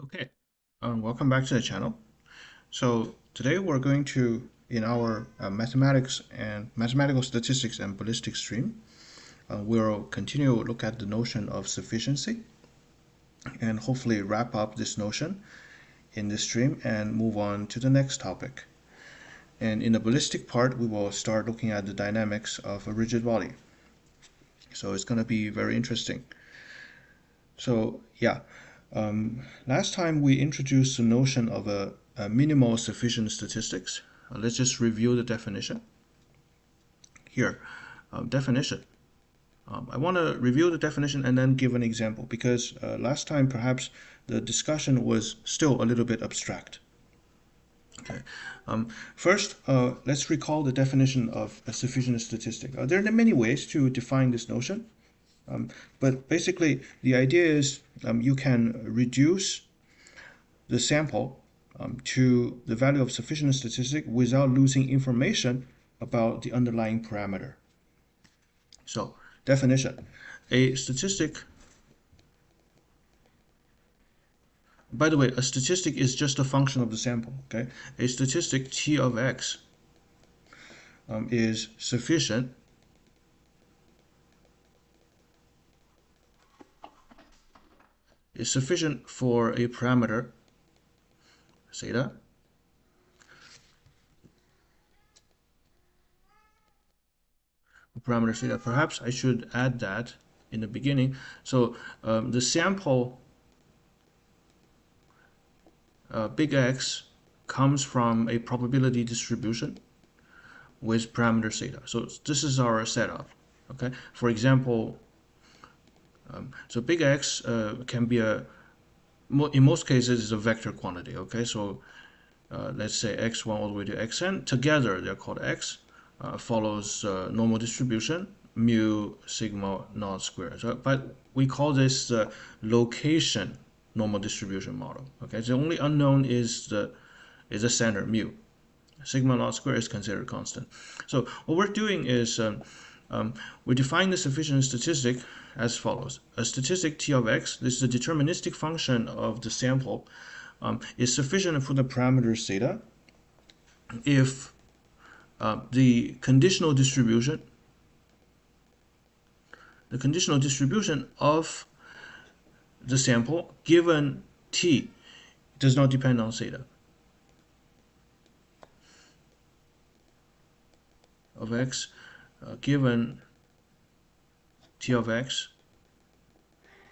Okay, welcome back to the channel. So today we're going to, in our mathematical statistics and ballistics stream, we'll continue to look at the notion of sufficiency and hopefully wrap up this notion in this stream and move on to the next topic. And in the ballistic part, we will start looking at the dynamics of a rigid body. So it's going to be very interesting. So yeah. Last time we introduced the notion of a minimal sufficient statistics. Let's just review the definition. Here, definition. I want to review the definition and then give an example because last time perhaps the discussion was still a little bit abstract. Okay. First, let's recall the definition of a sufficient statistic. There are many ways to define this notion. But basically, the idea is you can reduce the sample to the value of sufficient statistic without losing information about the underlying parameter. So, definition. A statistic, by the way, a statistic is just a function of the sample. Okay, a statistic T of x is sufficient for a parameter theta Perhaps I should add that in the beginning. So the sample big X comes from a probability distribution with parameter theta. So this is our setup. Okay, for example, so big X can be in most cases is a vector quantity. Okay, so let's say x1 all the way to xn. Together they're called x. Follows normal distribution mu sigma naught squared. So, but we call this the location normal distribution model. Okay, the only unknown is the center mu. Sigma naught squared is considered constant. So what we're doing is we define the sufficient statistic as follows. A statistic T of x, this is a deterministic function of the sample, is sufficient for the parameter theta if the conditional distribution of the sample given t does not depend on theta of x given T of x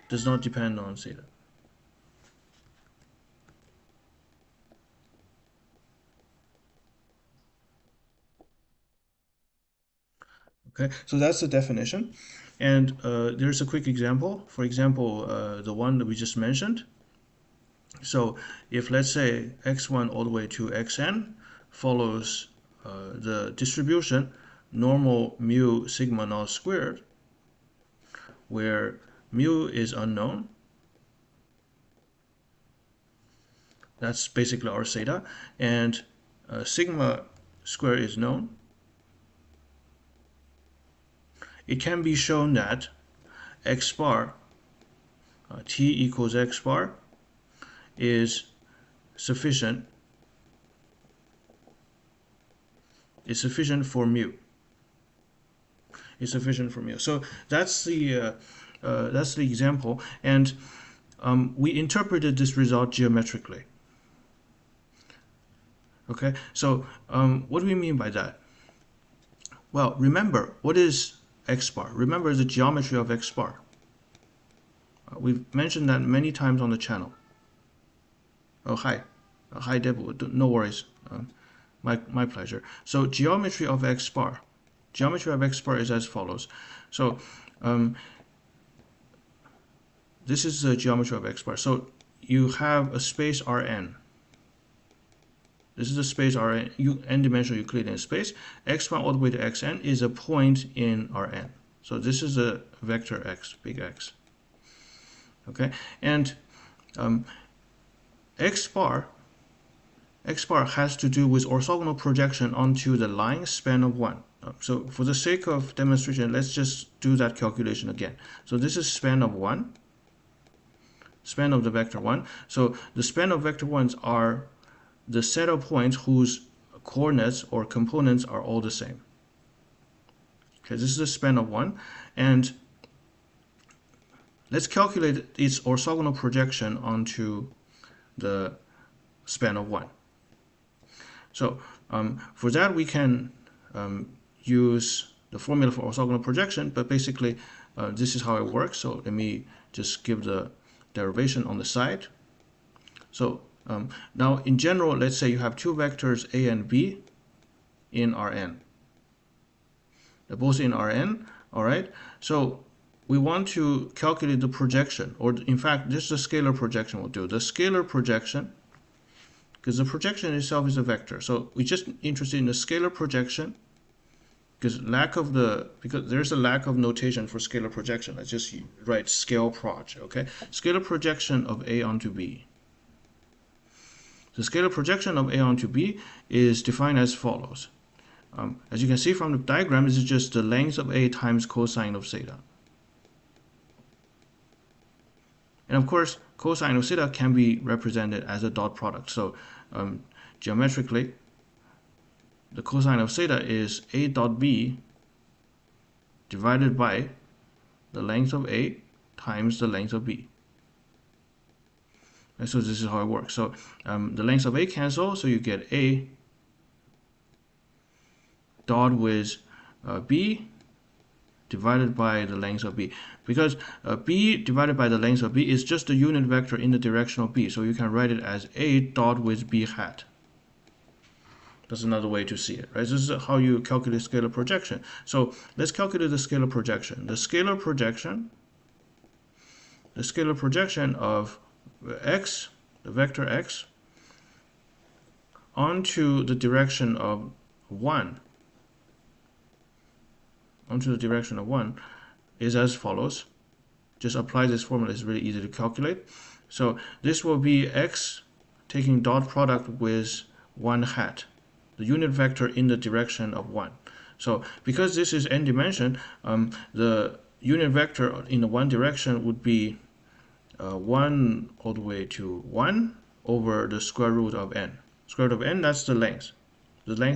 does not depend on theta. Okay, so that's the definition. And there's a quick example. For example, the one that we just mentioned. So if let's say x1 all the way to xn follows the distribution normal mu sigma naught squared, where mu is unknown, that's basically our theta, and sigma squared is known, it can be shown that x bar, t equals x bar, is sufficient for mu. Is sufficient for mu. So that's the example, and we interpreted this result geometrically. Okay, so what do we mean by that? Well, remember, what is x bar? Remember the geometry of x bar. We've mentioned that many times on the channel. Oh, hi. Hi, Deb. No worries. My pleasure. So geometry of x bar. Geometry of x bar is as follows. So this is the geometry of x bar. So you have a space Rn. This is a space Rn, n-dimensional Euclidean space. x1 all the way to xn is a point in Rn. So this is a vector x, big X. Okay, and x bar has to do with orthogonal projection onto the line span of 1. So for the sake of demonstration, let's just do that calculation again. So this is span of 1. span of the vector 1. So the span of vector 1s are the set of points whose coordinates or components are all the same. Okay, this is the span of 1, and let's calculate its orthogonal projection onto the span of 1. So for that we can use the formula for orthogonal projection, but basically this is how it works. So let me just give the derivation on the side. So now in general, let's say you have two vectors A and B in Rn. They're both in Rn, all right? So we want to calculate the projection, or in fact, just the scalar projection will do. The scalar projection, because the projection itself is a vector. So we're just interested in the scalar projection, because there's a lack of notation for scalar projection. Let's just write scale proj, okay? Scalar projection of A onto B. The scalar projection of A onto B is defined as follows. As you can see from the diagram, this is just the length of A times cosine of theta. And of course, cosine of theta can be represented as a dot product. So geometrically, the cosine of theta is A dot B divided by the length of A times the length of B. And so this is how it works. So the lengths of A cancel, so you get A dot with B divided by the length of B. Because B divided by the length of B is just the unit vector in the direction of B. So you can write it as A dot with B hat. That's another way to see it, right? This is how you calculate scalar projection. So let's calculate the scalar projection. The scalar projection of x, the vector x, onto the direction of 1, is as follows. Just apply this formula, it's really easy to calculate. So this will be x taking dot product with 1 hat, the unit vector in the direction of 1. So because this is n dimension, the unit vector in the one direction would be 1 all the way to 1 over the square root of n. Square root of n, that's the length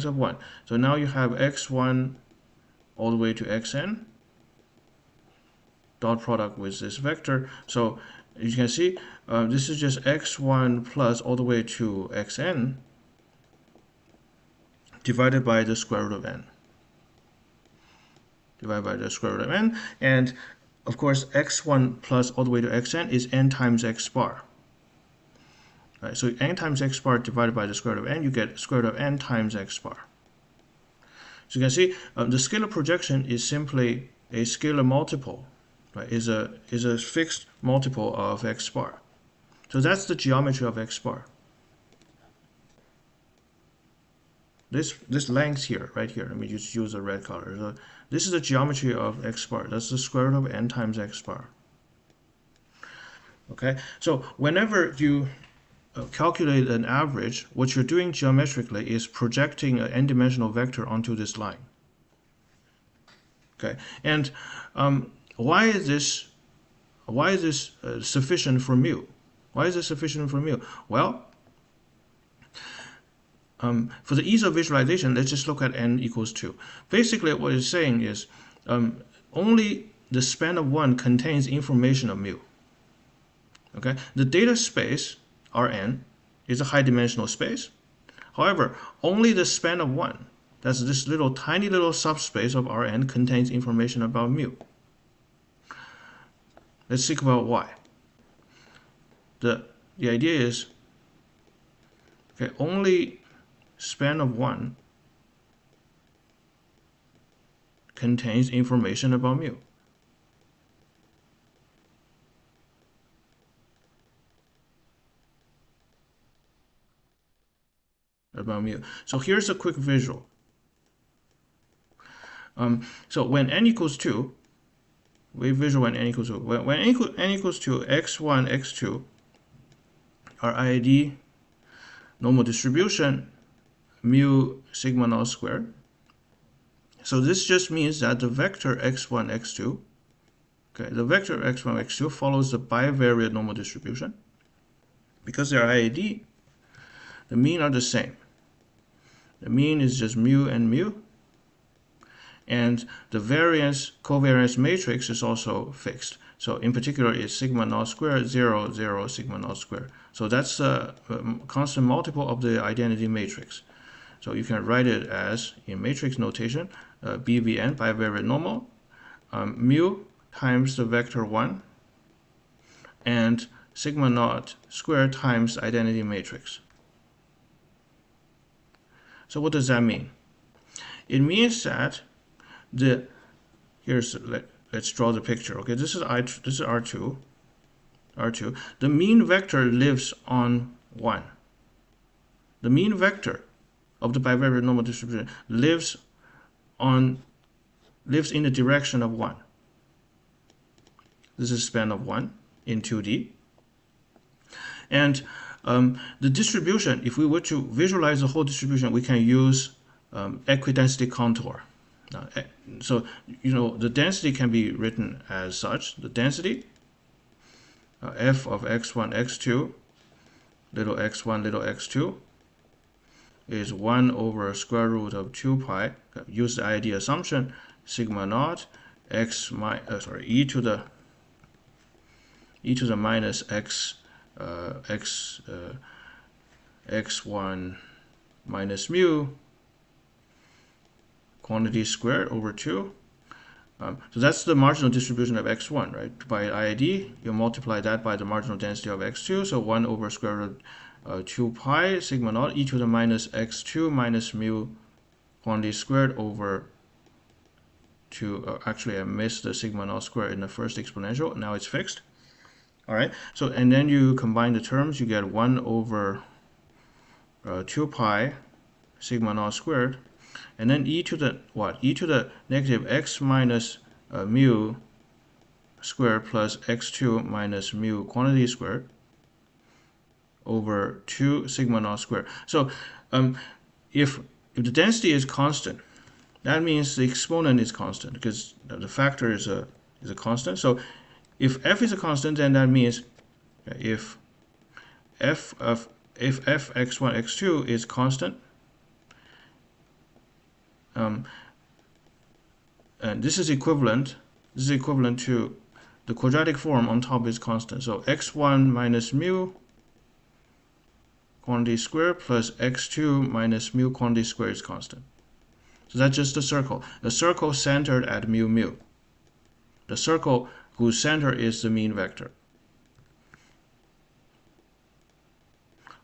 of 1. So now you have x1 all the way to xn, dot product with this vector. So you can see this is just x1 plus all the way to xn divided by the square root of n. And of course, x1 plus all the way to xn is n times x bar. Right, so n times x bar divided by the square root of n, you get square root of n times x bar. So you can see the scalar projection is simply a scalar multiple, right? Is a fixed multiple of x bar. So that's the geometry of x bar. This length here, right here, let me just use a red color. So this is the geometry of x bar. That's the square root of n times x bar. Okay, so whenever you calculate an average, what you're doing geometrically is projecting an n-dimensional vector onto this line. Okay, and why is this sufficient for mu? Why is this sufficient for mu? Well, for the ease of visualization, let's just look at n equals 2. Basically, what it's saying is only the span of 1 contains information of mu. Okay, the data space Rn is a high-dimensional space. However, only the span of 1, that's this tiny little subspace of Rn, contains information about mu. Let's think about why. The idea is, okay, only span of 1 contains information about mu. So here's a quick visual. So when n equals 2, we visual when n equals 2. When n equals 2, x1, x2 are IID normal distribution, mu sigma naught squared. So this just means that the vector x1, x2 Okay, the vector x1, x2 follows the bivariate normal distribution. Because they're IAD, the mean are the same. The mean is just mu and mu. And the covariance matrix is also fixed. So in particular, it's sigma naught squared, 0, 0, sigma naught squared. So that's a constant multiple of the identity matrix. So you can write it as, in matrix notation, BVN, bivariate normal, mu times the vector 1, and sigma naught squared times identity matrix. So what does that mean? It means that let's draw the picture. Okay, this is R2. The mean vector lives on 1. The mean vector of the bivariate normal distribution lives in the direction of 1. This is span of 1 in 2D. And the distribution, if we were to visualize the whole distribution, we can use equidensity contour. So, the density can be written as such. The density, f of x1, x2, little x1, little x2, is 1 over square root of 2 pi. Use the ID assumption, sigma naught, e to the minus x1 minus mu quantity squared over 2. So that's the marginal distribution of x1, right? By IID, you multiply that by the marginal density of x2, so 1 over square root 2 pi sigma naught e to the minus x2 minus mu quantity squared over 2. Actually, I missed the sigma naught squared in the first exponential. Now it's fixed. All right. So, and then you combine the terms, you get 1 over 2 pi sigma naught squared. And then e to the what? E to the negative x minus mu squared plus x2 minus mu quantity squared over 2 sigma naught squared. So if the density is constant, that means the exponent is constant because the factor is a constant. So if f is a constant, then that means if f x1 x2 is constant, and this is equivalent to the quadratic form on top is constant. So x1 minus mu quantity squared plus x2 minus mu quantity squared is constant. So that's just the circle. The circle centered at mu mu. The circle whose center is the mean vector.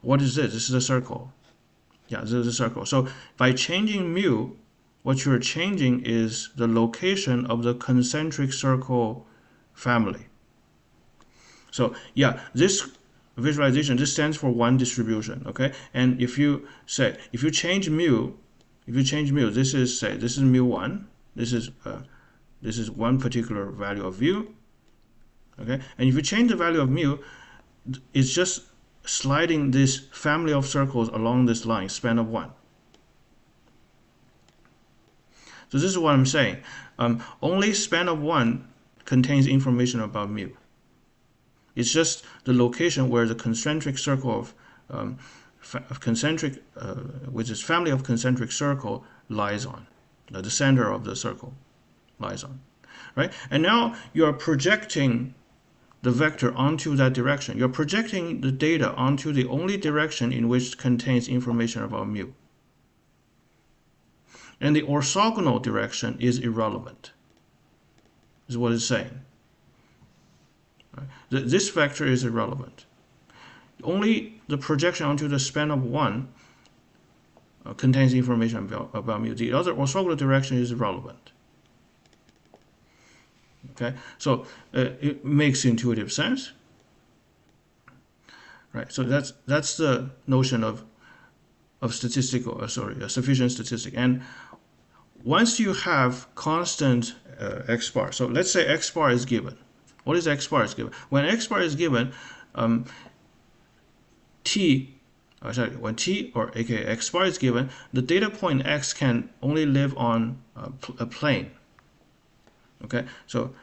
What is this? This is a circle. Yeah, this is a circle. So by changing mu, what you're changing is the location of the concentric circle family. So yeah, this visualization, this stands for one distribution, okay? And if you change mu, this is mu1, this is one particular value of mu, okay? And if you change the value of mu, it's just sliding this family of circles along this line, span of 1. So this is what I'm saying. Only span of 1 contains information about mu. It's just the location where the concentric circle which is family of concentric circle lies on. The center of the circle lies on, right? And now you are projecting the vector onto that direction. You're projecting the data onto the only direction in which contains information about mu. And the orthogonal direction is irrelevant, is what it's saying. Right? This vector is irrelevant. Only the projection onto the span of 1 contains information about mu. The other orthogonal direction is irrelevant. Okay, so it makes intuitive sense, right? So that's the notion of statistical, a sufficient statistic. And once you have constant x bar, so let's say x bar is given. What is x bar is given? When x bar is given, when t, or aka x bar is given, the data point x can only live on a plane. Okay, so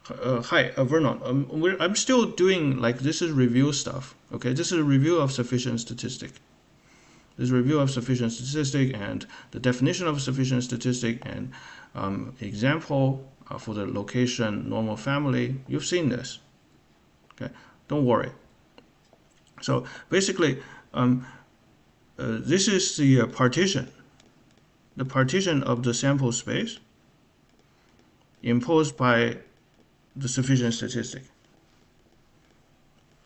Hi, Vernon. I'm still doing like this is review stuff. Okay, this is a review of sufficient statistic. This is a review of sufficient statistic and the definition of sufficient statistic and example for the location normal family. You've seen this. Okay, don't worry. So basically, this is the partition of the sample space imposed by the sufficient statistic.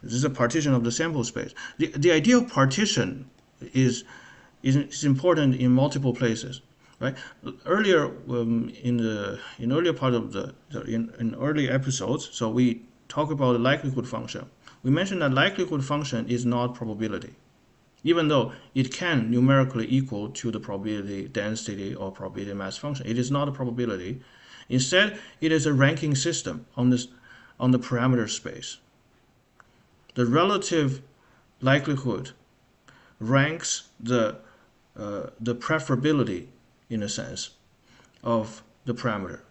This is a partition of the sample space. The idea of partition is important in multiple places, right? Earlier in earlier part of in early episodes, so we talk about the likelihood function. We mentioned that likelihood function is not probability, even though it can numerically equal to the probability density or probability mass function. It is not a probability. Instead, it is a ranking system on the parameter space. The relative likelihood ranks the preferability, in a sense, of the parameter.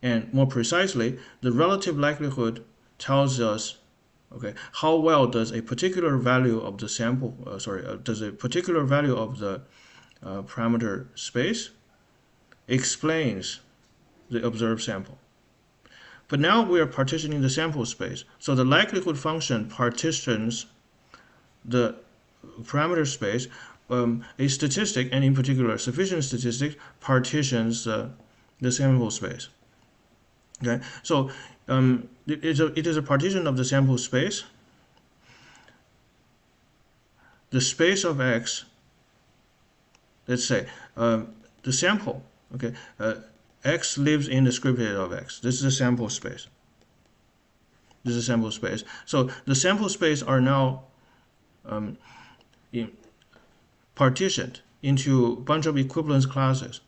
And more precisely, the relative likelihood tells us, okay, how well does a particular value of the sample, does a particular value of the parameter space explains the observed sample. But now we are partitioning the sample space. So the likelihood function partitions the parameter space. A statistic, and in particular sufficient statistic, partitions the sample space. Okay, so it is a partition of the sample space. The space of X, let's say, the sample, okay, X lives in the scripted of X. This is a sample space. This is a sample space. So the sample space are now partitioned into a bunch of equivalence classes.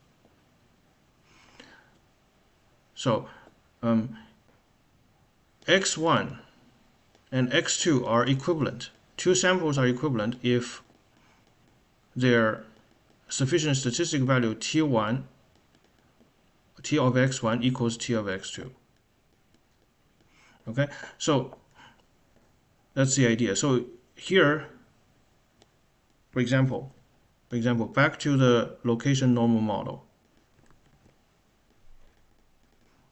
So X1 and X2 are equivalent. Two samples are equivalent if their sufficient statistic value T1, T of X1 equals T of X2. Okay, so that's the idea. So here, for example, back to the location normal model.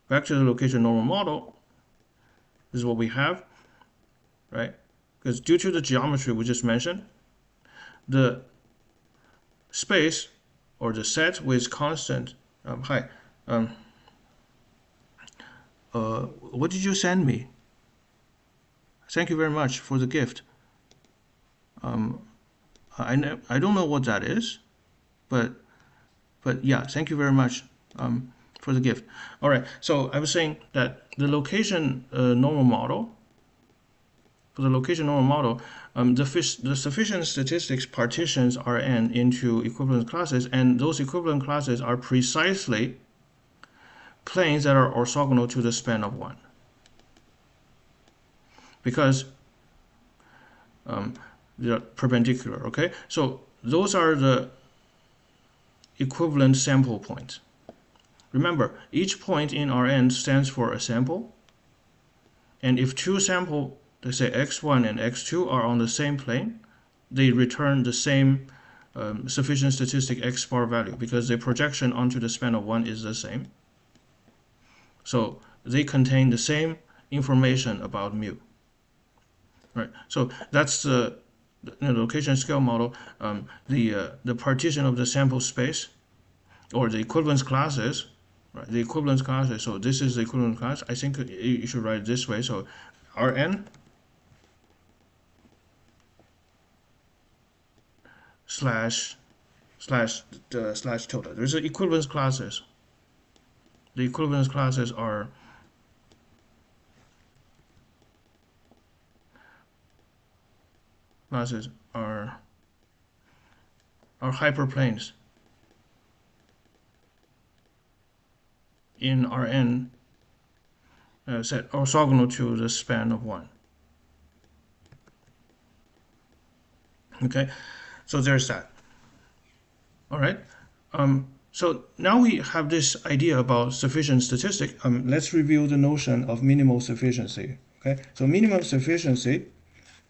Back to the location normal model, this is what we have, right? Because due to the geometry we just mentioned, the space or the set with constant, what did you send me? Thank you very much for the gift. I don't know what that is, but yeah, thank you very much for the gift. All right, so I was saying that the location normal model, for the location normal model, the sufficient statistics partitions Rn into equivalent classes, and those equivalent classes are precisely planes that are orthogonal to the span of 1. Because they're perpendicular, okay? So those are the equivalent sample points. Remember, each point in Rn stands for a sample, and if two samples, let's say x1 and x2, are on the same plane, they return the same sufficient statistic x bar value because the projection onto the span of 1 is the same. So they contain the same information about mu. Right. So that's the location scale model. The partition of the sample space, or the equivalence classes, right? The equivalence classes. So this is the equivalent class. I think you should write it this way. So Rn slash total. There's the equivalence classes. The equivalence classes are hyperplanes in Rn set orthogonal to the span of 1. Okay, so there's that. All right. So now we have this idea about sufficient statistic. Let's review the notion of minimal sufficiency. Okay, so minimal sufficiency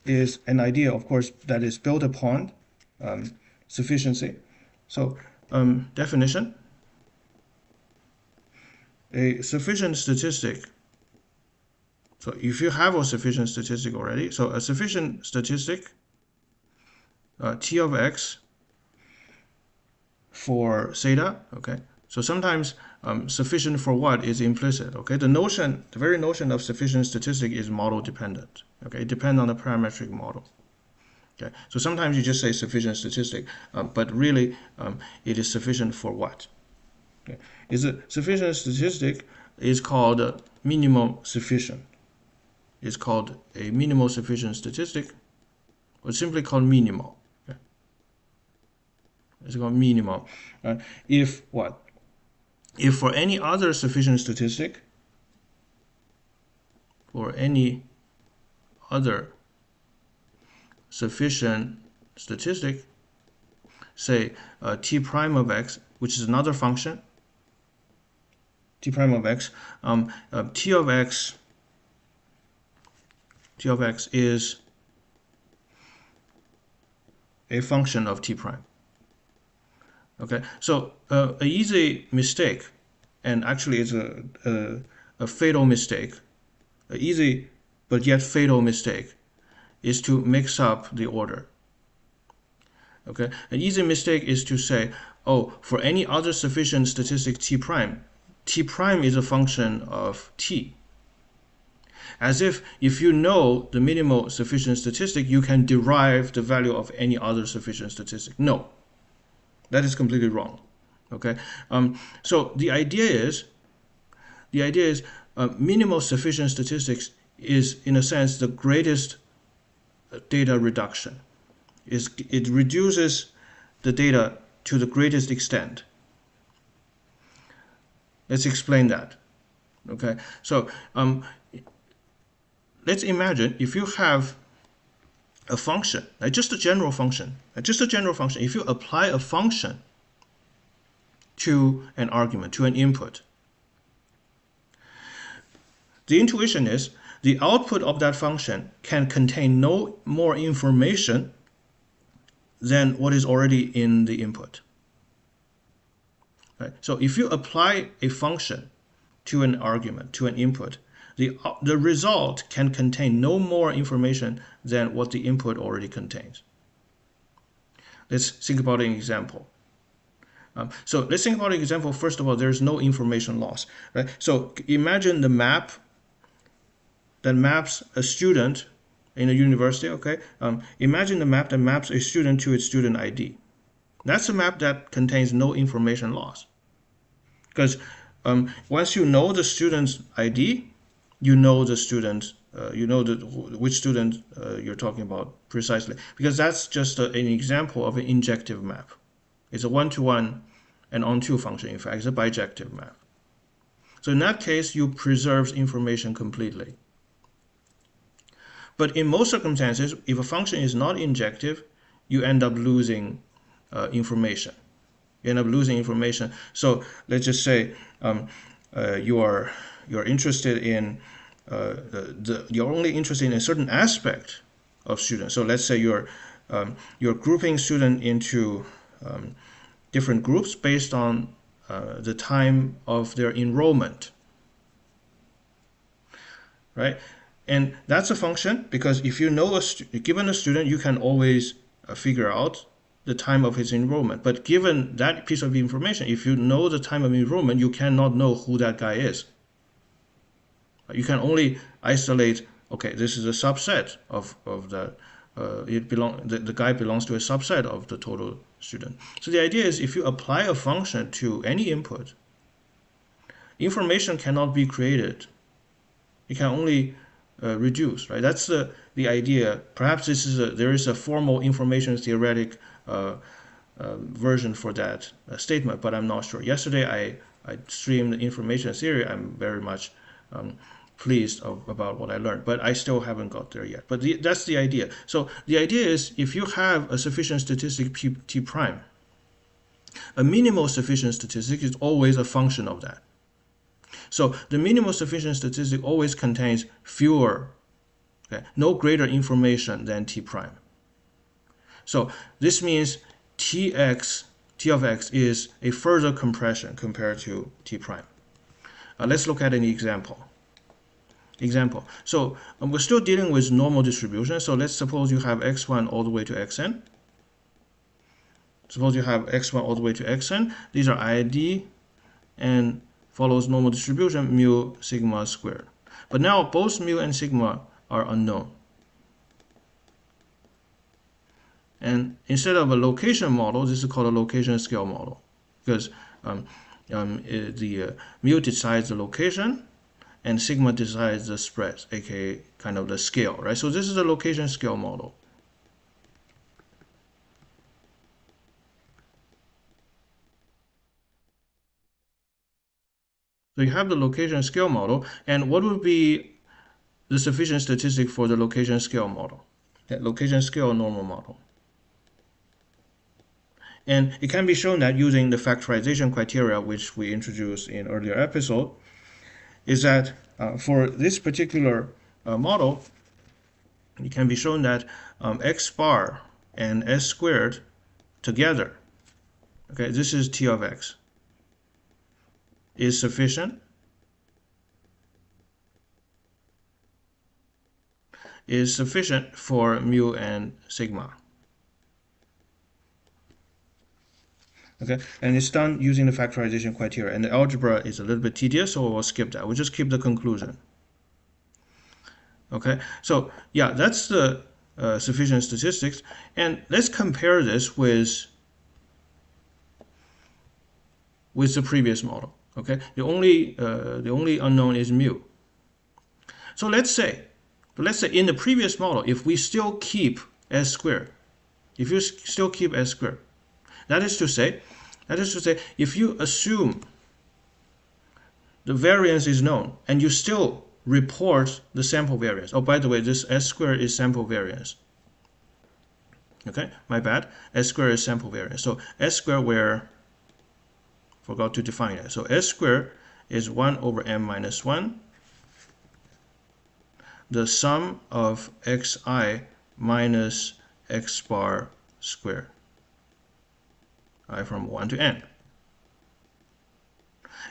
is an idea, of course, that is built upon sufficiency. So definition: a sufficient statistic. So if you have a sufficient statistic already, so a sufficient statistic, T of x for theta, okay? So sometimes sufficient for what is implicit, okay? The very notion of sufficient statistic is model dependent, okay? It depends on the parametric model, okay? So sometimes you just say sufficient statistic, but really it is sufficient for what? Okay? Is a sufficient statistic is called minimum sufficient. It's called a minimal sufficient statistic, or simply called minimal. Okay? It's called minimal. If what? If for any other sufficient statistic, for any other sufficient statistic, say t prime of x, which is another function, t prime of x, t of x is a function of t prime. Okay, so an easy mistake, and actually it's a fatal mistake, an easy but yet fatal mistake, is to mix up the order. Okay, an easy mistake is to say, oh, for any other sufficient statistic t prime is a function of t. As if you know the minimal sufficient statistic, you can derive the value of any other sufficient statistic. No, that is completely wrong. Okay, so the idea is minimal sufficient statistics is, in a sense, the greatest data reduction. It reduces the data to the greatest extent. Let's explain that. Okay, so let's imagine if you have a function, just a general function. If you apply a function to an argument, to an input, the intuition is the output of that function can contain no more information than what is already in the input. Right? So if you apply a function to an argument, to an input, the result can contain no more information than what the input already contains. Let's think about an example. So let's think about an example. First of all, there's no information loss. Right? So imagine the map that maps a student in a university. Okay, imagine the map that maps a student to its student ID. That's a map that contains no information loss, because once you know the student's ID, you know the student, which student you're talking about precisely, because that's just an example of an injective map. It's a one-to-one and on-to function. In fact, it's a bijective map. So in that case, you preserve information completely. But in most circumstances, if a function is not injective, you end up losing information. So let's just say you're interested in you're only interested in a certain aspect of students. So let's say you're grouping students into different groups based on the time of their enrollment, right? And that's a function, because if you know given a student, you can always figure out the time of his enrollment. But given that piece of information, if you know the time of enrollment, you cannot know who that guy is. You can only isolate, okay, this is a subset of the the guy belongs to a subset of the total student. So the idea is, if you apply a function to any input, information cannot be created. It can only reduce, right? That's the idea. Perhaps there is a formal information theoretic version for that statement, but I'm not sure. Yesterday I streamed information theory. I'm very much pleased about what I learned, but I still haven't got there yet. But that's the idea. So the idea is, if you have a sufficient statistic t prime, A minimal sufficient statistic is always a function of that. So the minimal sufficient statistic always contains fewer, okay, no greater information than t prime. So this means t of x is a further compression compared to t prime. Let's look at an example. So we're still dealing with normal distribution. So let's suppose you have x1 all the way to xn. Suppose you have x1 all the way to xn. These are ID and follows normal distribution mu sigma squared. But now both mu and sigma are unknown. And instead of a location model, this is called a location scale model, because the mu decides the location and sigma decides the spread, aka kind of the scale, right? So this is a location scale model. So you have the location scale model, and what would be the sufficient statistic for the location scale model? That location scale normal model. And it can be shown that using the factorization criteria, which we introduced in earlier episode, is that for this particular model, it can be shown that x bar and s squared together, okay, this is t of x, is sufficient for mu and sigma. Okay, and it's done using the factorization criteria, and the algebra is a little bit tedious, so we'll skip that. We'll just keep the conclusion. Okay, so yeah, that's the sufficient statistics, and let's compare this with the previous model. Okay, the only unknown is mu. So let's say in the previous model, if we still keep s squared, that is to say, if you assume the variance is known and you still report the sample variance. Oh, by the way, this s squared is sample variance. Okay, my bad. S squared is sample variance. So s squared, where forgot to define it. So s squared is 1 over m minus 1, the sum of xi minus x bar squared. From 1 to n.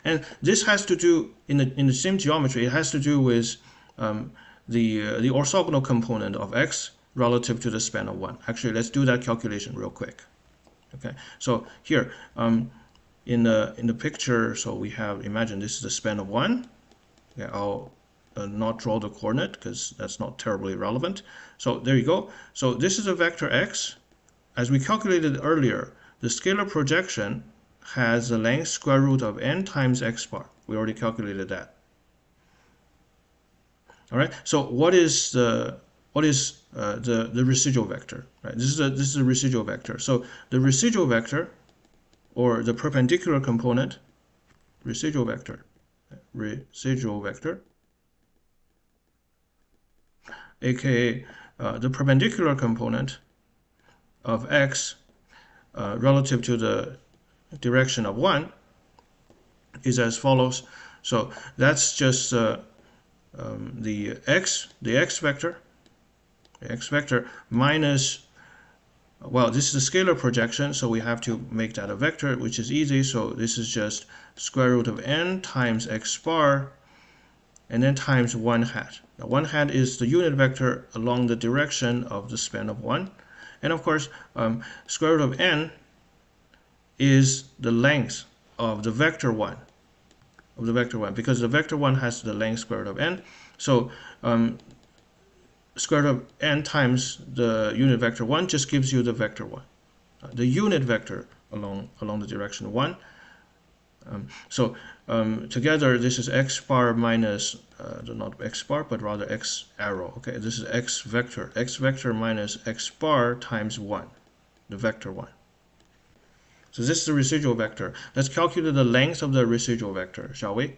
And this has to do, in the same geometry, it has to do with the orthogonal component of x relative to the span of 1. Actually, let's do that calculation real quick. Okay, so here in the picture, so we have, imagine this is the span of 1. Okay, I'll not draw the coordinate because that's not terribly relevant. So there you go. So this is a vector x. As we calculated earlier, the scalar projection has the length square root of n times x bar. We already calculated that. All right. So what is the residual vector? Right. This is a residual vector. So the residual vector, or the perpendicular component, residual vector, aka the perpendicular component of x relative to the direction of 1 is as follows. So that's just the x vector minus, well, this is a scalar projection, so we have to make that a vector, which is easy. So this is just square root of n times x bar and then times 1 hat. Now 1 hat is the unit vector along the direction of the span of 1. And of course, square root of n is the length of the vector 1, because the vector 1 has the length square root of n. So square root of n times the unit vector 1 just gives you the vector 1, the unit vector along the direction 1. Together, this is x bar minus, not x bar, but rather x arrow. Okay, this is x vector minus x bar times 1, the vector 1. So this is the residual vector. Let's calculate the length of the residual vector, shall we?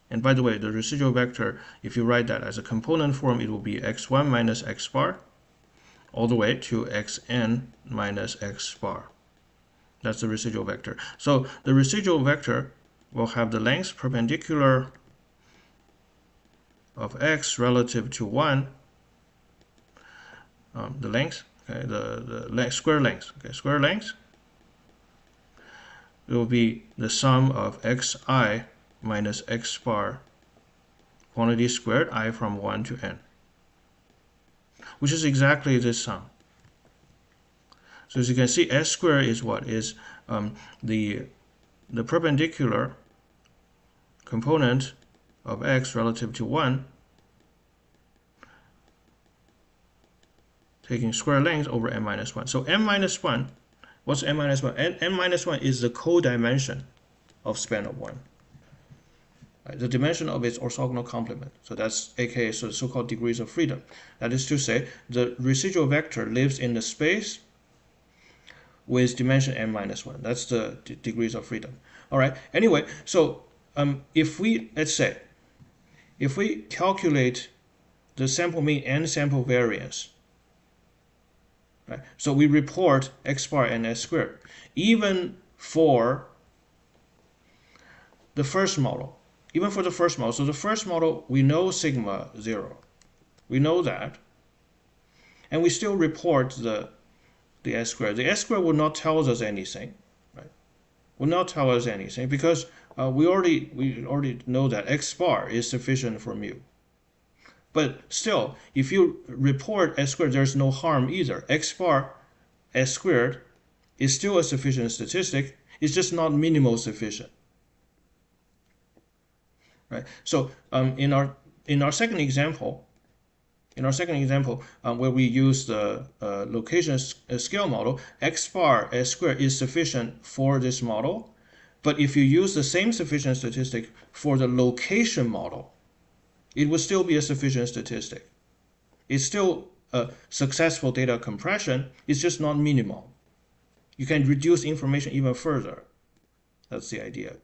And by the way, the residual vector, if you write that as a component form, it will be x1 minus x bar all the way to xn minus x bar. That's the residual vector. So the residual vector will have the length perpendicular of x relative to 1, the length, okay, the length, square length, okay, square length, it will be the sum of xi minus x bar quantity squared I from 1 to n, which is exactly this sum. So as you can see, s squared is what? Is the perpendicular component of x relative to 1 taking square length over n minus 1. So n minus 1, what's n minus 1? N minus 1 is the codimension of span of 1. Right? The dimension of its orthogonal complement. So that's aka so-called degrees of freedom. That is to say, the residual vector lives in the space with dimension n minus 1. That's the degrees of freedom. All right. Anyway, so if we, let's say, if we calculate the sample mean and sample variance, right? So we report x bar and s squared, even for the first model. Even for the first model. So the first model, we know sigma 0. We know that. And we still report the s squared. The s squared will not tell us anything, right? Will not tell us anything because we already know that x bar is sufficient for mu. But still, if you report s squared, there's no harm either. X bar s squared is still a sufficient statistic. It's just not minimal sufficient, right? So in our second example, where we use the location scale model, x bar s squared is sufficient for this model. But if you use the same sufficient statistic for the location model, it would still be a sufficient statistic. It's still a successful data compression. It's just not minimal. You can reduce information even further. That's the idea.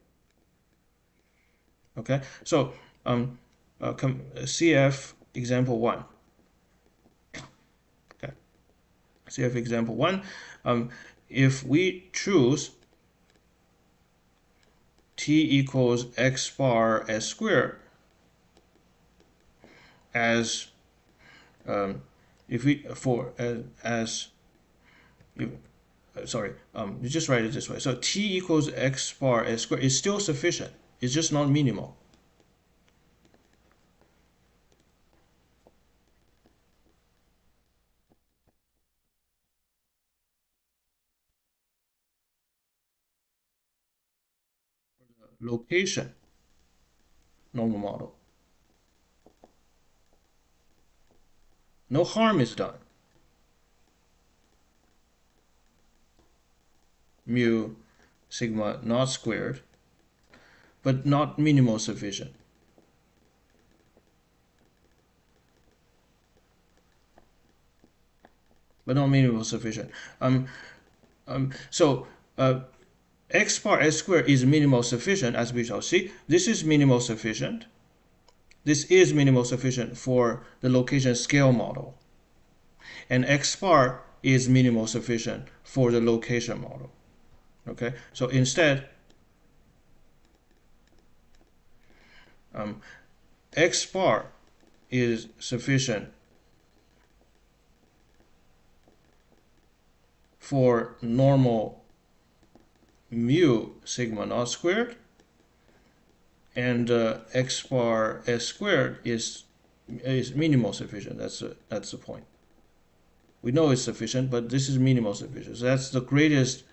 Okay, so CF example 1. Okay, CF example 1. If we choose t equals x bar s squared as you just write it this way. So t equals x bar s squared is still sufficient. It's just not minimal. Location normal model, no harm is done. Mu sigma not squared, but not minimal sufficient. But not minimal sufficient. X bar s squared is minimal sufficient, as we shall see. This is minimal sufficient. This is minimal sufficient for the location scale model. And x bar is minimal sufficient for the location model. Okay, so instead, x bar is sufficient for normal mu sigma naught squared, and x bar s squared is minimal sufficient. That's the point. We know it's sufficient, but this is minimal sufficient. So that's the greatest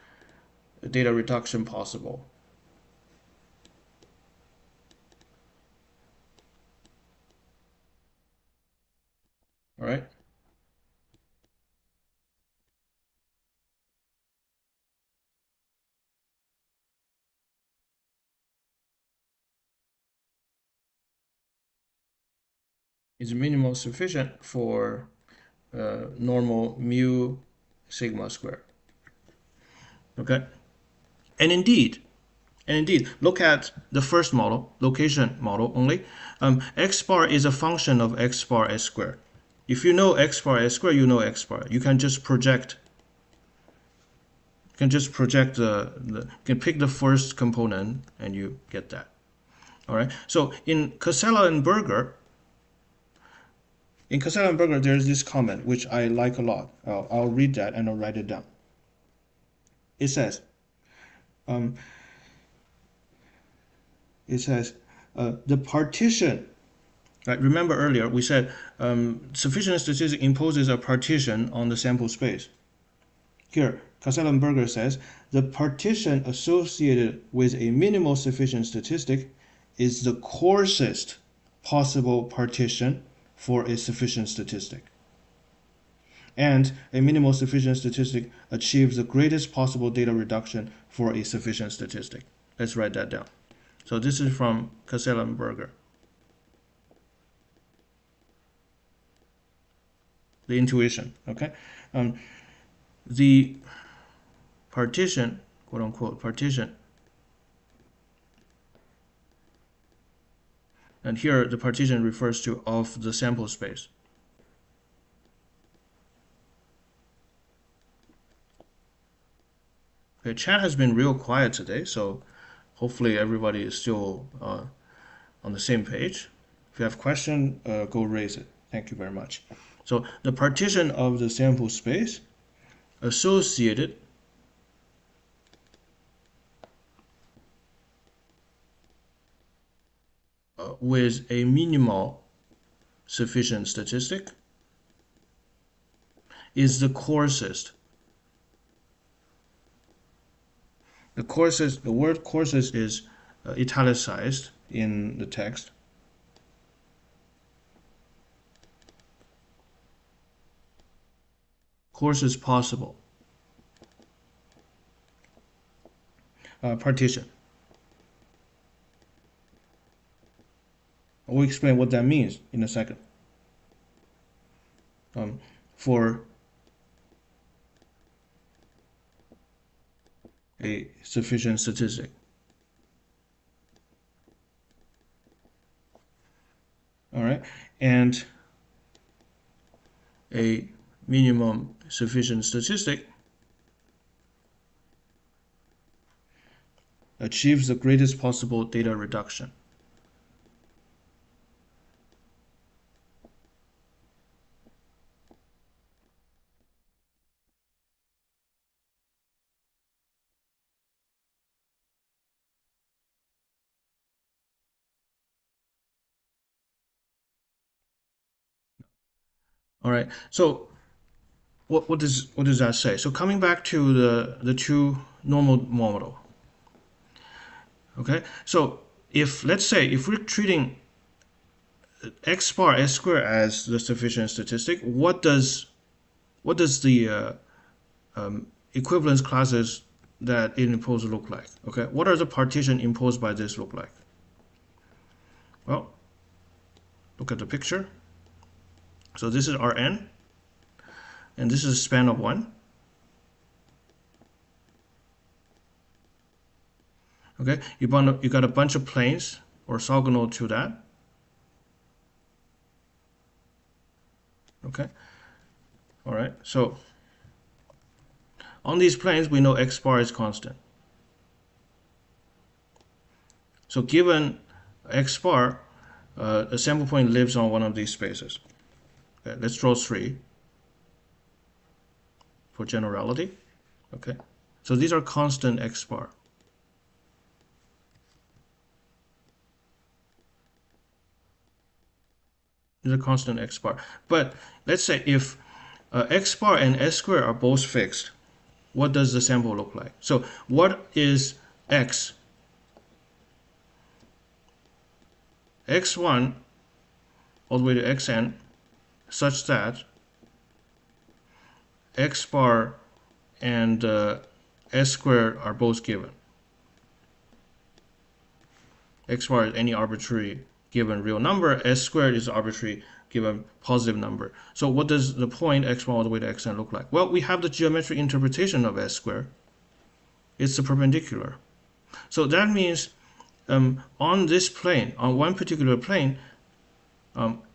data reduction possible. All right. It's minimal sufficient for normal mu sigma squared. Okay, and indeed, look at the first model, location model only. X bar is a function of x bar s squared. If you know x bar s squared, you know x bar. You can just project can just project you can pick the first component and you get that. All right. So in Casella and Berger, there's this comment which I like a lot. I'll read that and I'll write it down. It says, the partition. Right. Remember earlier we said sufficient statistic imposes a partition on the sample space. Here, Casella-Berger says the partition associated with a minimal sufficient statistic is the coarsest possible partition for a sufficient statistic. And a minimal sufficient statistic achieves the greatest possible data reduction for a sufficient statistic. Let's write that down. So this is from Casella-Berger. The intuition, okay? The partition, quote unquote, partition, and here the partition refers to of the sample space. Okay, chat has been real quiet today, so hopefully everybody is still on the same page. If you have a question, go raise it. Thank you very much. So the partition of the sample space associated with a minimal sufficient statistic is the coarsest. The word coarsest is italicized in the text. Coarsest possible partition. We'll explain what that means in a second. For a sufficient statistic. All right, and a minimum sufficient statistic achieves the greatest possible data reduction. All right, so what does that say? So coming back to the two normal model. Okay, so let's say if we're treating x bar s squared as the sufficient statistic, what does the equivalence classes that it imposes look like? Okay, what are the partition imposed by this look like? Well, look at the picture. So this is Rn, and this is a span of 1. Okay, you got a bunch of planes orthogonal to that. Okay, all right. So on these planes, we know x bar is constant. So given x bar, a sample point lives on one of these spaces. Okay, let's draw 3 for generality. Okay, so these are constant x bar. These are constant x bar. But let's say if x bar and s squared are both fixed, what does the sample look like? So what is x? x1 all the way to xn such that x bar and s squared are both given. X bar is any arbitrary given real number, s squared is arbitrary given positive number. So what does the point x1 all the way to xn look like? Well, we have the geometric interpretation of s squared. It's the perpendicular. So that means on this plane, on one particular plane,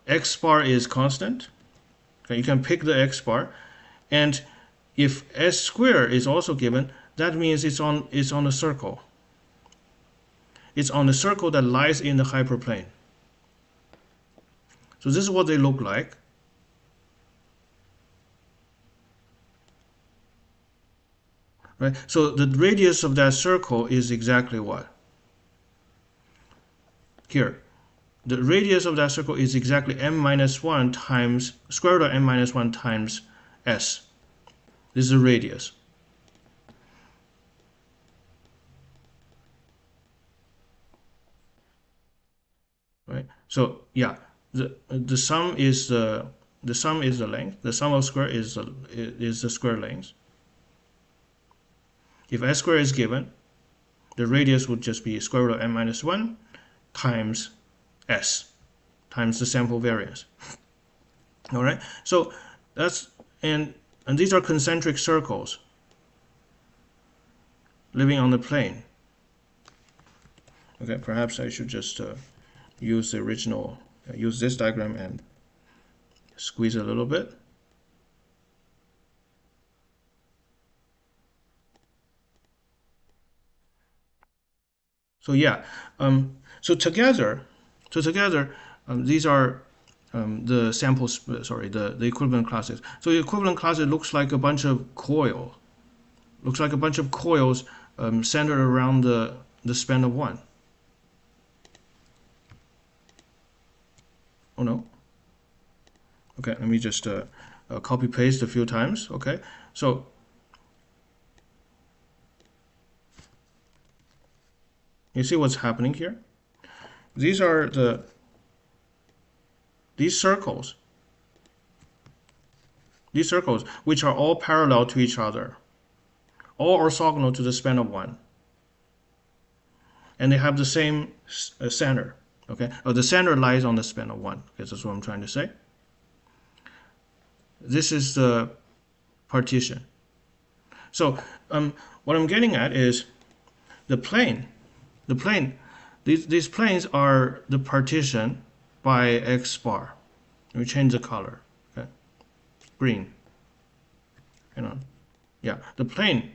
x bar is constant. Okay, you can pick the x bar, and if s squared is also given, that means it's on a circle. It's on a circle that lies in the hyperplane. So this is what they look like. Right? So the radius of that circle is exactly what? Here. The radius of that circle is exactly m minus 1 times square root of m minus 1 times s. This is the radius. Right? So yeah, the sum is the length. The sum of square is the square length. If s squared is given, the radius would just be square root of m minus 1 times s times the sample variance. All right. So that's and these are concentric circles living on the plane. Okay. Perhaps I should just use the original, use this diagram and squeeze a little bit. So yeah, so together, these are the samples. Sorry, the equivalent classes. So the equivalent classes looks like a bunch of coils. Looks like a bunch of coils centered around the span of 1. Oh no. Okay, let me just copy paste a few times. Okay, so you see what's happening here? These are these circles, which are all parallel to each other, all orthogonal to the span of 1, and they have the same center. Okay, the center lies on the span of 1. Okay, that's what I'm trying to say. This is the partition. So what I'm getting at is the plane. These planes are the partition by x bar. Let me change the color. Okay, green. Hang on. Yeah, the plane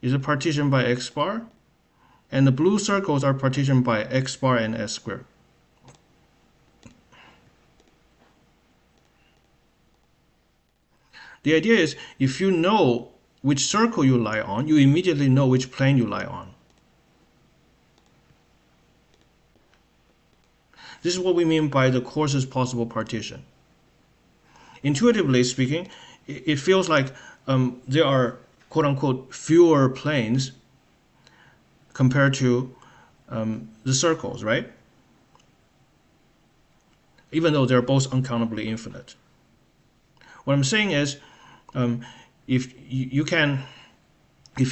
is a partition by x bar, and the blue circles are partitioned by x bar and s squared. The idea is, if you know which circle you lie on, you immediately know which plane you lie on. This is what we mean by the coarsest possible partition. Intuitively speaking, it feels like there are quote-unquote fewer planes compared to the circles, right? Even though they're both uncountably infinite. What I'm saying is, if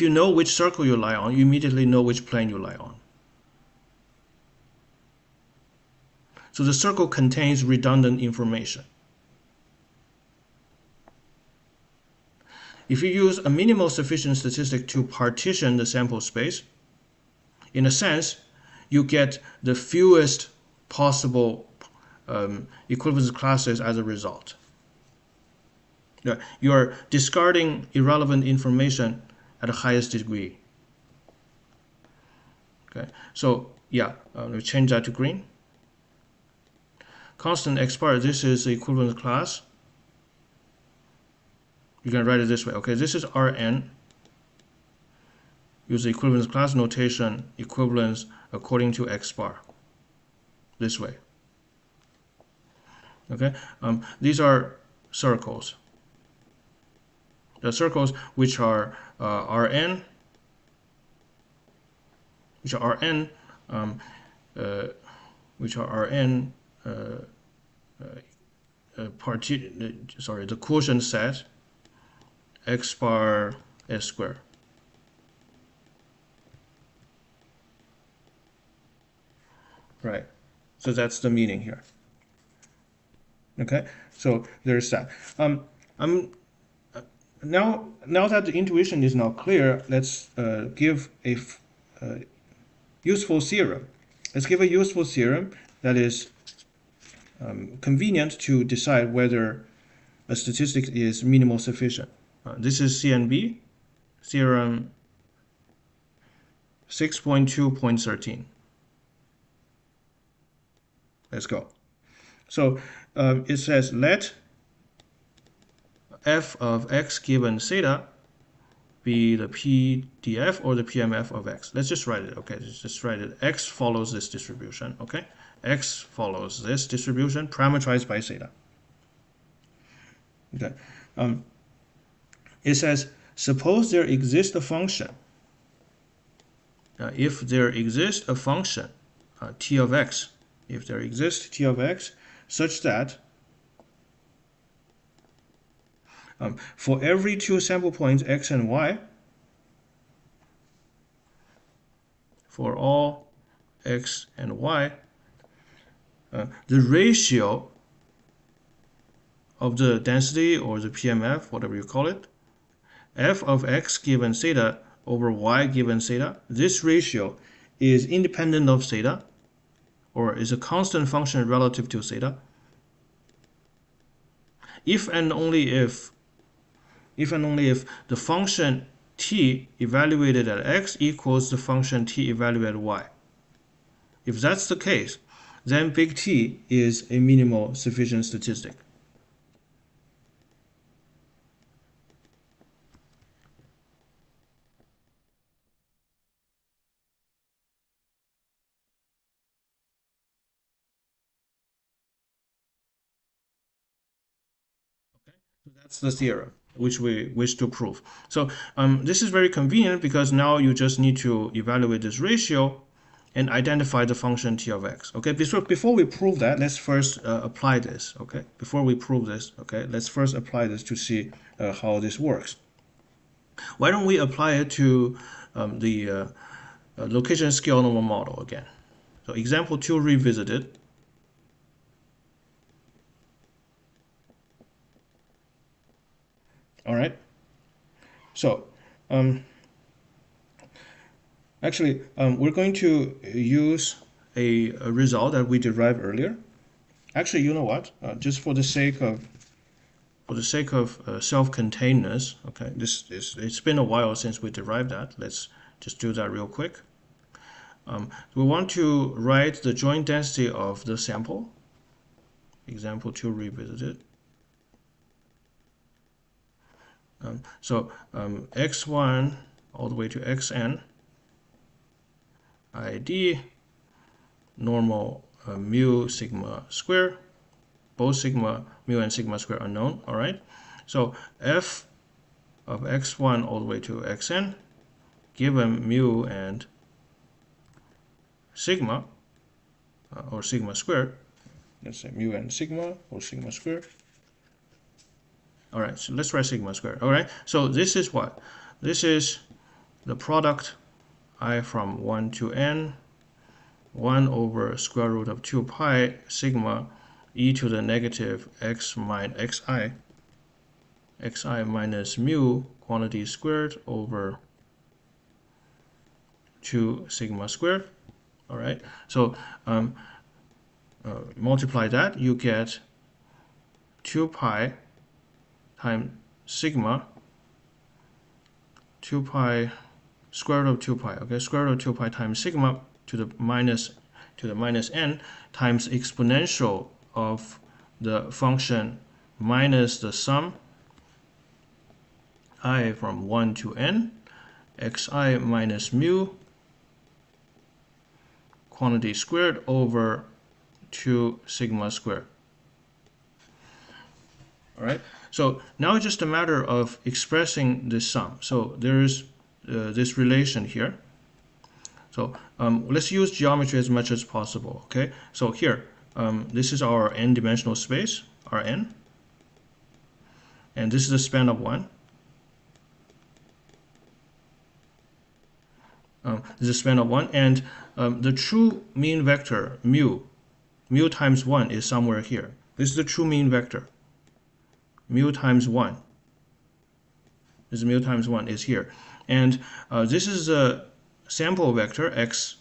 you know which circle you lie on, you immediately know which plane you lie on. So the circle contains redundant information. If you use a minimal sufficient statistic to partition the sample space, in a sense, you get the fewest possible equivalence classes as a result. You're discarding irrelevant information at the highest degree. Okay, so yeah, let me change that to green. Constant x bar, this is the equivalence class. You can write it this way. Okay, this is Rn. Use the equivalence class notation, equivalence according to x bar. This way. Okay, these are circles. The circles which are Rn, the quotient set x bar s squared. Right. So that's the meaning here. Okay. So there's that. Now that the intuition is now clear, let's give a useful theorem. Let's give a useful theorem that is convenient to decide whether a statistic is minimal sufficient. This is CNB. theorem 6.2.13. Let's go. So it says let f of x given theta be the PDF or the PMF of x. Let's just write it. Okay, let's just write it. X follows this distribution. Okay, x follows this distribution parameterized by theta. Okay, it says suppose there exists a function. If there exists a function t of x, if there exists t of x such that for every two sample points x and y, for all x and y, the ratio of the density or the PMF, whatever you call it, f of x given theta over y given theta, this ratio is independent of theta or is a constant function relative to theta if and only if the function t evaluated at x equals the function t evaluated at y. If that's the case, then big T is a minimal sufficient statistic. So that's the theorem which we wish to prove. So this is very convenient because now you just need to evaluate this ratio and identify the function t of x. Okay, before we prove that, let's first apply this. Okay, before we prove this, okay, let's first apply this to see how this works. Why don't we apply it to the location scale normal model again? So example 2 revisited. All right. So actually, we're going to use a result that we derived earlier. Actually, you know what? Just for the sake of self-containedness, okay, it's been a while since we derived that. Let's just do that real quick. We want to write the joint density of the sample. Example 2 revisited. So x1 all the way to xn ID normal mu sigma square, both sigma mu and sigma square unknown. All right, so f of x1 all the way to xn given mu and sigma or sigma squared. Let's say mu and sigma or sigma squared. All right, so let's write sigma squared. All right, so this is what? This is the product I from 1 to n, 1 over square root of 2 pi sigma e to the negative x minus xi minus mu quantity squared over 2 sigma squared. All right, so multiply that, you get 2 pi times sigma 2 pi square root of 2 pi, okay, square root of 2 pi times sigma to the minus n times exponential of the function minus the sum I from 1 to n xi minus mu quantity squared over 2 sigma squared. All right, so now it's just a matter of expressing this sum. So there's this relation here. So let's use geometry as much as possible. Okay, so here this is our n-dimensional space, Rn, and this is the span of 1. This is a span of 1, and the true mean vector mu times 1 is somewhere here. This is the true mean vector. Mu times 1. This is mu times 1 is here, and this is a sample vector x.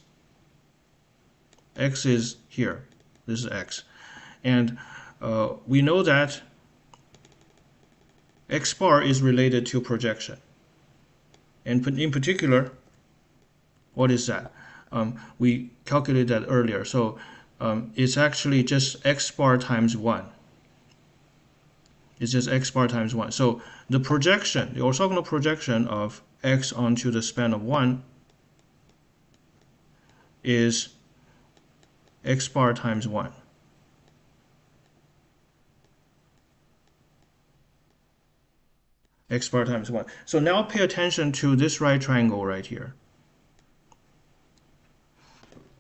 X is here. This is x, and we know that x bar is related to projection. And in particular, what is that? We calculated that earlier. So it's actually just x bar times 1. It's just x bar times 1. So the projection, the orthogonal projection of x onto the span of 1 is x bar times 1. X bar times 1. So now pay attention to this right triangle right here.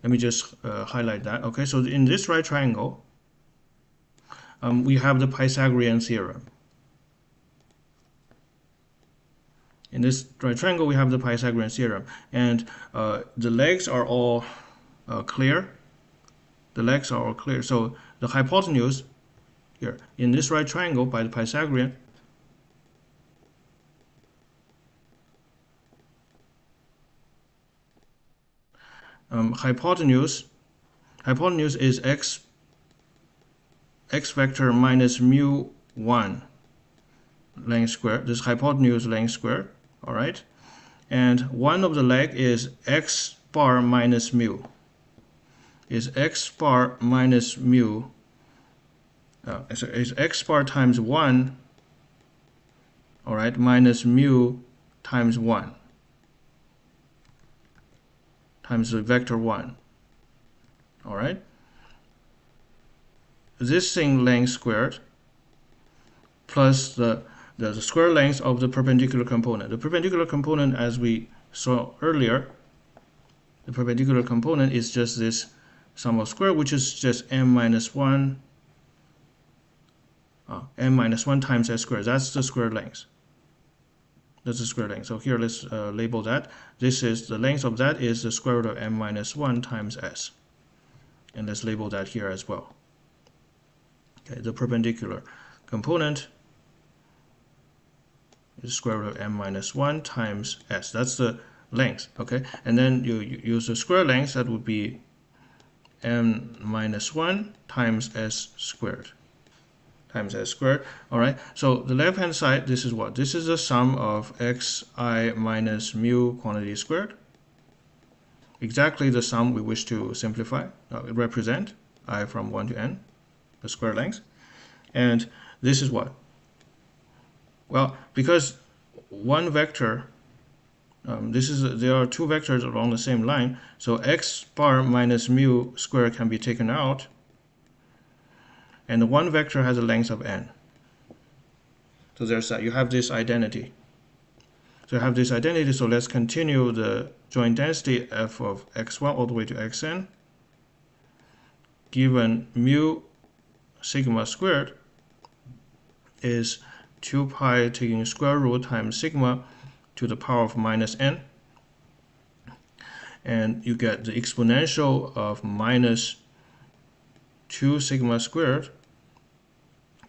Let me just highlight that. Okay, so in this right triangle, we have the Pythagorean theorem. In this right triangle, we have the Pythagorean theorem. And the legs are all clear. The legs are all clear. So the hypotenuse here, in this right triangle by the Pythagorean, hypotenuse is x vector minus mu 1 length squared. This hypotenuse length squared. All right, and one of the leg is x bar minus mu. Is x bar minus mu. Is x bar times 1. All right, minus mu times 1. Times the vector 1. All right. This thing length squared plus the square length of the perpendicular component. The perpendicular component, as we saw earlier, the perpendicular component is just this sum of square, which is just m minus 1 times s squared. That's the square length. That's the square length. So here let's label that. This is the length of that is the square root of m minus 1 times s. And let's label that here as well. Okay, the perpendicular component is square root of m minus 1 times s. That's the length. Okay, and then you use the square length. That would be m minus 1 times s squared. Times s squared. All right. So the left-hand side, this is what? This is the sum of xi minus mu quantity squared. Exactly the sum we wish to simplify, represent I from 1 to n, the square length. And this is what? Well, because one vector, there are two vectors along the same line, so x bar minus mu squared can be taken out. And the one vector has a length of n. So there's that. You have this identity. So you have this identity. So let's continue the joint density f of x1 all the way to xn. Given mu sigma squared is 2 pi taking square root times sigma to the power of minus n. And you get the exponential of minus 2 sigma squared.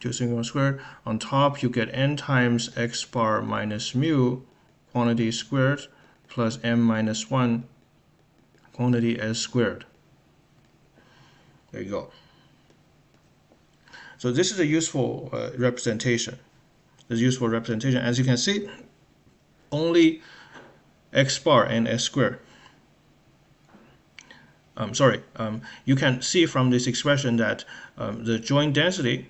2 sigma squared. On top, you get n times x bar minus mu quantity squared plus m minus 1 quantity s squared. There you go. So this is a useful representation. This is useful representation. As you can see, only x bar and s squared. You can see from this expression that the joint density,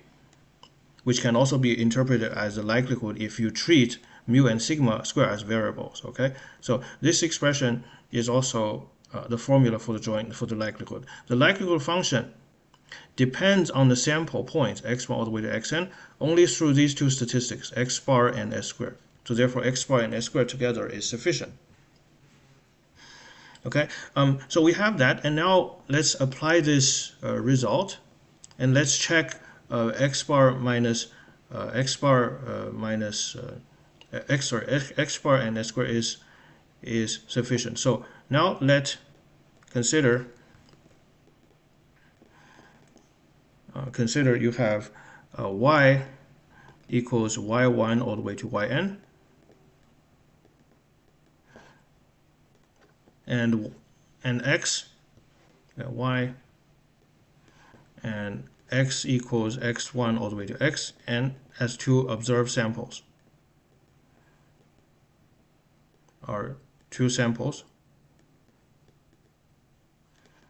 which can also be interpreted as the likelihood if you treat mu and sigma square as variables. Okay, so this expression is also the formula for the likelihood. The likelihood function depends on the sample points x1 all the way to xn only through these two statistics, x bar and s squared. So therefore, x bar and s squared together is sufficient. Okay, so we have that, and now let's apply this result, and let's check x bar and s square is sufficient. So now let's consider you have y equals y1 all the way to yn, and x, y, and x equals x1 all the way to xn as two observed samples. are two samples.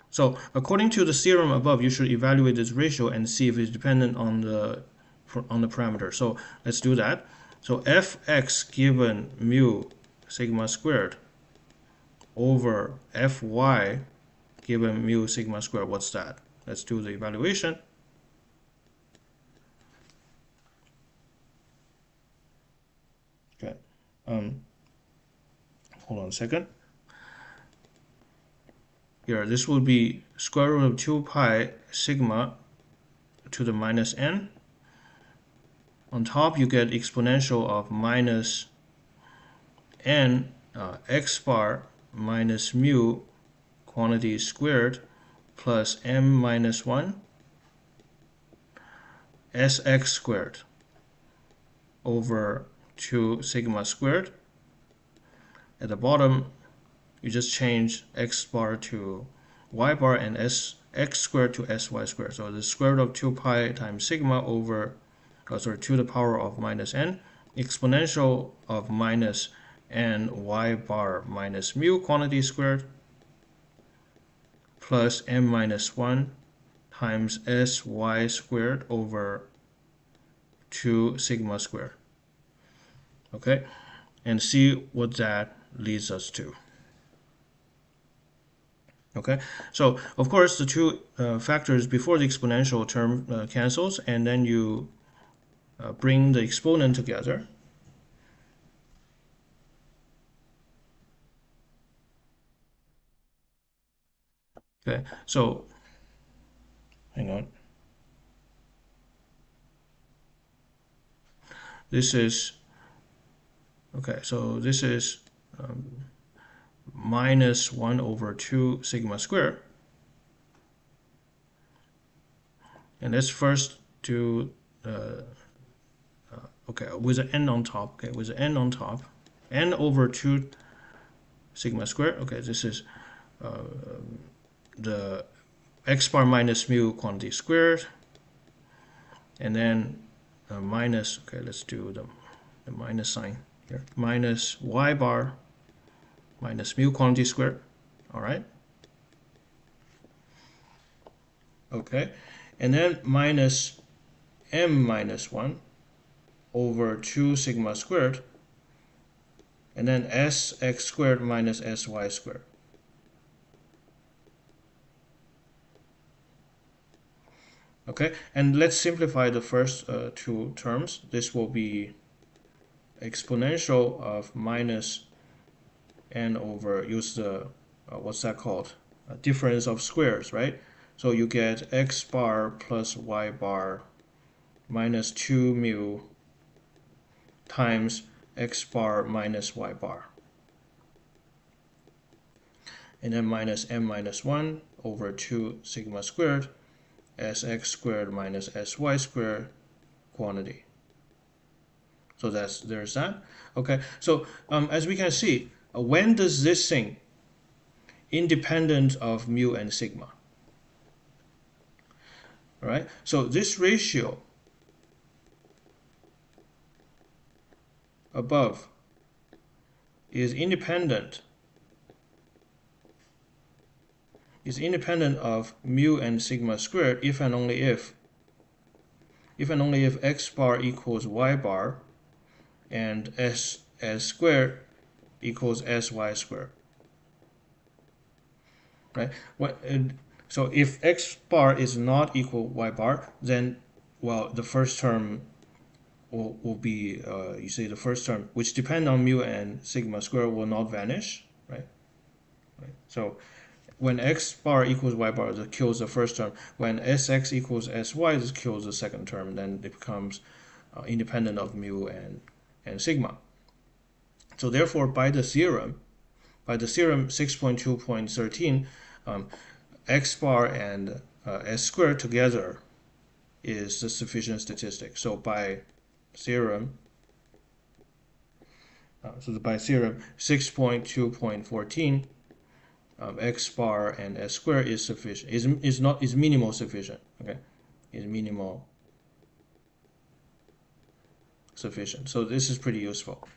So according to the theorem above, you should evaluate this ratio and see if it's dependent on the parameter. So let's do that. So fx given mu sigma squared over fy given mu sigma squared, what's that? Let's do the evaluation. Okay. Hold on a second. Here, this will be square root of 2 pi sigma to the minus n. On top, you get exponential of minus n x bar minus mu quantity squared plus m minus 1 sx squared over 2 sigma squared. At the bottom, you just change x bar to y bar and x squared to sy squared. So the square root of 2 pi times sigma over, to the power of minus n, exponential of minus n y bar minus mu quantity squared plus m minus 1 times sy squared over 2 sigma squared. Okay, and see what that leads us to. Okay, so of course the two factors before the exponential term cancels, and then you bring the exponent together. Okay, so hang on. This is okay. So this is minus 1 over 2 sigma squared. And let's first do okay, with an n on top. Okay, with an n on top, n over 2 sigma squared. Okay, this is the x bar minus mu quantity squared, and then minus. Okay, let's do the minus sign here. Minus y bar minus mu quantity squared. All right. Okay, and then minus m minus 1 over 2 sigma squared, and then sx squared minus sy squared. Okay, and let's simplify the first two terms. This will be exponential of minus n over, use the, what's that called? Difference of squares, right? So you get x bar plus y bar minus 2 mu times x bar minus y bar. And then minus m minus 1 over 2 sigma squared sx squared minus sy squared quantity. So there's that. Okay, so as we can see, when does this thing independent of mu and sigma? All right, so this ratio above is independent of mu and sigma squared if and only if x bar equals y bar and s squared equals sy squared. Right? So if x bar is not equal y bar, then, well, the first term will be, you say the first term, which depend on mu and sigma square, will not vanish, right? So when x bar equals y bar, that kills the first term. When sx equals sy, this kills the second term, and then it becomes independent of mu and sigma. So therefore, by the theorem 6.2.13, x bar and s squared together is the sufficient statistic. So by theorem 6.2.14, x bar and s squared is sufficient. Is minimal sufficient. Okay, is minimal sufficient. So this is pretty useful.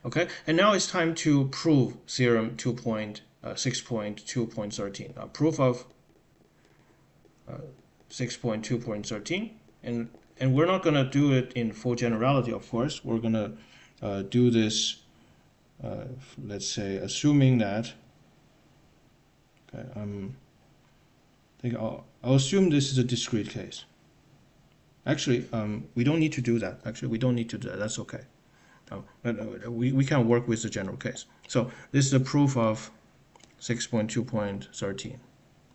Okay, and now it's time to prove theorem 2.6.2.13. Proof of 6.2.13, and we're not going to do it in full generality, of course. We're going to do this, let's say, assuming that, okay, I think I'll assume this is a discrete case. Actually, we don't need to do that. Actually, we don't need to do that. That's okay. We can work with the general case. So this is the proof of 6.2.13.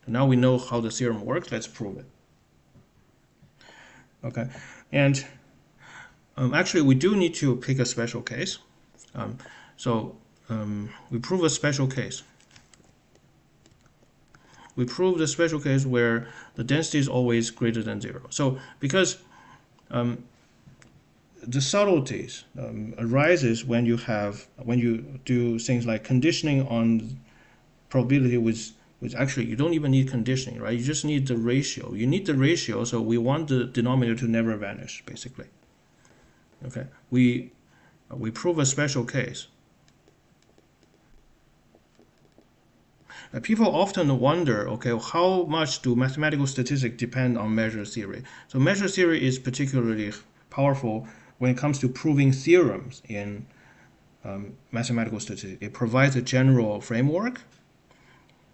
Now we know how the theorem works. Let's prove it. Okay, and actually we do need to pick a special case. We prove a special case. We prove the special case where the density is always greater than 0. So because the subtleties arises when you do things like conditioning on probability with actually you don't even need conditioning, right? You just need the ratio. You need the ratio, so we want the denominator to never vanish, basically. Okay, we prove a special case. People often wonder, okay, how much do mathematical statistics depend on measure theory? So measure theory is particularly powerful when it comes to proving theorems in mathematical statistics. It provides a general framework.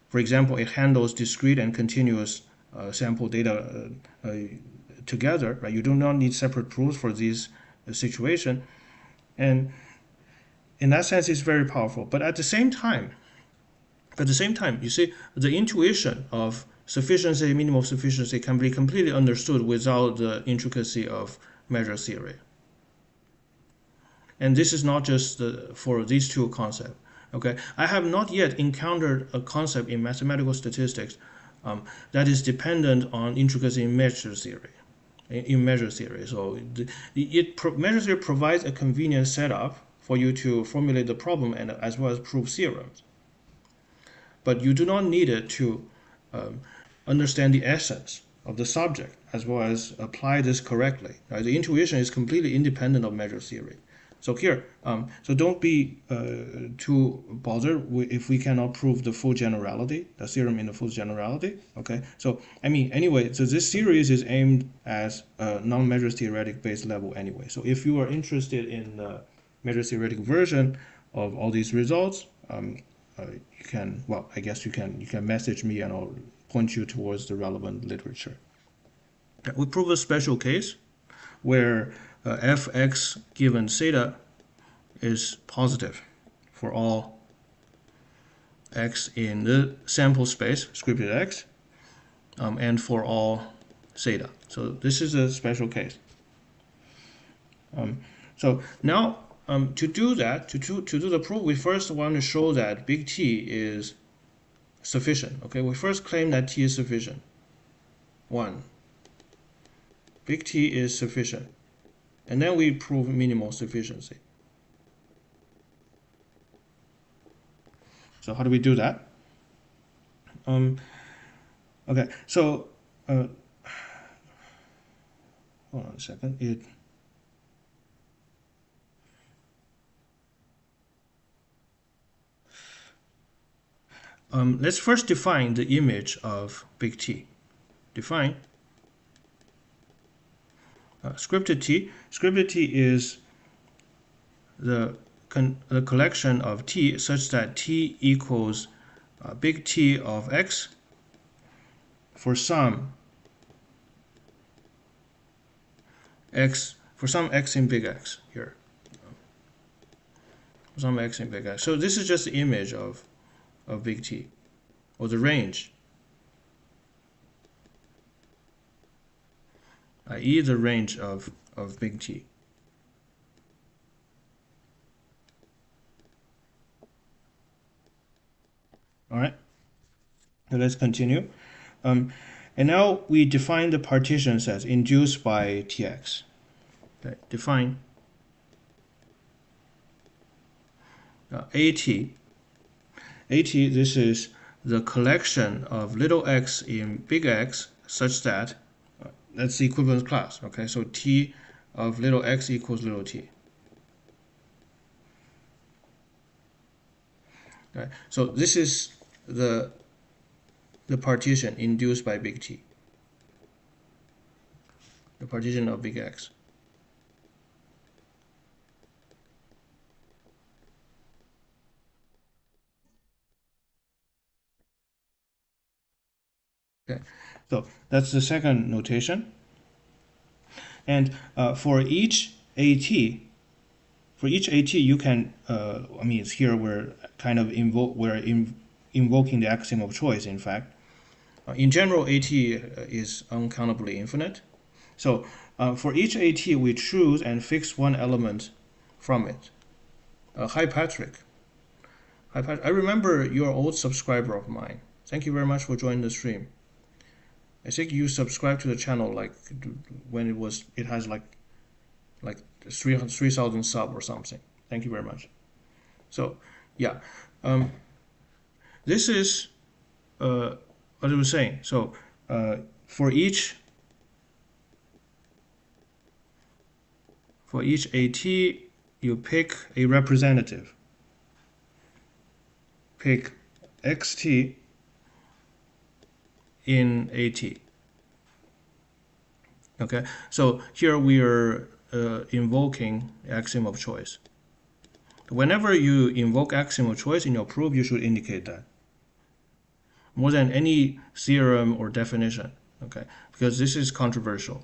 For example, it handles discrete and continuous sample data together, right? You do not need separate proofs for these situations. And in that sense, it's very powerful. But at the same time, you see, the intuition of sufficiency, minimal sufficiency can be completely understood without the intricacy of measure theory. And this is not just for these two concepts. Okay, I have not yet encountered a concept in mathematical statistics that is dependent on intricacy in measure theory. So measure theory provides a convenient setup for you to formulate the problem and as well as prove theorems. But you do not need it to understand the essence of the subject as well as apply this correctly. Right? The intuition is completely independent of measure theory. So here, so don't be too bothered if we cannot prove the full generality, the theorem in the full generality. Okay, so I mean, anyway, so this series is aimed as a non-measure theoretic base level anyway. So if you are interested in the measure theoretic version of all these results, you can, well, I guess you can message me and I'll point you towards the relevant literature. We prove a special case where fx given theta is positive for all x in the sample space, scripted x, and for all theta. So this is a special case. So now to do that, to do the proof, we first want to show that big T is sufficient. Okay, we first claim that T is sufficient. 1. Big T is sufficient. And then we prove minimal sufficiency. So how do we do that? Okay, so hold on a second. Let's first define the image of big T. Define scripted T. Scripted T is the collection of T such that T equals big T of x for some x in big X here. Some x in big X. So this is just the image of big T, or the range, i.e. the range of big T. All right, so let's continue. And now we define the partition sets induced by Tx. Okay, define AT. This is the collection of little x in big X such that that's the equivalence class. Okay, so T of little x equals little t. Okay, so this is the partition induced by big T, the partition of big X. Okay, so that's the second notation. And for each AT, you can, I mean, it's here we're kind of invoking the axiom of choice, in fact. In general, AT is uncountably infinite. So for each AT, we choose and fix one element from it. Hi, Patrick. Hi, Patrick. I remember you're an old subscriber of mine. Thank you very much for joining the stream. I think you subscribed to the channel like when it has like 3,000 sub or something. Thank you very much. So yeah, this is what I was saying. So for each AT, you pick a representative. Pick xt in AT. Okay, so here we are invoking axiom of choice. Whenever you invoke axiom of choice in your proof, you should indicate that more than any theorem or definition. Okay, because this is controversial.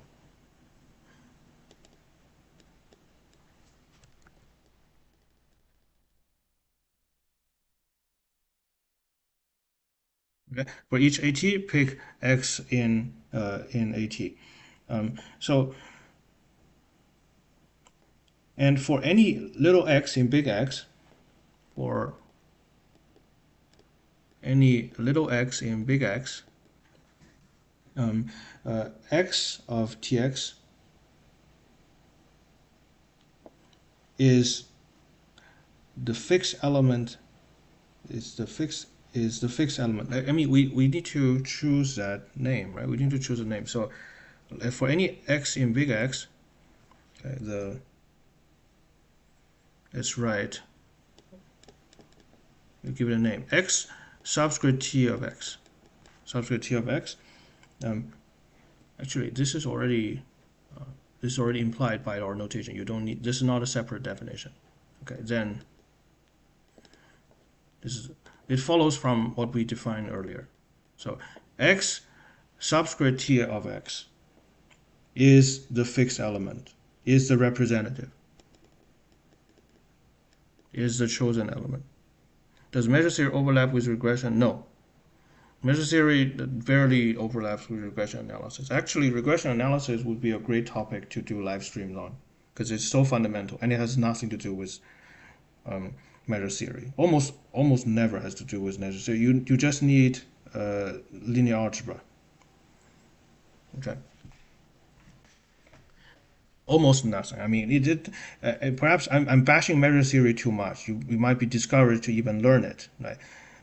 Okay, for each AT, pick x in AT. So, and for any little x in big X, or any little x in big X, x of tx is the fixed element. Is the fixed element. I mean, we need to choose that name, right? We need to choose a name. So for any x in big X, okay, let's write. We give it a name. X subscript t of x. Subscript t of x. Actually, this is already implied by our notation. You don't need. This is not a separate definition. Okay, then it follows from what we defined earlier. So x subscript t of x is the fixed element, is the representative, is the chosen element. Does measure theory overlap with regression? No. Measure theory barely overlaps with regression analysis. Actually, regression analysis would be a great topic to do live streams on because it's so fundamental and it has nothing to do with measure theory. Almost never has to do with measure theory. You just need linear algebra. Okay. Almost nothing. I mean, perhaps I'm bashing measure theory too much. You might be discouraged to even learn it. Right?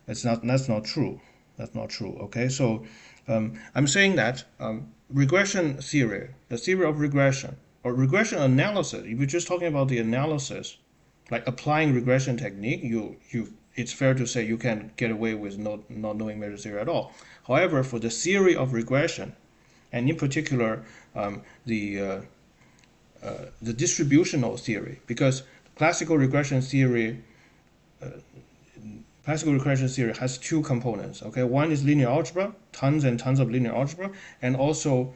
That's not true. That's not true. Okay. So I'm saying that regression theory, the theory of regression or regression analysis. If you're just talking about the analysis, like applying regression technique, it's fair to say you can get away with not knowing measure theory at all. However, for the theory of regression, and in particular the distributional theory, because classical regression theory has two components. Okay, one is linear algebra, tons and tons of linear algebra, and also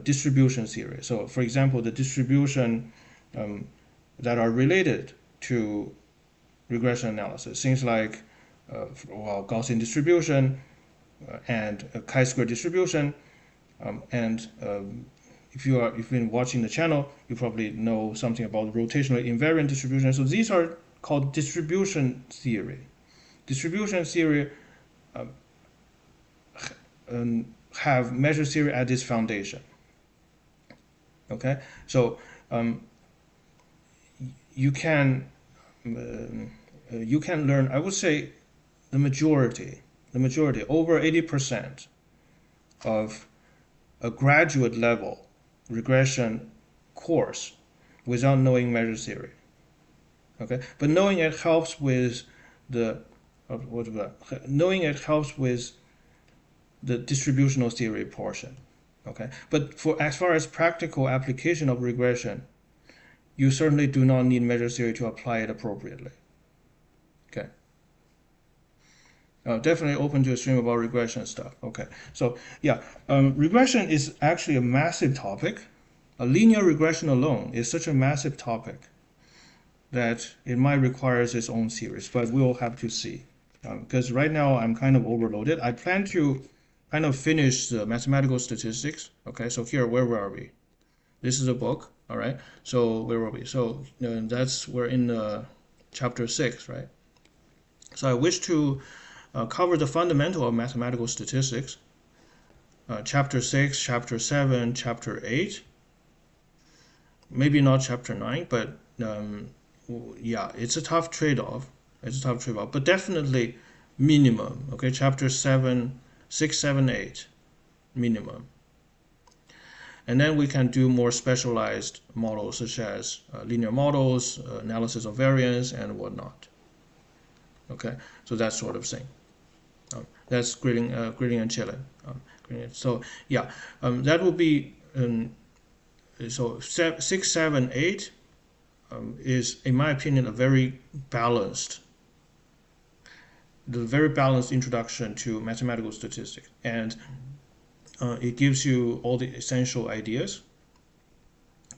distribution theory. So, for example, the distribution that are related to regression analysis, things like Gaussian distribution and chi-square distribution, and if you've been watching the channel, you probably know something about rotational invariant distribution. So these are called distribution theory. Distribution theory have measure theory at its foundation. Okay, so you can learn. I would say the majority, over 80% of a graduate level regression course without knowing measure theory. Okay, but knowing it helps with the knowing it helps with the distributional theory portion. Okay, but for as far as practical application of regression, you certainly do not need measure theory to apply it appropriately. Okay. Definitely open to a stream about regression stuff. Okay, so yeah, regression is actually a massive topic. A linear regression alone is such a massive topic that it might require its own series, but we'll have to see. Because right now I'm kind of overloaded. I plan to kind of finish the mathematical statistics. Okay, so here, where were we? This is a book, all right? So where were we? So we're in chapter 6, right? So I wish to cover the fundamental of mathematical statistics, chapter 6, chapter 7, chapter 8, maybe not chapter 9, but yeah, it's a tough trade-off. It's a tough trade-off, but definitely minimum, okay, chapter 7, 6, 7, 8, minimum. And then we can do more specialized models such as linear models, analysis of variance, and whatnot. Okay, so that sort of thing. That's grading and chilling. So yeah, that will be so 6, 7, 8 is, in my opinion, a very balanced introduction to mathematical statistics, and it gives you all the essential ideas,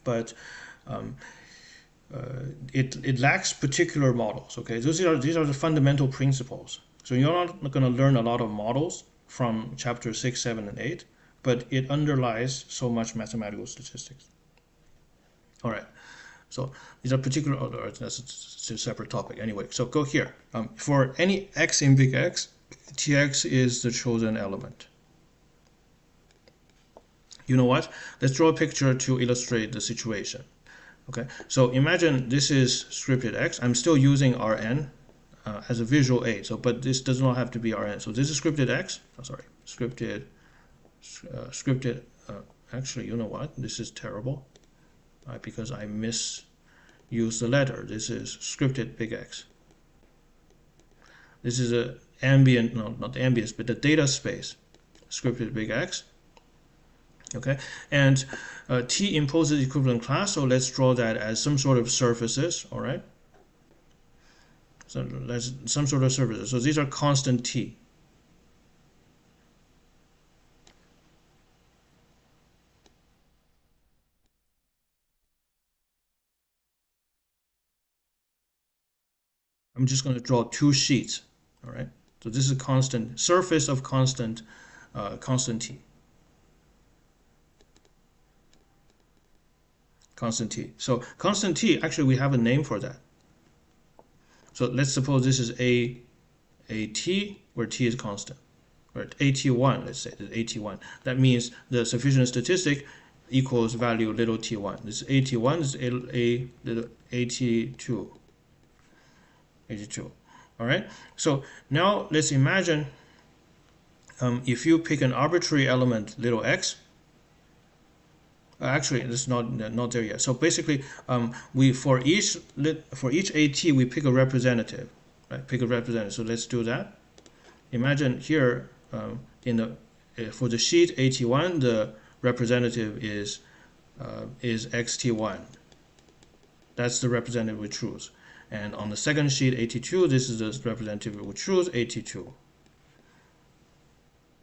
but it lacks particular models. Okay, these are the fundamental principles. So you're not going to learn a lot of models from chapter 6, 7, and 8, but it underlies so much mathematical statistics. All right, so these are particular, that's a separate topic anyway. So go here. For any x in big X, Tx is the chosen element. You know what? Let's draw a picture to illustrate the situation. Okay, so imagine this is scripted x. I'm still using Rn as a visual aid, so but this does not have to be Rn. So this is scripted x. Oh, sorry, scripted. Actually, you know what? This is terrible, because I misused the letter. This is scripted big X. This is a ambient, no, not ambient, but the data space, scripted big X. Okay, and T imposes equivalent class, so let's draw that as some sort of surfaces. All right, so that's some sort of surfaces. So these are constant T. I'm just going to draw two sheets. All right, so this is a constant surface of constant T. Constant T. So constant T, actually we have a name for that. So let's suppose this is a T where T is constant, or AT1, let's say, AT1. That means the sufficient statistic equals value little t1. This is AT1, this is a little AT2. AT2. All right. So now let's imagine if you pick an arbitrary element little x. Actually, it's not there yet. So basically, we for each AT we pick a representative, right? Pick a representative. So let's do that. Imagine here for the sheet AT1, the representative is XT1. That's the representative we choose. And on the second sheet AT2, this is the representative we choose, AT2.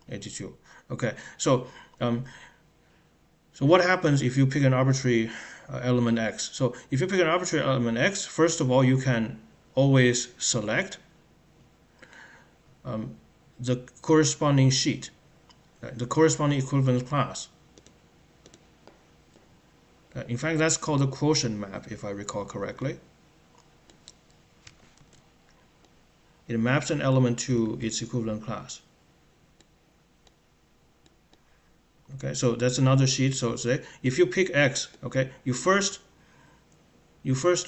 AT2. Okay. So so what happens if you pick an arbitrary element x? So if you pick an arbitrary element x, first of all, you can always select the corresponding sheet, the corresponding equivalence class. In fact, that's called the quotient map, if I recall correctly. It maps an element to its equivalent class. Okay, so that's another sheet. So say if you pick x, okay, you first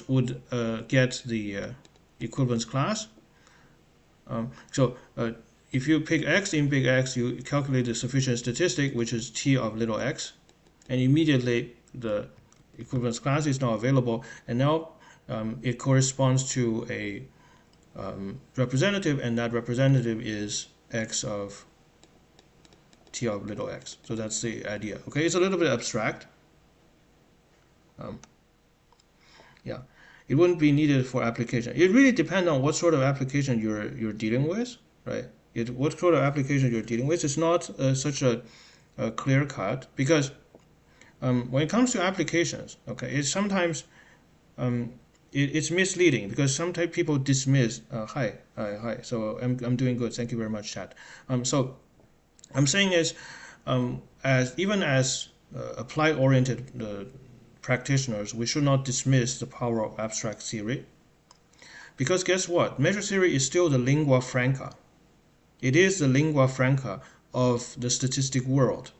would get the equivalence class. If you pick x in big X, you calculate the sufficient statistic, which is T of little x, and immediately the equivalence class is now available, and now it corresponds to a representative, and that representative is x of t of little x. So that's the idea. Okay, it's a little bit abstract. Yeah, it wouldn't be needed for application. It really depends on what sort of application you're dealing with, right? What sort of application you're dealing with. It's not such a clear cut, because when it comes to applications, okay, it's sometimes it's misleading, because sometimes people dismiss. Hi. So I'm doing good. Thank you very much, chat. So I'm saying is, as applied-oriented practitioners, we should not dismiss the power of abstract theory, because guess what? Measure theory is still the lingua franca. It is the lingua franca of the statistic world,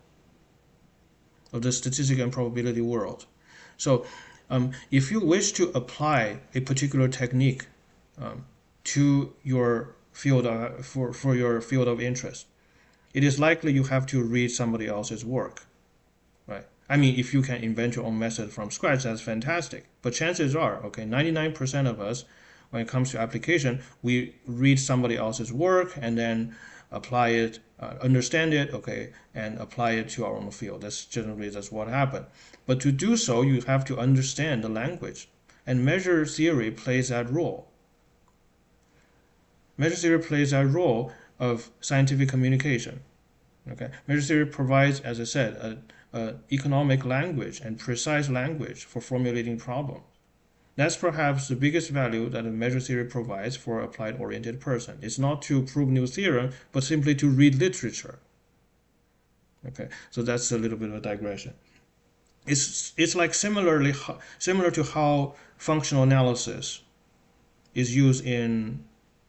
of the statistic and probability world. So if you wish to apply a particular technique to your field for your field of interest, it is likely you have to read somebody else's work, right? I mean, if you can invent your own method from scratch, that's fantastic. But chances are, okay, 99% of us, when it comes to application, we read somebody else's work and then apply it, understand it, okay, and apply it to our own field. That's what happened. But to do so, you have to understand the language, and measure theory plays that role. Measure theory plays that role of scientific communication. Okay, measure theory provides, as I said, economic language and precise language for formulating problems. That's perhaps the biggest value that a measure theory provides for an applied-oriented person. It's not to prove new theorem, but simply to read literature. Okay, so that's a little bit of a digression. It's like similar to how functional analysis is used in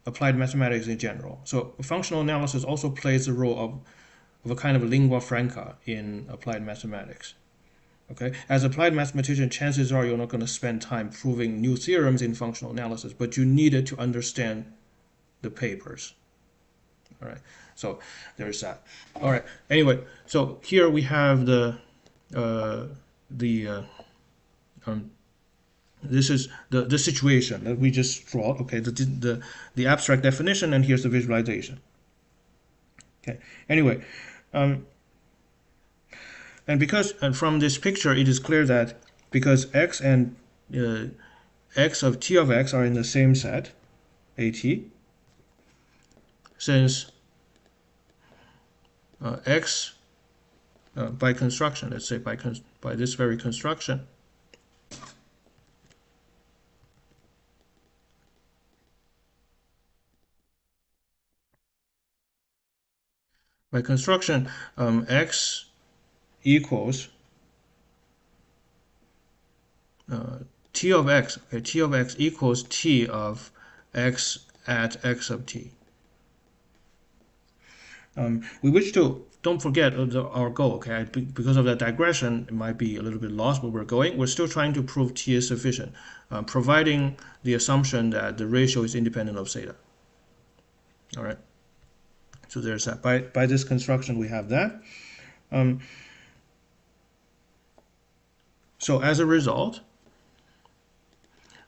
applied mathematics in general. So functional analysis also plays the role of a kind of lingua franca in applied mathematics. Okay, as applied mathematician, chances are you're not going to spend time proving new theorems in functional analysis, but you need it to understand the papers. All right, so there's that. All right. Anyway, so here we have this is the situation that we just draw. Okay, the abstract definition, and here's the visualization. Okay. Anyway, and from this picture, it is clear that because x and x of t of x are in the same set, AT, since x by construction, let's say by this very construction, x equals t of x. Okay, t of x equals t of x at x of t. We wish to, don't forget our goal, okay? Because of that digression, it might be a little bit lost where we're going. We're still trying to prove t is sufficient, providing the assumption that the ratio is independent of theta. All right. So there's that. By this construction, we have that. So as a result,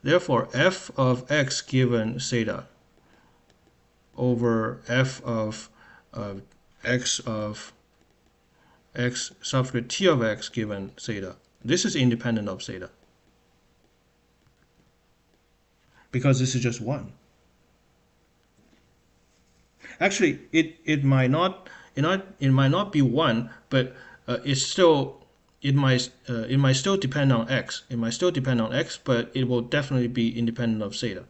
therefore, f of x given theta over f of x of x subscript t of x given theta, this is independent of theta, because this is just 1. Actually, it might not be 1, but it might still depend on x. It might still depend on x, but it will definitely be independent of theta.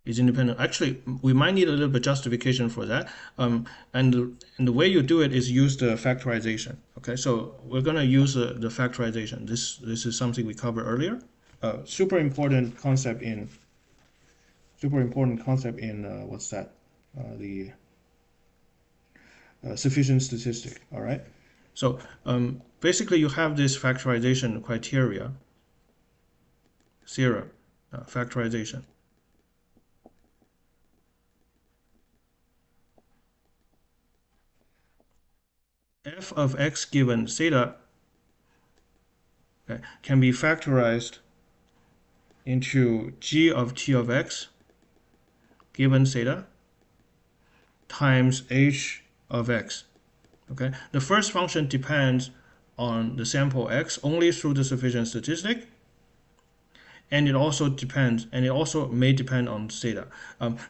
Is independent. Actually, we might need a little bit justification for that. And the way you do it is use the factorization. Okay, so we're going to use the factorization. This is something we covered earlier. Super important concept in what's that? The sufficient statistic. All right. So basically, you have this factorization criteria theorem, factorization. F of x given theta okay, can be factorized into g of t of x given theta times h of x. Okay, the first function depends on the sample x only through the sufficient statistic, and it also may depend on theta.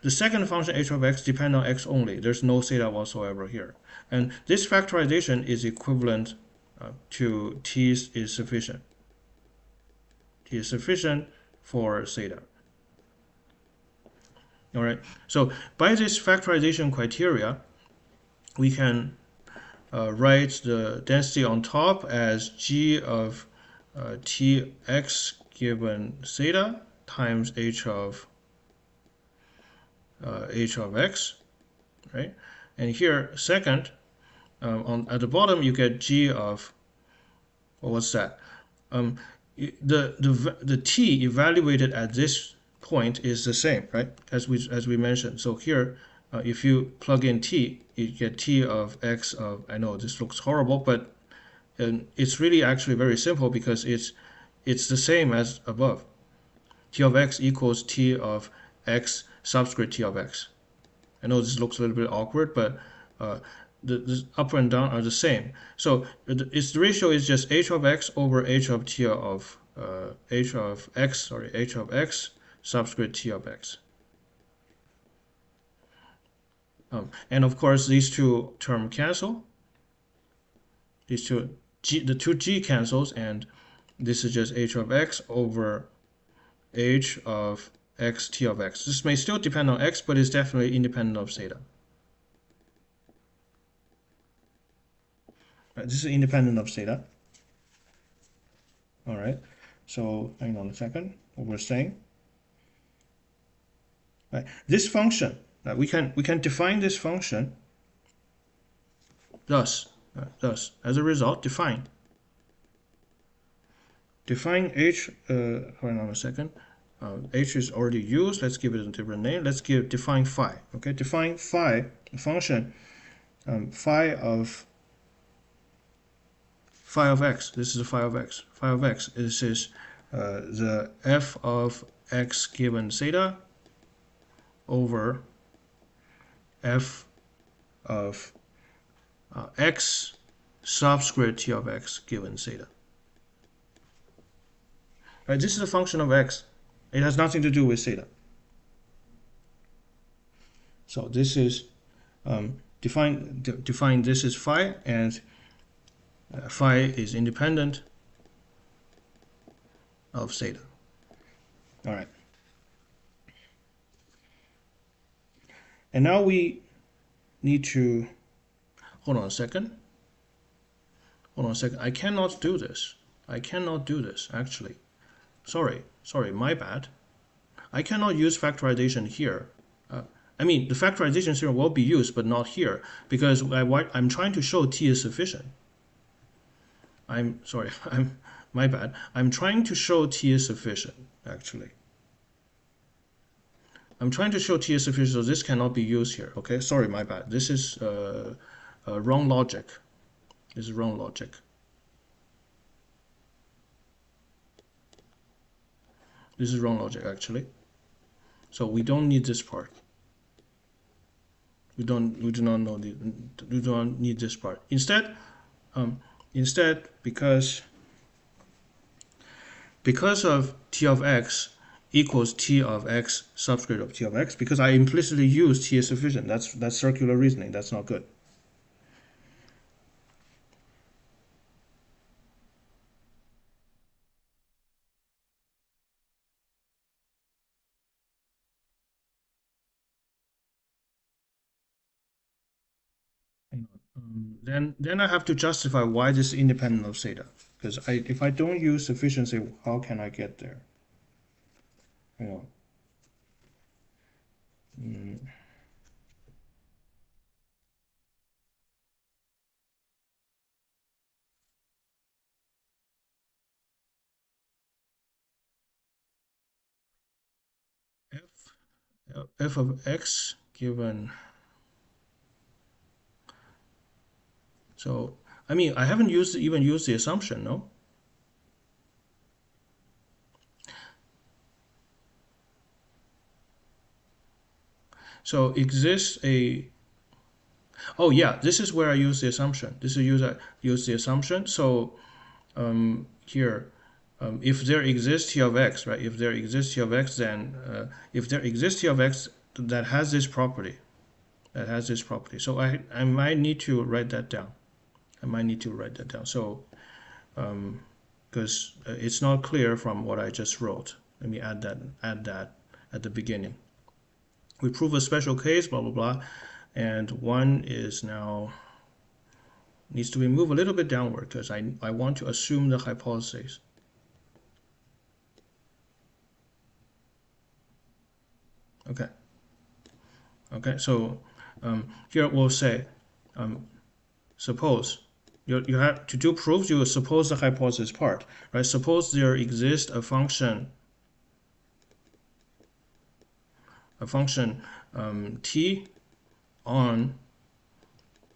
The second function h of x depends on x only. There's no theta whatsoever here, and this factorization is equivalent to t is sufficient. T is sufficient for theta. All right. So by this factorization criteria, we can write the density on top as g of tx given theta times h of x, right? And here, second, at the bottom you get g of, well, what's that? The t evaluated at this point is the same, right? As we mentioned. So here, if you plug in t, you get t of x of, I know this looks horrible, but it's really actually very simple because it's the same as above. T of x equals t of x subscript t of x. I know this looks a little bit awkward, but the up and down are the same. So the ratio is just h of x over h of t of h of x subscript t of x. And of course, these two terms cancel. The two g cancels, and this is just h of x over h of x t of x. This may still depend on x, but it's definitely independent of theta. Right, this is independent of theta. All right. So hang on a second. What we're saying. Right. This function, we can define this function. Thus, as a result, define h. Hold on a second. H is already used. Let's give it a different name. Let's define phi. Okay, define phi function. Phi of x. This is phi of x. Phi of x. This is the f of x given theta over f of x subscript t of x given theta. Right, this is a function of x. It has nothing to do with theta. So this is define this is phi, and phi is independent of theta. All right. And now we need to hold on a second. I cannot do this. Actually. Sorry, my bad. I cannot use factorization here. I mean, the factorization theorem will be used, but not here, because I'm trying to show t is sufficient. I'm sorry, my bad. I'm trying to show t is sufficient, actually. I'm trying to show t is sufficient, so this cannot be used here, okay? Sorry, my bad. This is wrong logic. This is wrong logic. This is wrong logic, actually. So we don't need this part. We do not need this part. Instead, because of t of x equals t of x subscript of t of x, because I implicitly use t is sufficient. That's circular reasoning. That's not good. Then I have to justify why this is independent of theta. Because if I don't use sufficiency, how can I get there? You know. F of x given. So I mean, I haven't even used the assumption, no? So exists a, oh yeah, this is where I use the assumption. This is use the assumption. So here, if there exists T of x, right? If there exists T of x, then if there exists T of x that has this property, So I might need to write that down. So because it's not clear from what I just wrote. Let me add that at the beginning. We prove a special case, blah blah blah, and one is now needs to be moved a little bit downward because I want to assume the hypothesis. Okay, so here we'll say, suppose you have to do proofs, you will suppose the hypothesis part, right? Suppose there exists a function t on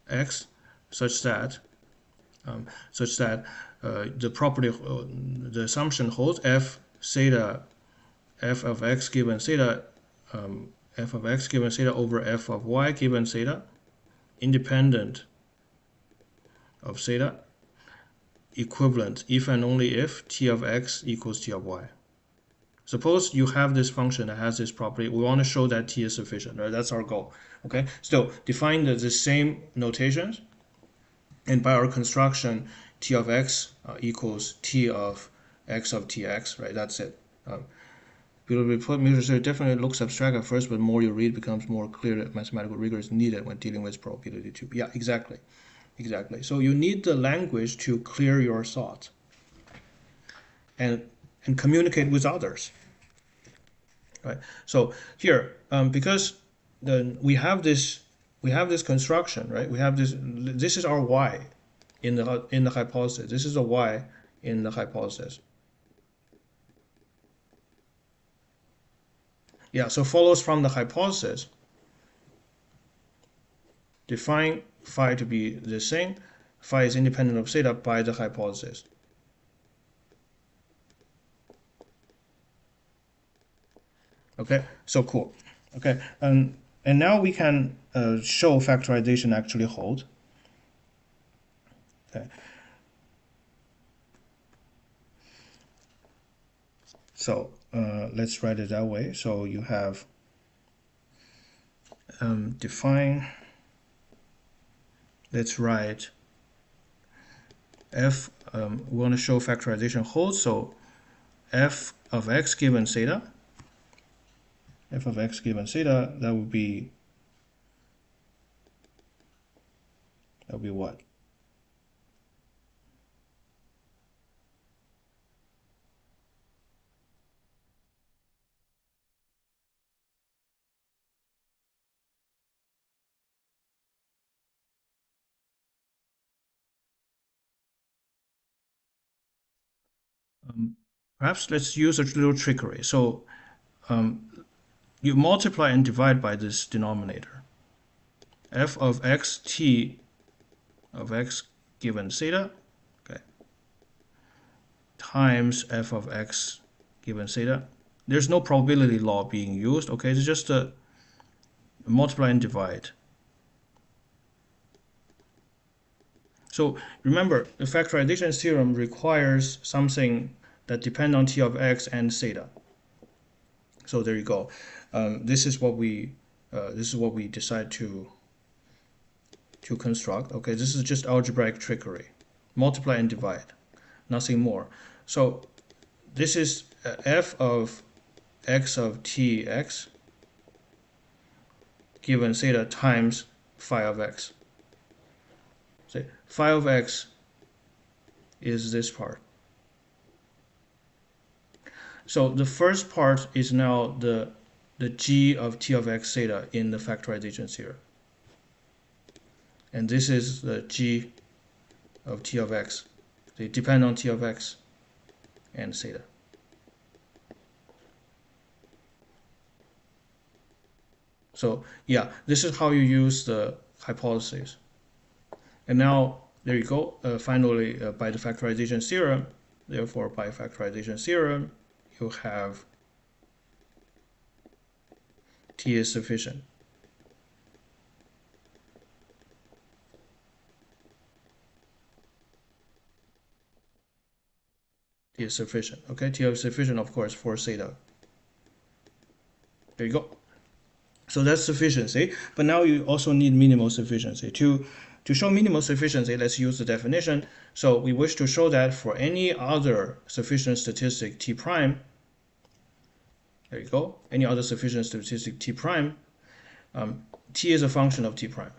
x such that the property, the assumption holds f theta, f of x given theta, f of x given theta over f of y given theta, independent of theta, equivalent if and only if t of x equals t of y. Suppose you have this function that has this property. We want to show that t is sufficient, right? That's our goal. Okay, so define the same notations, and by our construction, t of x equals t of x of tx, right? That's it. Mutual definitely looks abstract at first, but more you read, becomes more clear that mathematical rigor is needed when dealing with probability too. Yeah, exactly. So you need the language to clear your thought and communicate with others, right? So here, because we have this construction, right? We have this is our y in the hypothesis. This is a y in the hypothesis. Yeah, so follows from the hypothesis. Define phi to be the same. Phi is independent of theta by the hypothesis. Okay, so cool. Okay, and now we can show factorization actually hold. Okay. So let's write it that way. So you have define. Let's write f. We want to show factorization holds. So f of x given theta. F of x given theta, that would be what? Perhaps let's use a little trickery. So you multiply and divide by this denominator. F of x t of x given theta, okay, times f of x given theta. There's no probability law being used, okay? It's just a multiply and divide. So remember, the factorization theorem requires something that depends on t of x and theta. So there you go. This is what we decide to construct. Okay, this is just algebraic trickery. Multiply and divide, nothing more. So this is f of x of tx given theta times phi of x. So phi of x is this part. So the first part is now the g of t of x theta in the factorization theorem. And this is the g of t of x. They depend on t of x and theta. So yeah, this is how you use the hypothesis. And now there you go. Finally, by the factorization theorem, therefore by factorization theorem, you have t is sufficient. is sufficient. Okay, T is sufficient, of course, for theta. There you go. So that's sufficiency. But now you also need minimal sufficiency. To show minimal sufficiency, let's use the definition. So we wish to show that for any other sufficient statistic T prime, there you go, any other sufficient statistic T prime, T is a function of T prime.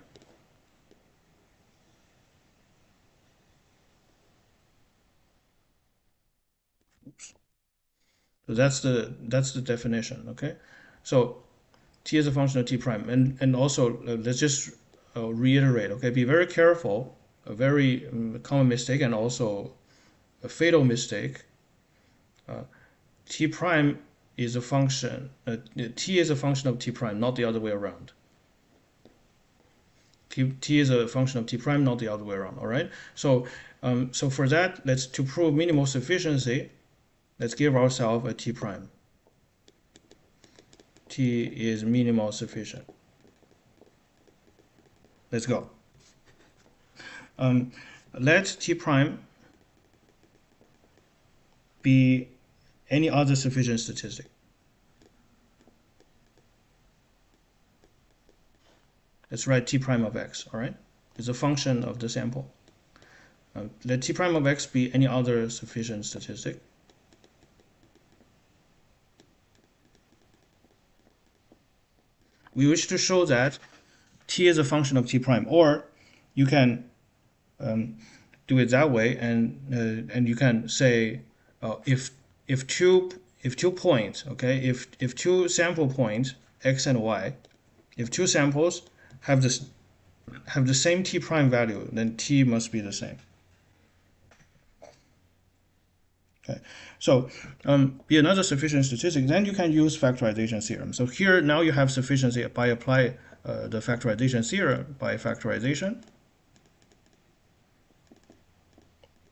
Oops. So that's the definition, okay? So T is a function of T prime. And also, let's just reiterate, okay? Be very careful, a very common mistake and also a fatal mistake. T prime is a function, T is a function of T prime, not the other way around. T is a function of T prime, not the other way around, all right? So, so for that, to prove minimal sufficiency, let's give ourselves a T prime. T is minimal sufficient. Let's go. Let T prime be any other sufficient statistic. Let's write T prime of x, all right? It's a function of the sample. Let T prime of x be any other sufficient statistic. We wish to show that T is a function of T prime, or you can do it that way, and you can say if two points, okay, if two sample points x and y, if two samples have the same T prime value, then T must be the same. Okay, so be another sufficient statistic, then you can use factorization theorem. So here now you have sufficiency by apply the factorization theorem by factorization.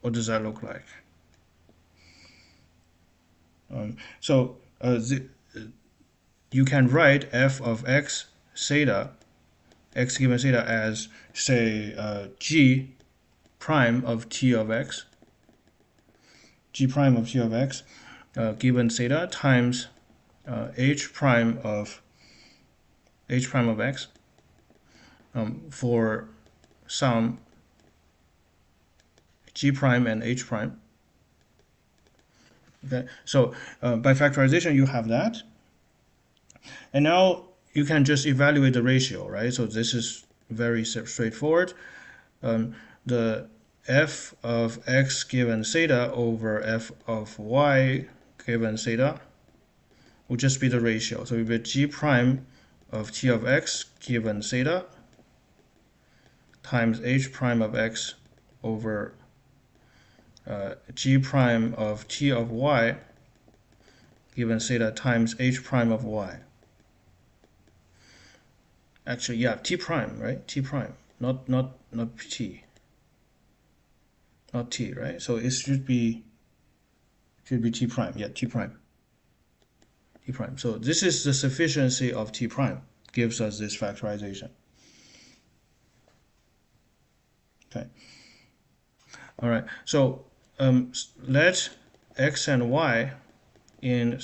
What does that look like? You can write f of x theta, x given theta, as say g prime of t of x, g prime of t of x given theta times h prime of x for some g prime and h prime. Okay, so by factorization you have that, and now you can just evaluate the ratio, right? So this is very straightforward. The f of x given theta over f of y given theta will just be the ratio. So we get g prime of t of x given theta times h prime of x over g prime of t of y given theta times h prime of y. Actually, yeah, t prime, right? T prime, not t. Not t, right? So it should be t prime. Yeah, t prime. T prime. So this is the sufficiency of t prime, gives us this factorization. Okay. All right. So let x and y in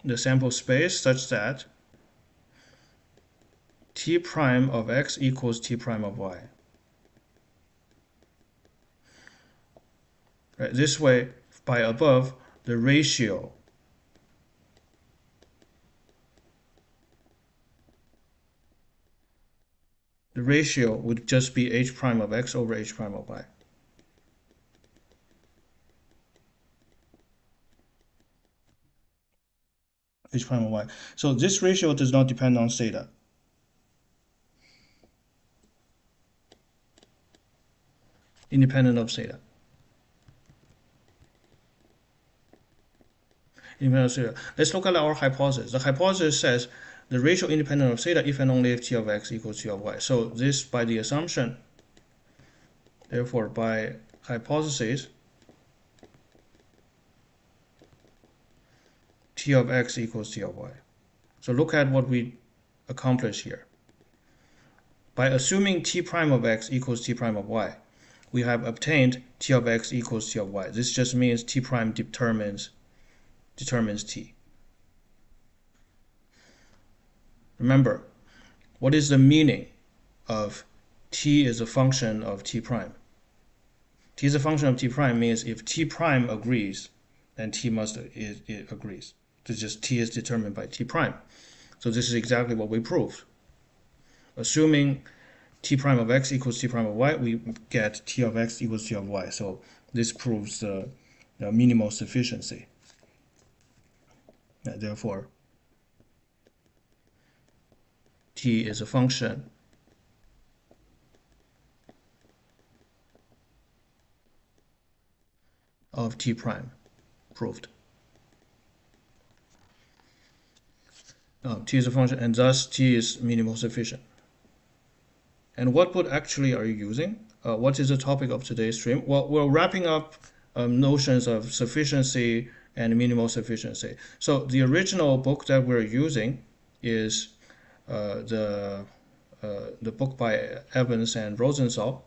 the sample space such that t prime of x equals t prime of y. Right, this way, by above, the ratio would just be h prime of x over h prime of y. H prime of y. So this ratio does not depend on theta. Independent of theta. Independent of theta. Let's look at our hypothesis. The hypothesis says the ratio independent of theta if and only if t of x equals t of y. So this by the assumption, therefore by hypothesis, t of x equals t of y. So look at what we accomplish here. By assuming t prime of x equals t prime of y, we have obtained T of x equals T of y. This just means T prime determines T. Remember, what is the meaning of T is a function of T prime? T is a function of T prime means if T prime agrees, then T it agrees. It's just T is determined by T prime. So this is exactly what we proved. Assuming T prime of x equals T prime of y, we get T of x equals T of y. So this proves the minimal sufficiency. Therefore, T is a function of T prime. Proved. T is a function, and thus T is minimal sufficient. And what book actually are you using? What is the topic of today's stream? Well, we're wrapping up notions of sufficiency and minimal sufficiency. So the original book that we're using is the book by Evans and Rosenthal.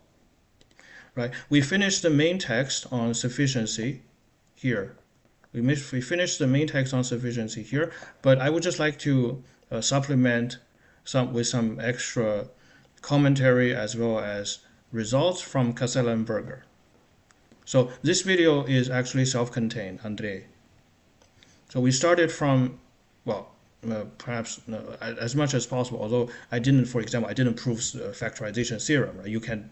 Right? We finished the main text on sufficiency here. We finished the main text on sufficiency here, but I would just like to supplement with some extra commentary as well as results from Casella and Berger. So this video is actually self-contained, Andre. So we started from, well, perhaps as much as possible. Although I didn't, for example, I didn't prove factorization theorem. Right? You can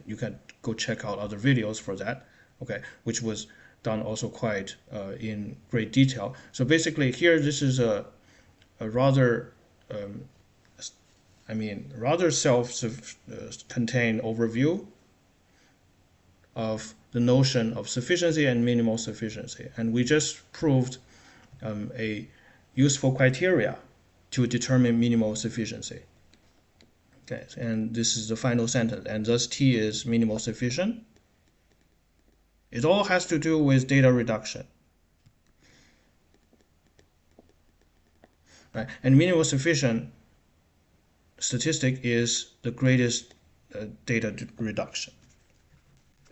go check out other videos for that. Okay, which was done also quite in great detail. So basically, here this is a rather rather self-contained overview of the notion of sufficiency and minimal sufficiency, and we just proved a useful criteria to determine minimal sufficiency. Okay, and this is the final sentence, and thus T is minimal sufficient. It all has to do with data reduction. Right? And minimal sufficient statistic is the greatest data reduction.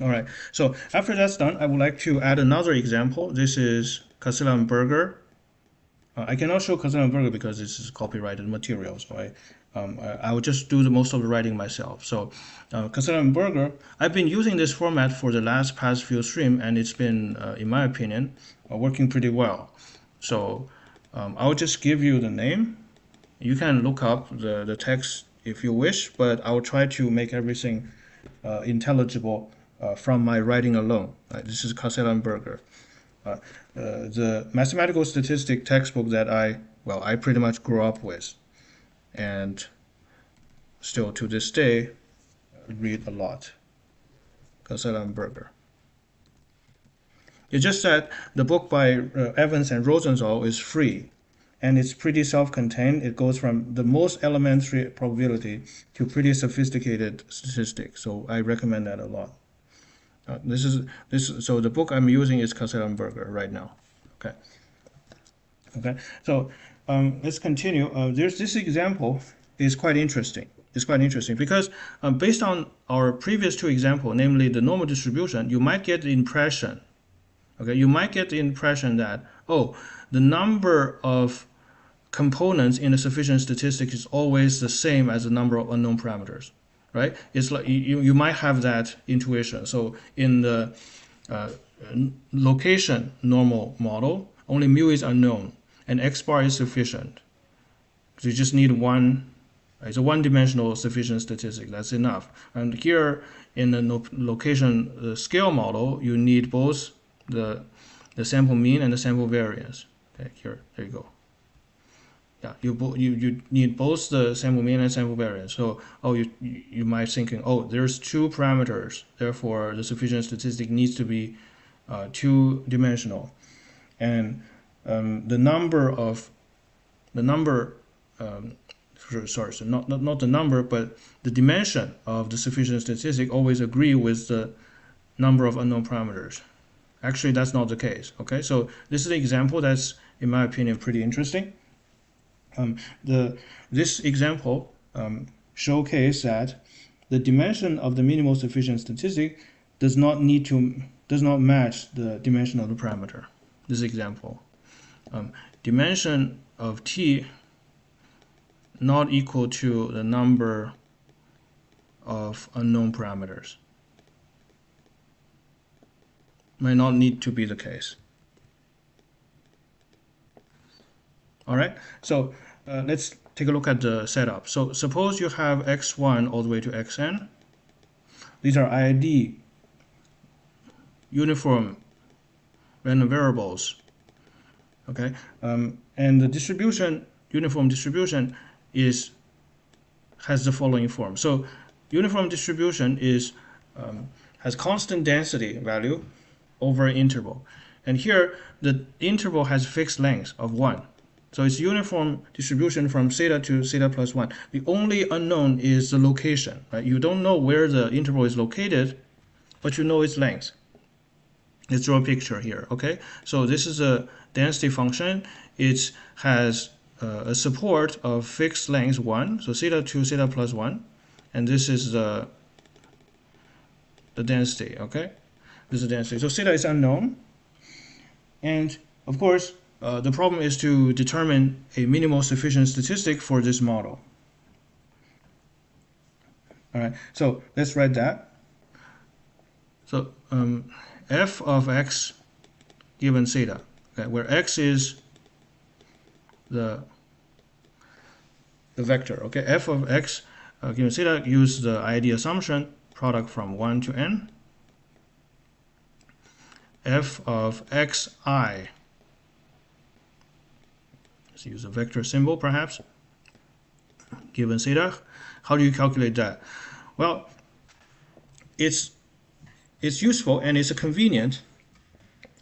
All right, so after that's done, I would like to add another example. This is Casella and Berger. I cannot show Casella and Berger because this is copyrighted material, so I will just do most of the writing myself. So Casella and Berger, I've been using this format for the past few streams, and it's been, in my opinion, working pretty well. So I'll just give you the name. You can look up the text if you wish, but I'll try to make everything intelligible from my writing alone. This is Casella and Berger. The mathematical statistic textbook that I pretty much grew up with, and still to this day read a lot. Casella and Berger. It's just that the book by Evans and Rosenthal is free, and it's pretty self-contained. It goes from the most elementary probability to pretty sophisticated statistics. So I recommend that a lot. So the book I'm using is Casella and Berger right now. Okay. So let's continue. There's this example is quite interesting. It's quite interesting because based on our previous two examples, namely the normal distribution, you might get the impression. Okay, you might get the impression that the number of components in a sufficient statistic is always the same as the number of unknown parameters. Right? It's like you might have that intuition. So in the location normal model, only mu is unknown and x bar is sufficient. So you just need one. It's a one-dimensional sufficient statistic. That's enough. And here in the location scale model, you need both the sample mean and the sample variance. Okay, there you go. Yeah, you need both the sample mean and sample variance. So you might thinking, there's two parameters, therefore the sufficient statistic needs to be two-dimensional, and not the number, but the dimension of the sufficient statistic always agree with the number of unknown parameters. Actually, that's not the case. Okay, so this is an example that's, in my opinion, pretty interesting. This example showcases that the dimension of the minimal sufficient statistic does not match the dimension of the parameter. This example, dimension of t not equal to the number of unknown parameters. Might not need to be the case. All right, so let's take a look at the setup. So suppose you have x1 all the way to xn. These are ID uniform random variables. Okay, and the distribution, uniform distribution, has the following form. So uniform distribution has constant density value over an interval, and here the interval has fixed length of 1. So it's uniform distribution from theta to theta plus 1. The only unknown is the location, right? You don't know where the interval is located, but you know its length. Let's draw a picture here, okay? So this is a density function. It has a support of fixed length 1, so theta to theta plus 1, and this is the density, okay? This is the density. So theta is unknown, and of course, the problem is to determine a minimal sufficient statistic for this model. All right, so let's write that. So f of x given theta, okay, where x is the vector, okay, f of x given theta, use the ID assumption, product from 1 to n. F of xi, let's use a vector symbol perhaps, given theta. How do you calculate that? Well, it's useful and it's convenient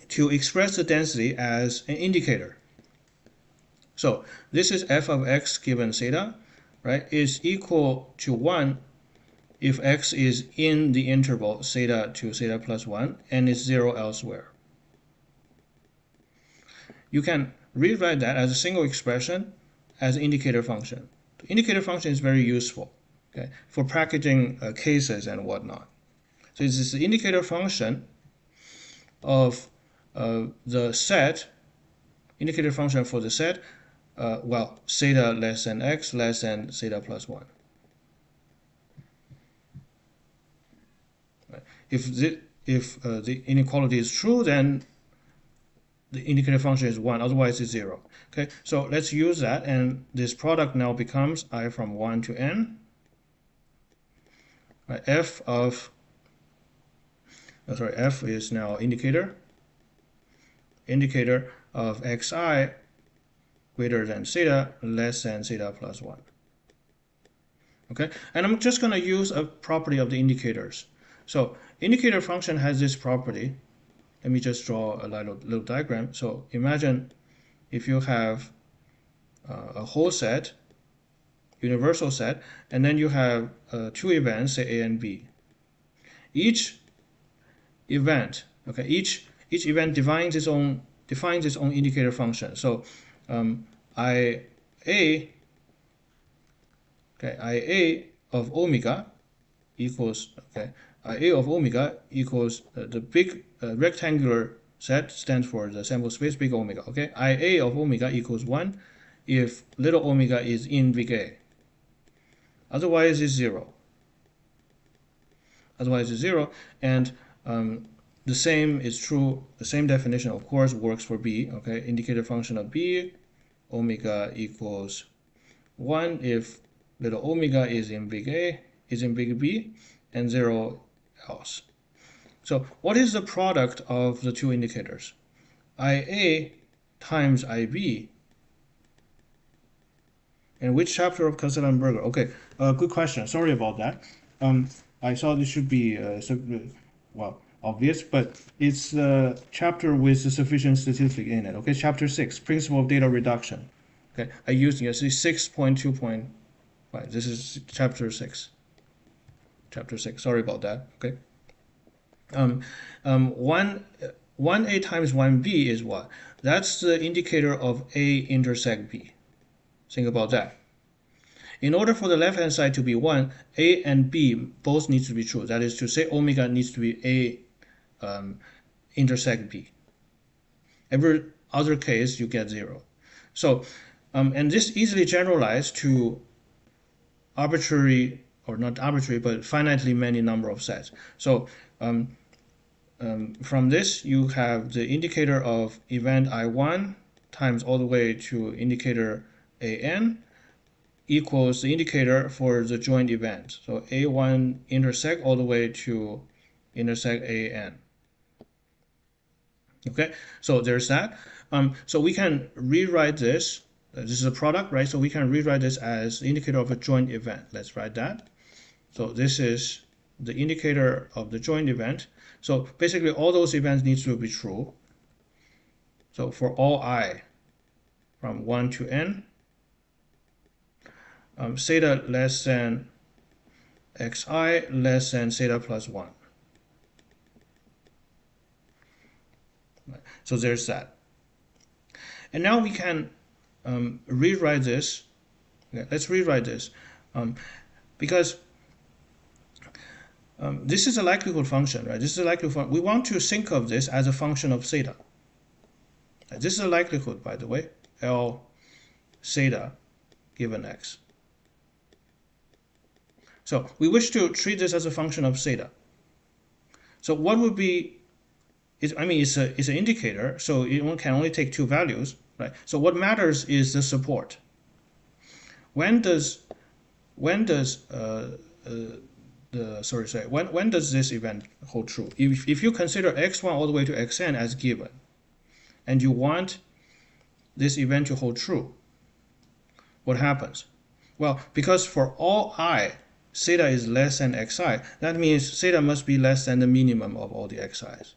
to express the density as an indicator. So this is f of x given theta, right, is equal to 1 if x is in the interval theta to theta plus 1 and is 0 elsewhere. You can rewrite that as a single expression as an indicator function. The indicator function is very useful, okay, for packaging cases and whatnot. So this is the indicator function of the set, indicator function for the set, well, theta less than x less than theta plus 1. Right. If the inequality is true, then the indicator function is 1, otherwise it's 0. Okay, so let's use that, and this product now becomes I from 1 to n. Right, f is now indicator of xi greater than theta less than theta plus 1. Okay, and I'm just going to use a property of the indicators. So indicator function has this property. Let me just draw a little diagram. So imagine if you have a whole set, universal set, and then you have 2 events, say A and B. Each event, okay, each event defines its own indicator function. So IA, okay, IA of omega equals, okay, IA of omega equals the big rectangular set stands for the sample space big omega, okay? IA of omega equals 1 if little omega is in big A. Otherwise it's 0. Otherwise it's 0, and the same is true, the same definition of course works for B, okay? Indicator function of B, omega equals 1 if little omega is in big A, is in big B, and 0 else. So what is the product of the two indicators? IA times IB. And which chapter of Castellan-Berger? Okay, good question. Sorry about that. I thought it should be well, obvious, but it's the chapter with the sufficient statistic in it. Okay, chapter 6, principle of data reduction. Okay, I used 6.2.5. This is chapter 6. Chapter 6. Sorry about that. Okay. 1A times 1B is what? That's the indicator of A intersect B. Think about that. in order for the left-hand side to be 1, A and B both need to be true. That is to say, omega needs to be A intersect B. Every other case, you get 0. So, and this easily generalized to arbitrary, or not arbitrary, but finitely many number of sets. So, from this, you have the indicator of event I1 times all the way to indicator AN equals the indicator for the joint event. So A1 intersect all the way to intersect AN. Okay, so there's that. So we can rewrite this. This is a product, right? So we can rewrite this as the indicator of a joint event. Let's write that. So this is the indicator of the joint event. So basically all those events need to be true. So for all I from 1 to n, theta less than xi less than theta plus 1. So there's that. And now we can rewrite this. Okay, let's rewrite this because this is a likelihood function, right? This is a likelihood function. We want to think of this as a function of theta. This is a likelihood, by the way, L theta given x. So we wish to treat this as a function of theta. So what would be? It's an indicator, so it can only take two values, right? So what matters is the support. When does this event hold true? If you consider x1 all the way to xn as given, and you want this event to hold true, what happens? Well, because for all I, theta is less than xi, that means theta must be less than the minimum of all the xi's.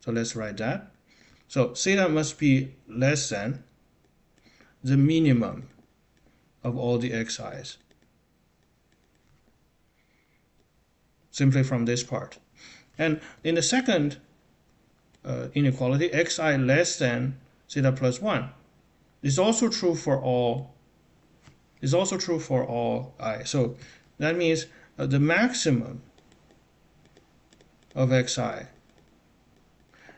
So let's write that. So theta must be less than the minimum of all the xi's. Simply from this part. And in the second inequality, xi less than theta plus 1 is also true for all. Is also true for all I. So that means the maximum of xi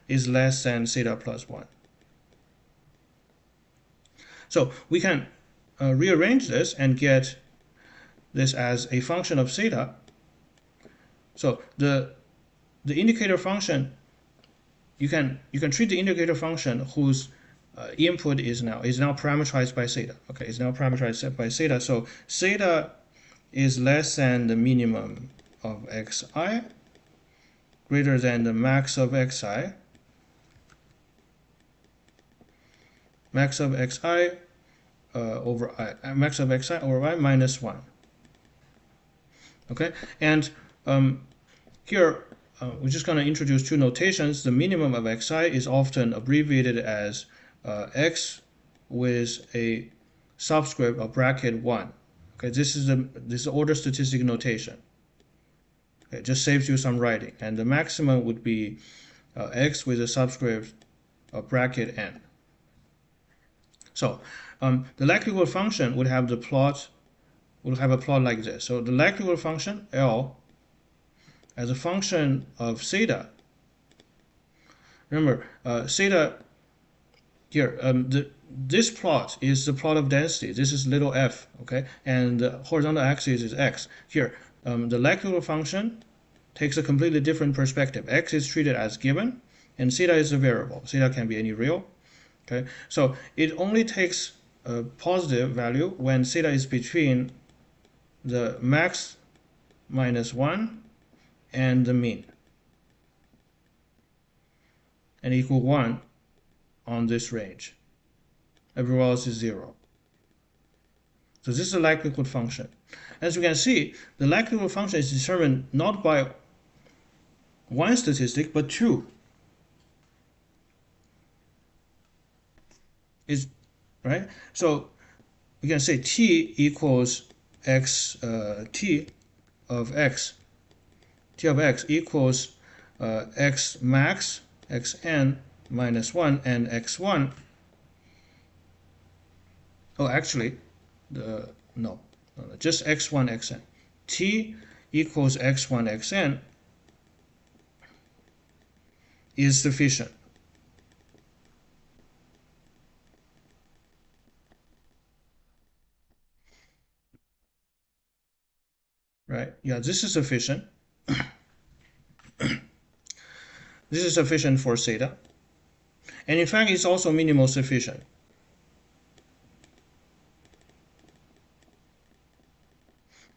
is less than theta plus 1. So we can rearrange this and get this as a function of theta. So the indicator function, you can treat the indicator function whose input is now parameterized by theta. Okay, it's now parameterized by theta. So theta is less than the minimum of xi, greater than the max of xi. Max of xi over I, max of xi over y minus 1. Okay, and here we're just going to introduce two notations. The minimum of xi is often abbreviated as x with a subscript of bracket 1. Okay, this is order statistic notation. Okay, it just saves you some writing. And the maximum would be x with a subscript of bracket n. So the likelihood function would have a plot like this. So the likelihood function L as a function of theta. Remember, theta here. This plot is the plot of density. This is little f. Okay, and the horizontal axis is x. Here, the likelihood function takes a completely different perspective. X is treated as given, and theta is a variable. Theta can be any real. Okay, so it only takes a positive value when theta is between the max minus 1 and the mean, and equal 1 on this range. Everywhere else is 0. So this is a likelihood function. As you can see, the likelihood function is determined not by one statistic, but two. Is right. So we can say t equals x t of x equals x max xn minus 1 and x1. Oh, actually, just x1 xn. T equals x1 xn is sufficient. Right? Yeah, this is sufficient. This is sufficient for theta. And in fact, it's also minimal sufficient.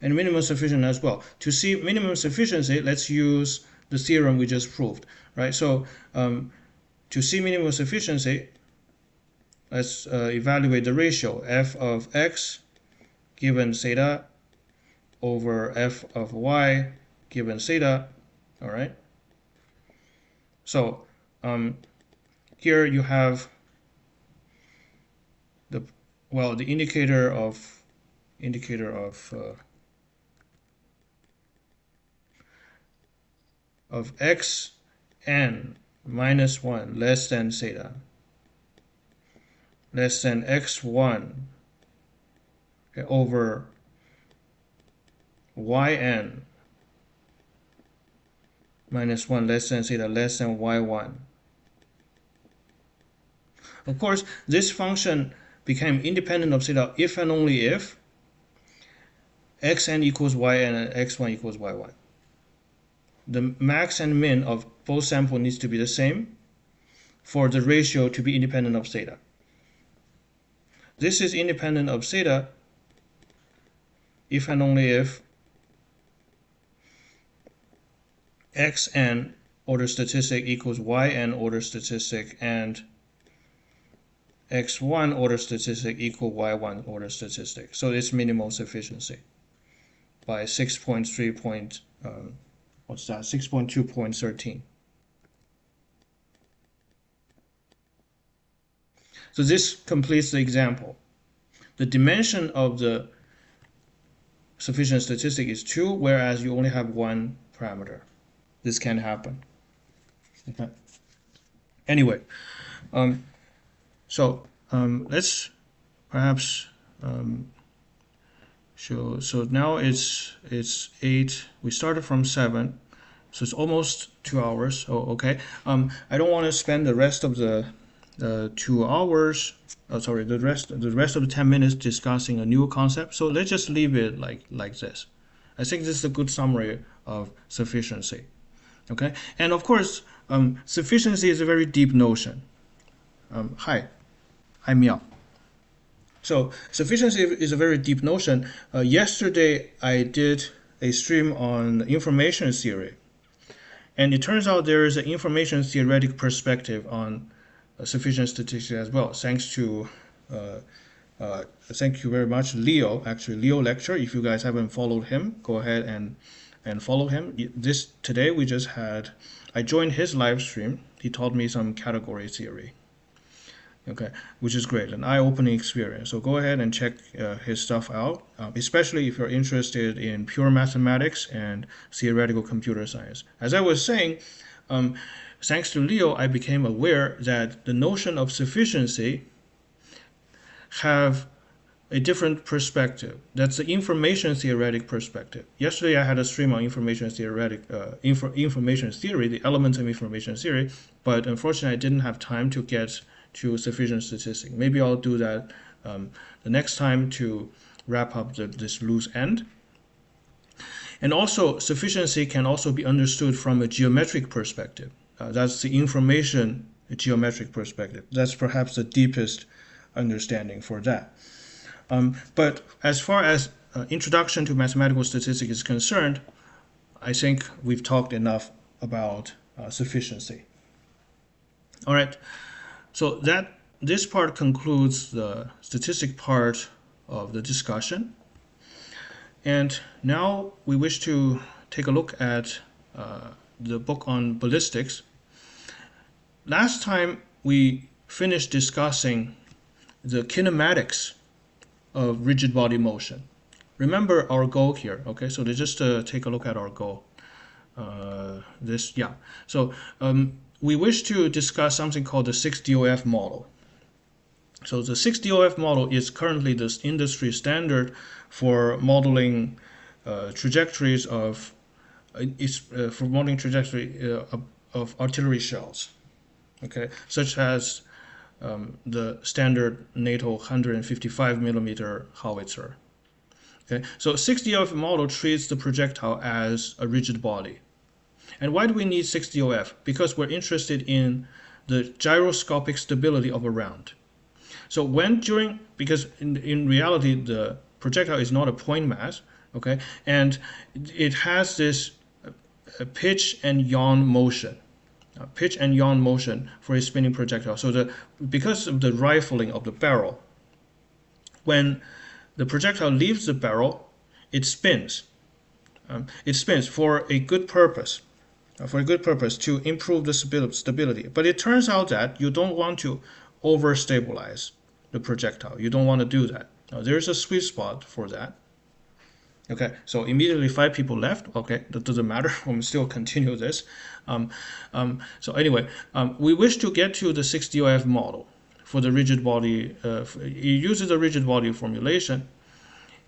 And minimum sufficient as well. To see minimum sufficiency, let's use the theorem we just proved, right? So to see minimum sufficiency, let's evaluate the ratio f of x given theta over f of y given theta, all right? So here you have the indicator of x n minus 1 less than theta less than x1 over yn minus 1 less than theta less than y1. Of course, this function became independent of theta if and only if xn equals yn and x1 equals y1. The max and min of both samples needs to be the same for the ratio to be independent of theta. This is independent of theta if and only if xn order statistic equals yn order statistic and x1 order statistic equal y1 order statistic. So it's minimal sufficiency by 6.2.13. So this completes the example. The dimension of the sufficient statistic is 2, whereas you only have one parameter. This can happen. Okay. Anyway, let's perhaps show. So now it's 8. We started from 7, so it's almost 2 hours. Oh, okay. I don't want to spend the rest of the 2 hours. The rest of the 10 minutes discussing a new concept. So let's just leave it like this. I think this is a good summary of sufficiency. Okay, and of course, sufficiency is a very deep notion. Hi, Miao. So sufficiency is a very deep notion. Yesterday, I did a stream on information theory, and it turns out there is an information theoretic perspective on sufficient statistics as well. Thanks to thank you very much, Leo. Actually, Leo lecture. If you guys haven't followed him, go ahead and follow him. Today we just had, I joined his live stream. He taught me some category theory. Okay, which is great, an eye-opening experience. So go ahead and check his stuff out, especially if you're interested in pure mathematics and theoretical computer science. As I was saying, thanks to Leo, I became aware that the notion of sufficiency have a different perspective. That's the information theoretic perspective. Yesterday I had a stream on information theoretic, information theory, the elements of information theory, but unfortunately I didn't have time to get to sufficient statistics. Maybe I'll do that the next time to wrap up this loose end. And also, sufficiency can also be understood from a geometric perspective. That's the information geometric perspective. That's perhaps the deepest understanding for that. But as far as introduction to mathematical statistics is concerned, I think we've talked enough about sufficiency. All right, so this part concludes the statistic part of the discussion. And now we wish to take a look at the book on ballistics. Last time we finished discussing the kinematics of rigid body motion. Remember our goal here, okay? So just take a look at our goal. So we wish to discuss something called the 6 DOF model. So the 6DOF model is currently the industry standard for modeling trajectories of of artillery shells, okay, such as the standard NATO 155 millimeter howitzer. Okay, so 6DOF model treats the projectile as a rigid body. And why do we need 6DOF? Because we're interested in the gyroscopic stability of a round. So because in reality the projectile is not a point mass, okay, and it has this pitch and yaw motion. Pitch and yaw motion for a spinning projectile. So because of the rifling of the barrel, when the projectile leaves the barrel, it spins. It spins for a good purpose, to improve the stability. But it turns out that you don't want to overstabilize the projectile. You don't want to do that. Now, there's a sweet spot for that. Okay, so immediately 5 people left. Okay, that doesn't matter. We'll still continue this. So anyway, we wish to get to the 6DOF model for the rigid body. It uses a rigid body formulation,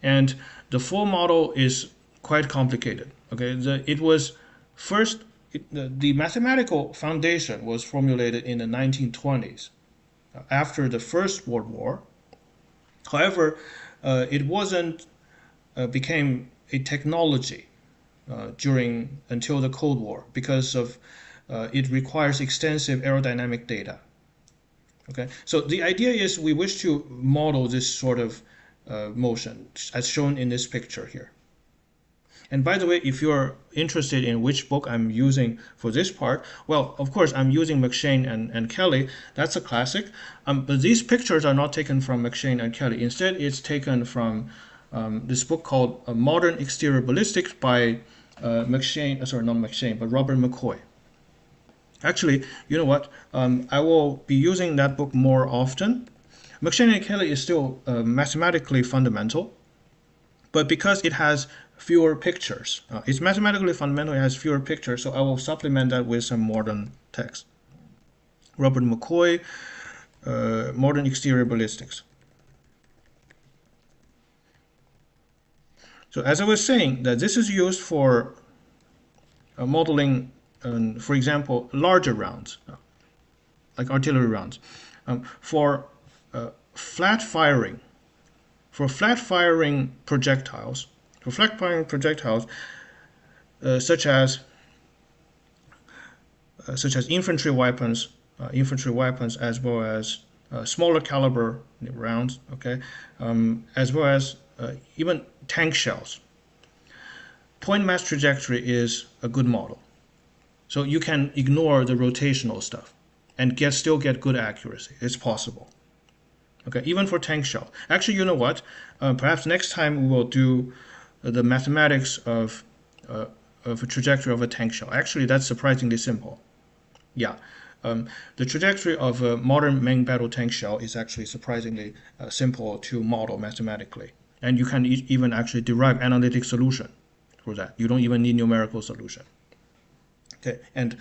and the full model is quite complicated. Okay, the mathematical foundation was formulated in the 1920s, after the First World War. However, it wasn't became a technology until the Cold War, because of it requires extensive aerodynamic data. Okay, so the idea is we wish to model this sort of motion as shown in this picture here. And by the way, if you're interested in which book I'm using for this part, well, of course, I'm using McShane and Kelly. That's a classic. But these pictures are not taken from McShane and Kelly. Instead, it's taken from this book called Modern Exterior Ballistics by McShane, sorry, not McShane, but Robert McCoy. Actually, you know what? I will be using that book more often. McShane and Kelly is still mathematically fundamental, but because it has fewer pictures, it's mathematically fundamental, it has fewer pictures, so I will supplement that with some modern text. Robert McCoy, Modern Exterior Ballistics. So as I was saying, that this is used for modeling, for example, larger rounds, like artillery rounds, for flat firing projectiles, such as infantry weapons, as well as smaller caliber rounds, okay, as well as even tank shells. Point mass trajectory is a good model. So you can ignore the rotational stuff and still get good accuracy. It's possible. Okay, even for tank shell. Actually, you know what? Perhaps next time we will do the mathematics of a trajectory of a tank shell. Actually, that's surprisingly simple. Yeah, the trajectory of a modern main battle tank shell is actually surprisingly simple to model mathematically. And you can even actually derive analytic solution for that. You don't even need numerical solution. Okay, and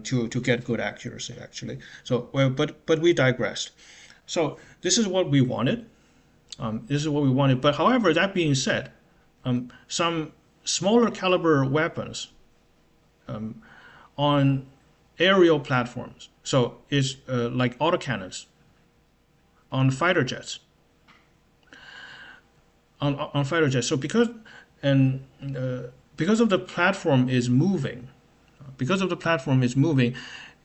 to get good accuracy, actually. So, well, but we digressed. So this is what we wanted. But however, that being said, some smaller caliber weapons on aerial platforms, so it's like autocannons on fighter jets. On fighter jets. So because of the platform is moving,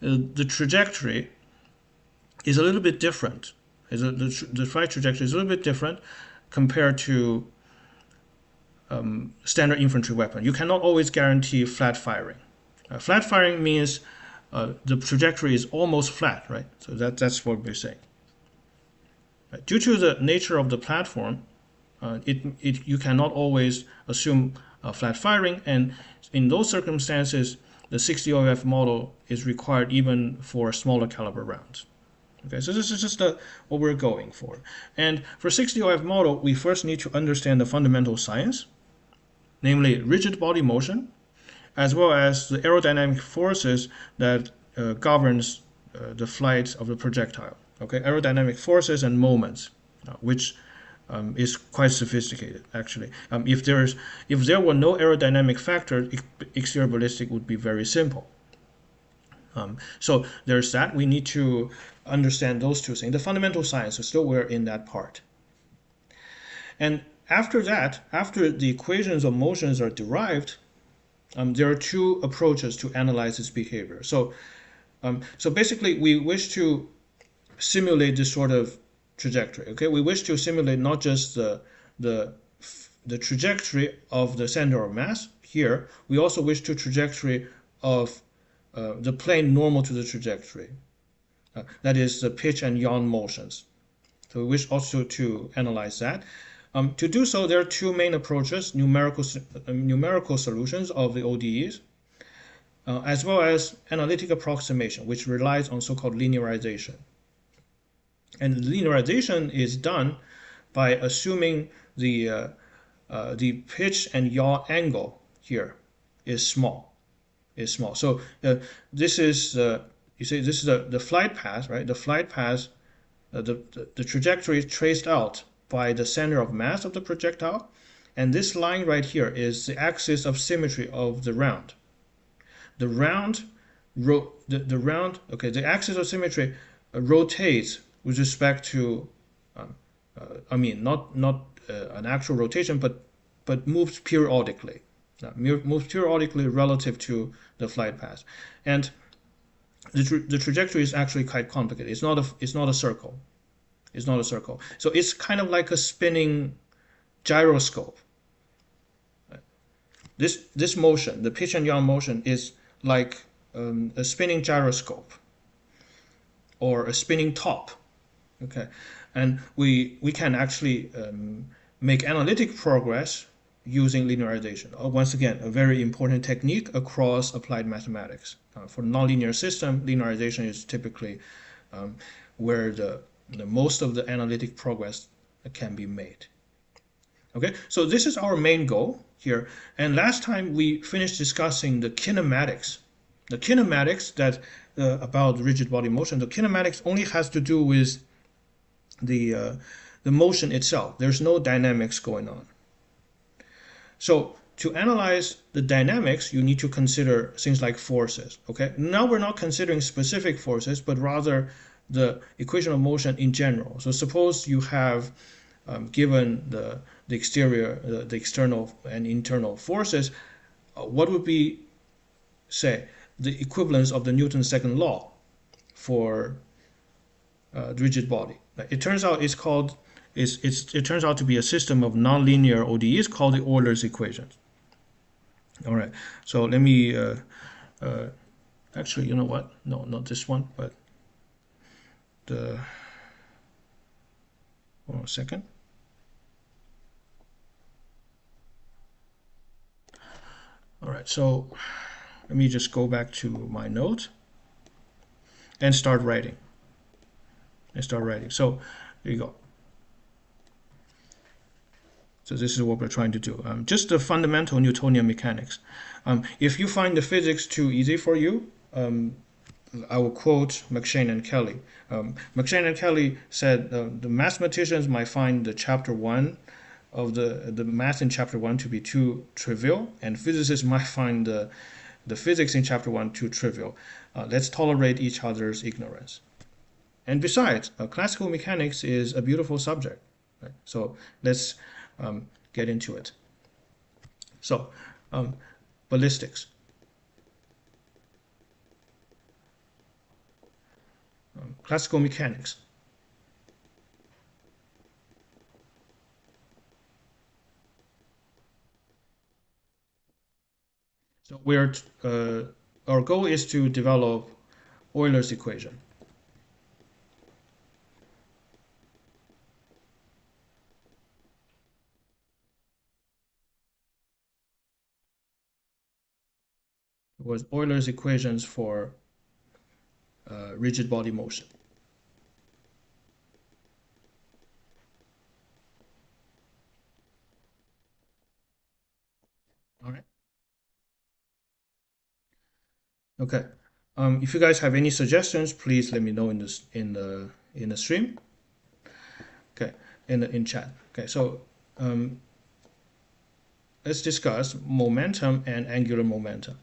the trajectory is a little bit different. The flight trajectory is a little bit different compared to standard infantry weapon. You cannot always guarantee flat firing. Flat firing means the trajectory is almost flat, right? So that's what we're saying. Right? Due to the nature of the platform, you cannot always assume flat firing, and in those circumstances, the 6DOF model is required even for smaller caliber rounds. Okay, so this is just what we're going for. And for 6DOF model, we first need to understand the fundamental science, namely rigid body motion, as well as the aerodynamic forces that governs the flight of the projectile. okay, aerodynamic forces and moments, which is quite sophisticated actually. If there were no aerodynamic factor, exterior ballistic would be very simple. So there's that. We need to understand those two things. The fundamental science is still we're in that part. And after that, after the equations of motions are derived, there are two approaches to analyze its behavior. So basically, we wish to simulate this sort of trajectory. Okay, we wish to simulate not just the trajectory of the center of mass here. We also wish to trajectory of the plane normal to the trajectory. That is the pitch and yaw motions. So we wish also to analyze that. To do so, there are two main approaches: numerical solutions of the ODEs, as well as analytic approximation, which relies on so-called linearization. And linearization is done by assuming the pitch and yaw angle here is small. So this is you see this is the flight path, right? The flight path, the trajectory is traced out by the center of mass of the projectile, and this line right here is the axis of symmetry of the round. The axis of symmetry rotates with respect to, I mean, not an actual rotation, but moves periodically. Moves periodically relative to the flight path, and the trajectory is actually quite complicated. It's not a circle. It's not a circle. So it's kind of like a spinning gyroscope. This motion, the pitch and yaw motion, is like a spinning gyroscope or a spinning top. Okay, and we can actually make analytic progress using linearization. Once again, a very important technique across applied mathematics. For nonlinear system, linearization is typically where the most of the analytic progress can be made. Okay, so this is our main goal here. And last time we finished discussing the kinematics. The kinematics that about rigid body motion. The kinematics only has to do with the motion itself. There's no dynamics going on. So to analyze the dynamics, you need to consider things like forces. Okay, now we're not considering specific forces, but rather the equation of motion in general. So suppose you have given the exterior, the external and internal forces, what would be, say, the equivalence of the Newton's second law for the rigid body? It turns out it turns out to be a system of nonlinear ODEs called the Euler's equations. All right, so let me actually, you know what? No, not this one, but hold on a second. All right, so let me just go back to my note and start writing. So there you go. So this is what we're trying to do. Just the fundamental Newtonian mechanics. If you find the physics too easy for you, I will quote McShane and Kelly. McShane and Kelly said the mathematicians might find the chapter 1 of the math in chapter 1 to be too trivial, and physicists might find the physics in chapter 1 too trivial. Let's tolerate each other's ignorance. And besides, classical mechanics is a beautiful subject. Right? So let's get into it. So, ballistics. Classical mechanics. So our goal is to develop Euler's equation. It was Euler's equations for rigid body motion. All right. Okay. If you guys have any suggestions, please let me know in the in the stream. Okay, in chat. Okay, so let's discuss momentum and angular momentum.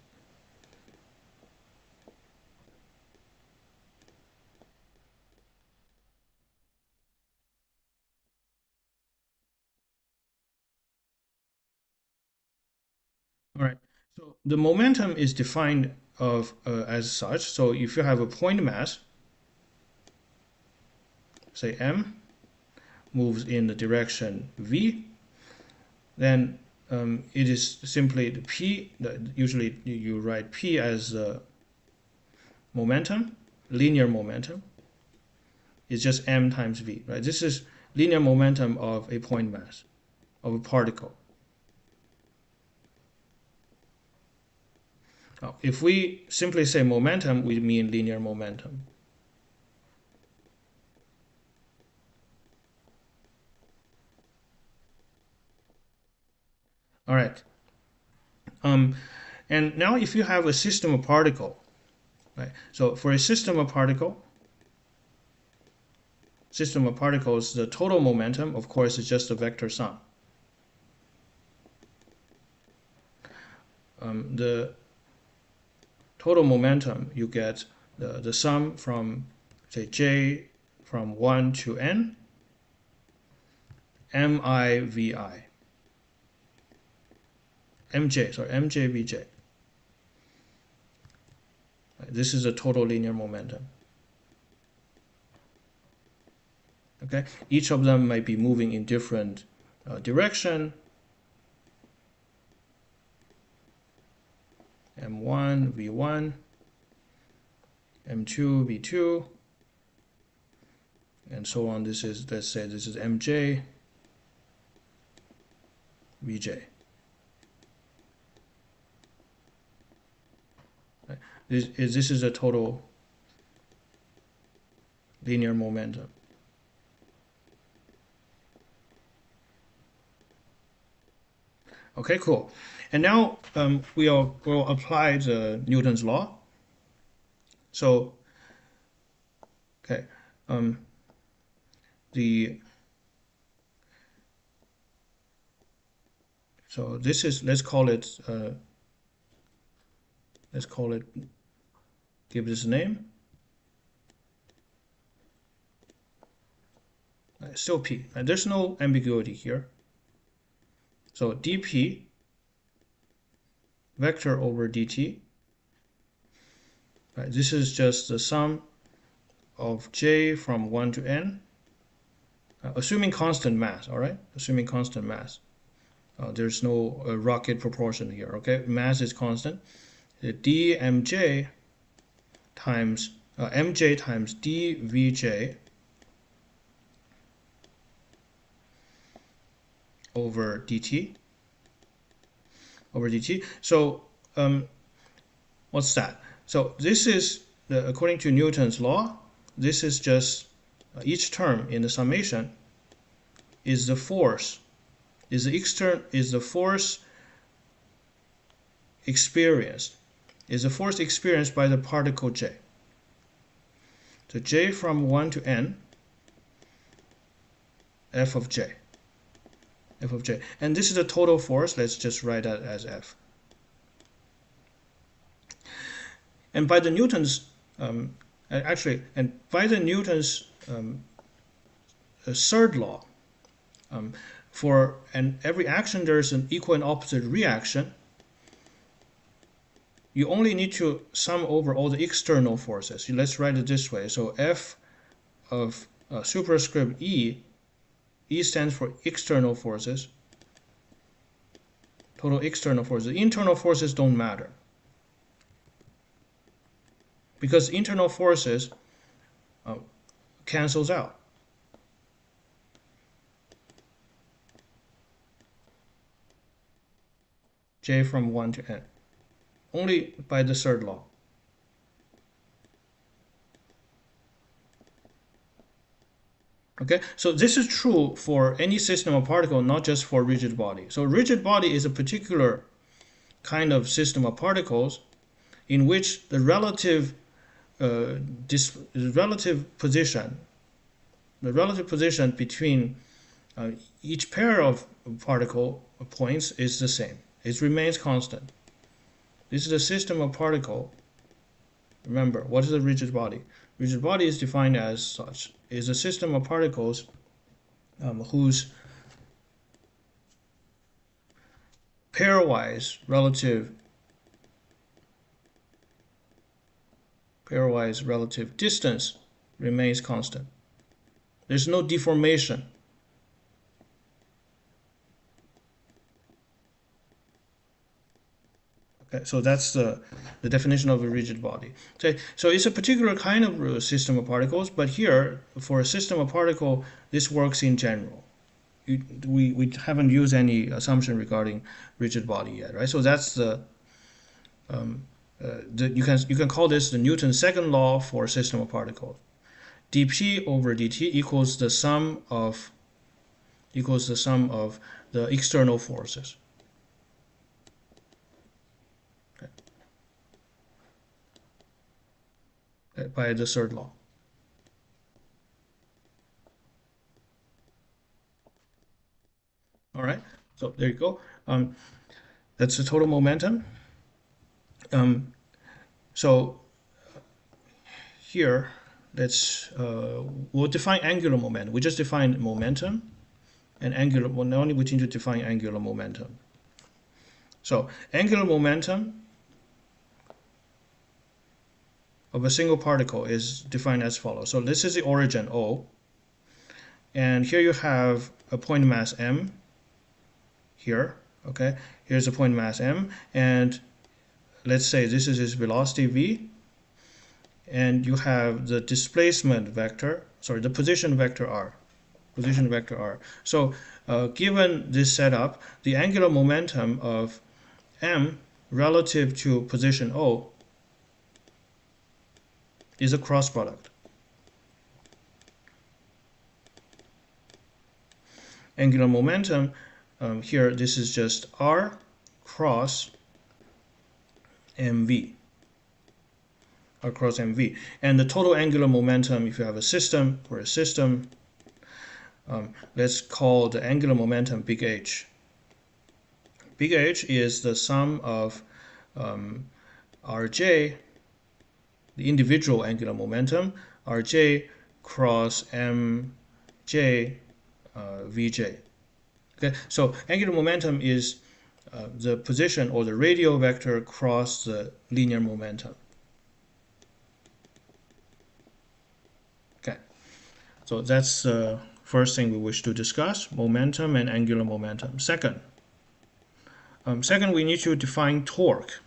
All right. So the momentum is defined as such. So if you have a point mass, say m, moves in the direction v, then it is simply the p. Usually you write p as momentum, linear momentum. It's just m times v, right? This is linear momentum of a point mass, of a particle. Now, if we simply say momentum, we mean linear momentum. All right. And now if you have a system of particle, right? So for a system of particles, the total momentum, of course, is just a vector sum. The total momentum, you get the sum from, say, j from 1 to n, mivi, mjvj. This is a total linear momentum. Okay, each of them might be moving in different direction. m1 v1, m2 v2, and so on. This is, let's say this is mj vj. This is a total linear momentum. Okay, cool. And now will apply the Newton's law. So, okay, so this is, let's call it, give this a name. Still p. There's no ambiguity here. So dp vector over dt. Right, this is just the sum of j from 1 to n, assuming constant mass. All right, assuming constant mass. There's no rocket proportion here. Okay, mass is constant. dmj times mj times dvj over dt. So what's that? So this is, according to Newton's law, this is just each term in the summation is the force, is the force experienced, by the particle j. So j from 1 to n, f of j. And this is the total force. Let's just write that as F. And by the Newton's, third law, for every action there's an equal and opposite reaction. You only need to sum over all the external forces. Let's write it this way. So F of superscript E stands for external forces, total external forces. Internal forces don't matter, because internal forces cancels out. J from 1 to n, only by the third law. Okay, so this is true for any system of particle, not just for rigid body. So rigid body is a particular kind of system of particles in which the relative position the relative position between each pair of particle points is the same. It remains constant. This is a system of particle. Remember, what is a rigid body? Rigid body is defined as such. It is a system of particles whose pairwise relative distance remains constant. There's no deformation. Okay, so that's the definition of a rigid body. Okay, so it's a particular kind of system of particles, but here, for a system of particle, this works in general. We haven't used any assumption regarding rigid body yet, right? So that's you can call this the Newton's second law for a system of particles. dp over dt equals the sum of the external forces. Okay. By the third law. All right, so there you go. That's the total momentum. So here, we'll define angular momentum. We just defined momentum and angular. Well, now we need to define angular momentum. So angular momentum of a single particle is defined as follows. So this is the origin O, and here you have a point mass m. Here, okay, here's a point mass m, and let's say this is its velocity v, and you have the displacement vector, sorry, the position vector r. So given this setup, the angular momentum of m relative to position O is a cross product. Angular momentum, here this is just r cross mv. Across mv, and the total angular momentum, if you have a system, let's call the angular momentum big H. Big H is the sum of Rj, the individual angular momentum, Rj cross Mj Vj. Okay, so angular momentum is the position or the radial vector cross the linear momentum. Okay, so that's the first thing we wish to discuss, momentum and angular momentum. Second, we need to define torque,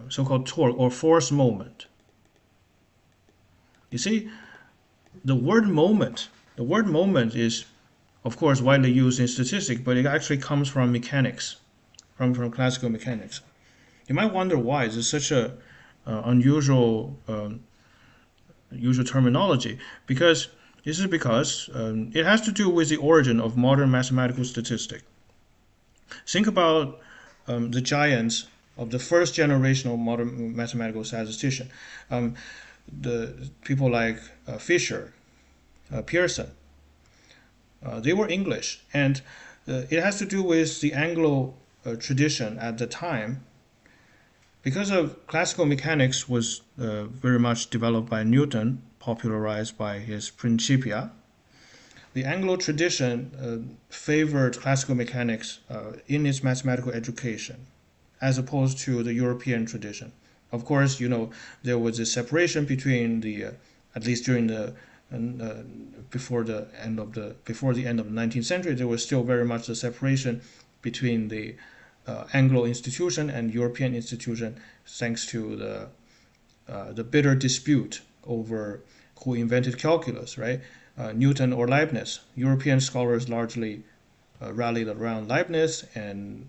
so-called torque or force moment. You see, the word moment is, of course, widely used in statistics, but it actually comes from mechanics, from classical mechanics. You might wonder why is it such a unusual terminology. Because it has to do with the origin of modern mathematical statistics. Think about the giants of the first generation of modern mathematical statistician. The people like Fisher, Pearson. They were English, and it has to do with the Anglo tradition at the time. Because of classical mechanics was very much developed by Newton, popularized by his Principia, the Anglo tradition favored classical mechanics in its mathematical education, as opposed to the European tradition. Of course, you know, there was a separation between at least during the before the end of the 19th century, there was still very much the separation between the Anglo institution and European institution, thanks to the bitter dispute over who invented calculus, right? Newton or Leibniz. European scholars largely rallied around Leibniz, and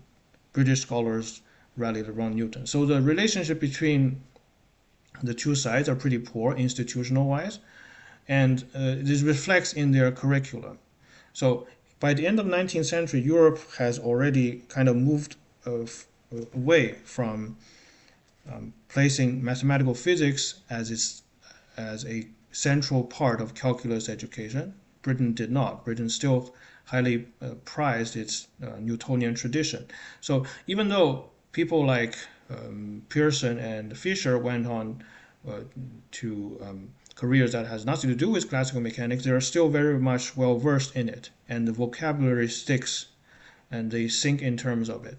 British scholars rallied around Newton. So the relationship between the two sides are pretty poor institutional-wise, and this reflects in their curriculum. So by the end of the 19th century, Europe has already kind of moved away from placing mathematical physics as a central part of calculus education. Britain did not. Britain still highly prized its Newtonian tradition. So even though people like Pearson and Fisher went on to careers that has nothing to do with classical mechanics, they are still very much well versed in it, and the vocabulary sticks, and they think in terms of it.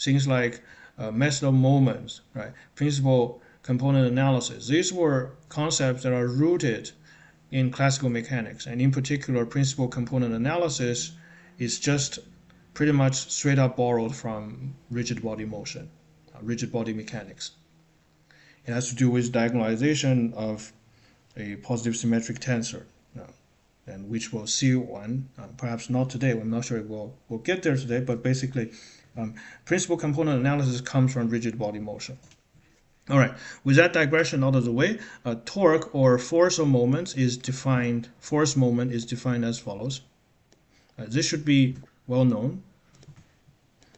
Things like method of moments, right? Principal component analysis. These were concepts that are rooted in classical mechanics, and in particular, principal component analysis is just pretty much straight up borrowed from rigid body motion, rigid body mechanics. It has to do with diagonalization of a positive symmetric tensor, and which we'll see one, perhaps not today. I'm not sure we'll get there today, but basically, principal component analysis comes from rigid body motion. All right, with that digression out of the way, torque or force of moment is defined. Force moment is defined as follows. This should be well known,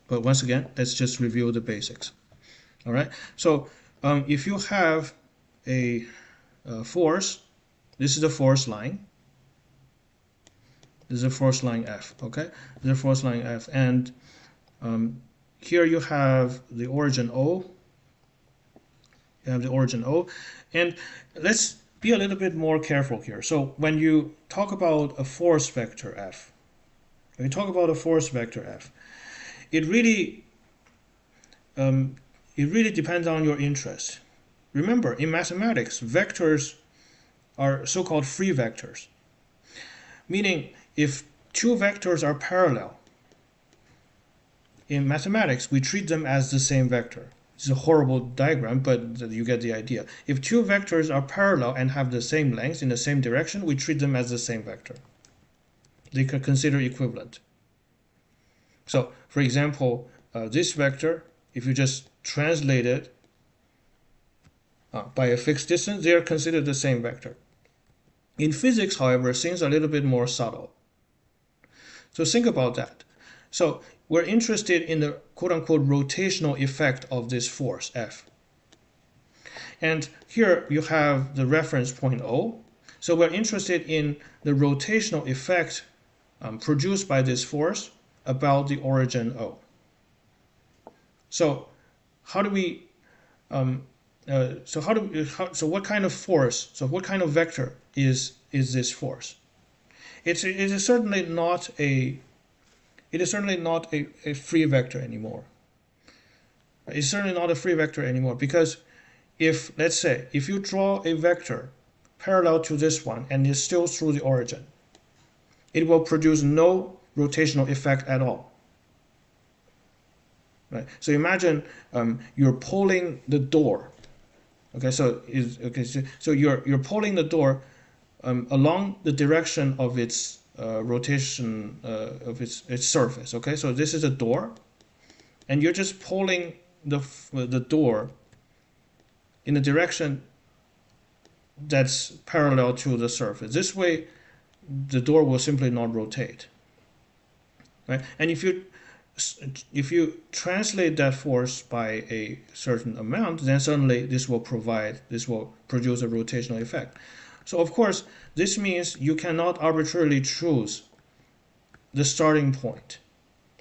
but once again, let's just review the basics. All right, so if you have a force, this is the force line. This is a force line F. Okay, this is a force line F, and here you have the origin O. You have the origin O, and let's be a little bit more careful here. So when you talk about a force vector F, when you talk about a force vector F, it really depends on your interest. Remember, in mathematics, vectors are so-called free vectors, meaning if two vectors are parallel, in mathematics, we treat them as the same vector. It's a horrible diagram, but you get the idea. If two vectors are parallel and have the same length in the same direction, we treat them as the same vector. They can consider equivalent. So, for example, this vector, if you just translate it by a fixed distance, they are considered the same vector. In physics, however, things are a little bit more subtle. So think about that. So we're interested in the quote-unquote rotational effect of this force F. And here you have the reference point O. So we're interested in the rotational effect produced by this force about the origin O. So how do we so what kind of force, so what kind of vector is this force? It is certainly not a free vector anymore. It's certainly not a free vector anymore, because if, let's say, if you draw a vector parallel to this one and is still through the origin, it will produce no rotational effect at all. Right? So imagine you're pulling the door. Okay, so you're pulling the door along the direction of its rotation of its surface. Okay, so this is a door, and you're just pulling the door in the direction that's parallel to the surface. This way, the door will simply not rotate. Right, and if you translate that force by a certain amount, then suddenly this will produce a rotational effect. So of course, this means you cannot arbitrarily choose the starting point.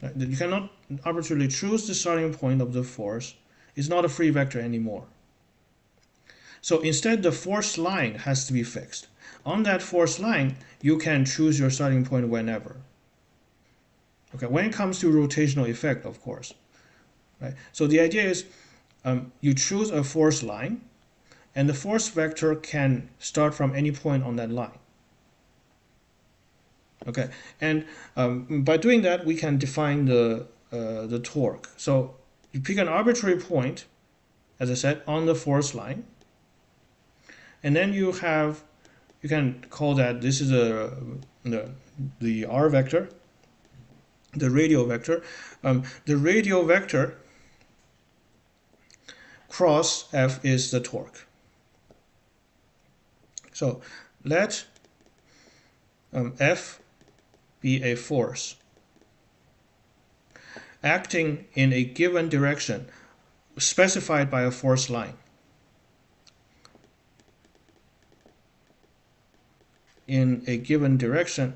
Right? You cannot arbitrarily choose the starting point of the force. It's not a free vector anymore. So instead, the force line has to be fixed. On that force line, you can choose your starting point whenever. Okay, when it comes to rotational effect, of course. Right? So the idea is you choose a force line, and the force vector can start from any point on that line. Okay, and by doing that, we can define the torque. So you pick an arbitrary point, as I said, on the force line, and then you can call that, this is the r vector, the radial vector. The radial vector cross F is the torque. So let F be a force acting in a given direction specified by a force line. in a given direction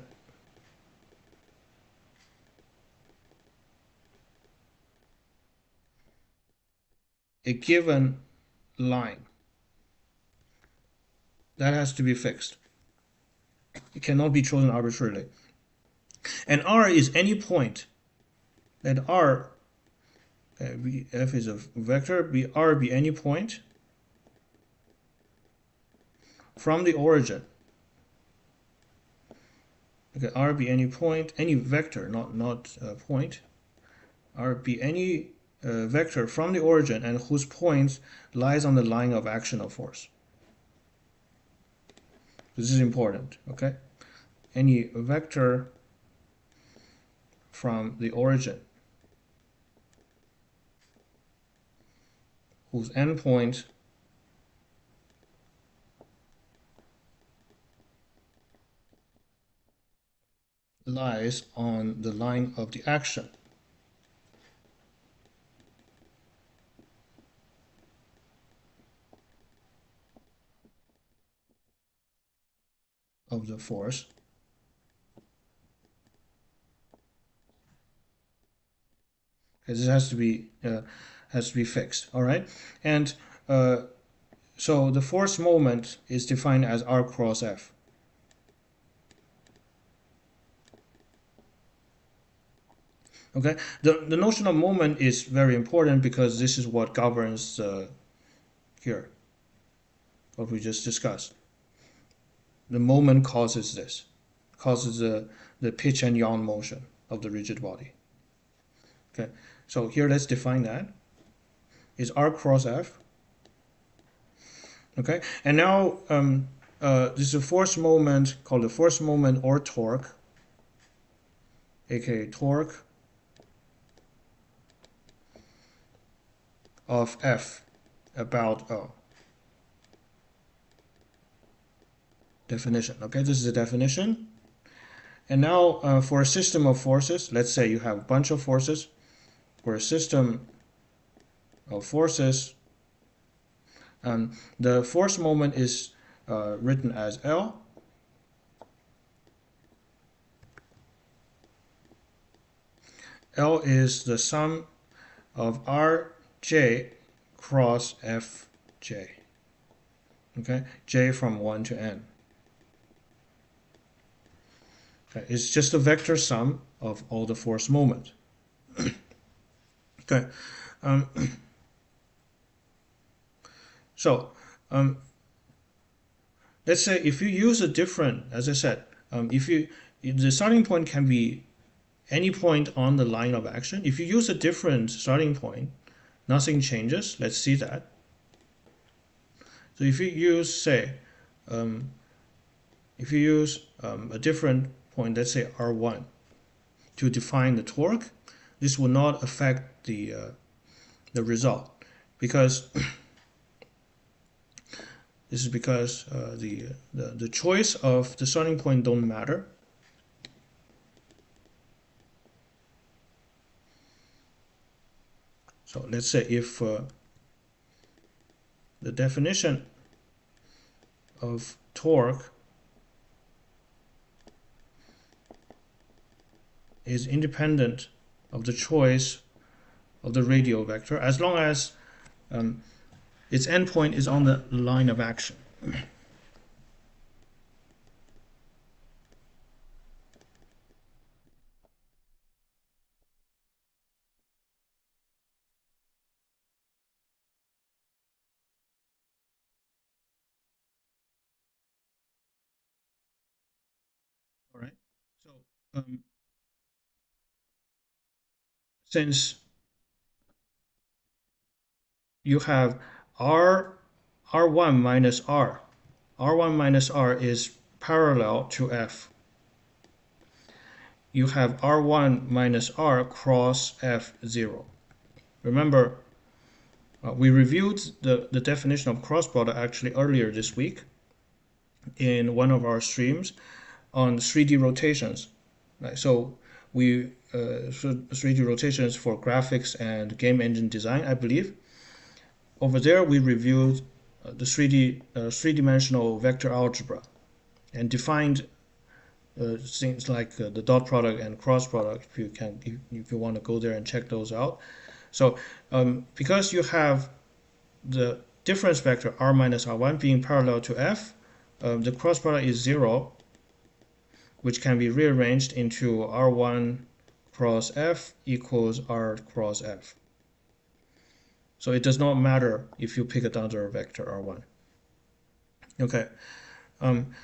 a given line. That has to be fixed. It cannot be chosen arbitrarily. And R is any point. Let R, F is a vector, R be any point from the origin. Okay, R be any point, any vector, not point. R be any vector from the origin and whose point lies on the line of action of force. This is important, okay? Any vector from the origin whose endpoint lies on the line of the action of the force. Okay, this has to be fixed. All right, and so the force moment is defined as R cross F. Okay, the notion of moment is very important because this is what governs here, what we just discussed. The moment causes this, causes the pitch and yaw motion of the rigid body. Okay, so here let's define that. Is R cross F. Okay, and now this is a force moment called the force moment or torque, aka torque of F about O. Definition. Okay, this is the definition. And now for a system of forces, let's say you have a bunch of forces. For a system of forces, the force moment is written as L. L is the sum of Rj cross Fj. Okay, J from 1 to n. Okay, it's just a vector sum of all the force moment. Okay, so let's say if you use a different, as I said, if the starting point can be any point on the line of action. If you use a different starting point, nothing changes. Let's see that. So if you use, say, if you use a different point, let's say R1, to define the torque, this will not affect the result, because this is because the choice of the starting point don't matter. So let's say if the definition of torque is independent of the choice of the radial vector, as long as its endpoint is on the line of action. All right. So since you have R1 minus R, R1 minus R is parallel to F. You have R1 minus R cross F0. Remember, we reviewed the definition of cross product actually earlier this week in one of our streams on 3D rotations. Right? So we 3D rotations for graphics and game engine design, I believe. Over there, we reviewed the three-dimensional vector algebra and defined things like the dot product and cross product, if you want to go there and check those out. So because you have the difference vector r minus r1 being parallel to f, the cross product is 0, which can be rearranged into r1 cross f equals r cross f. So it does not matter if you pick another vector r1. Okay, and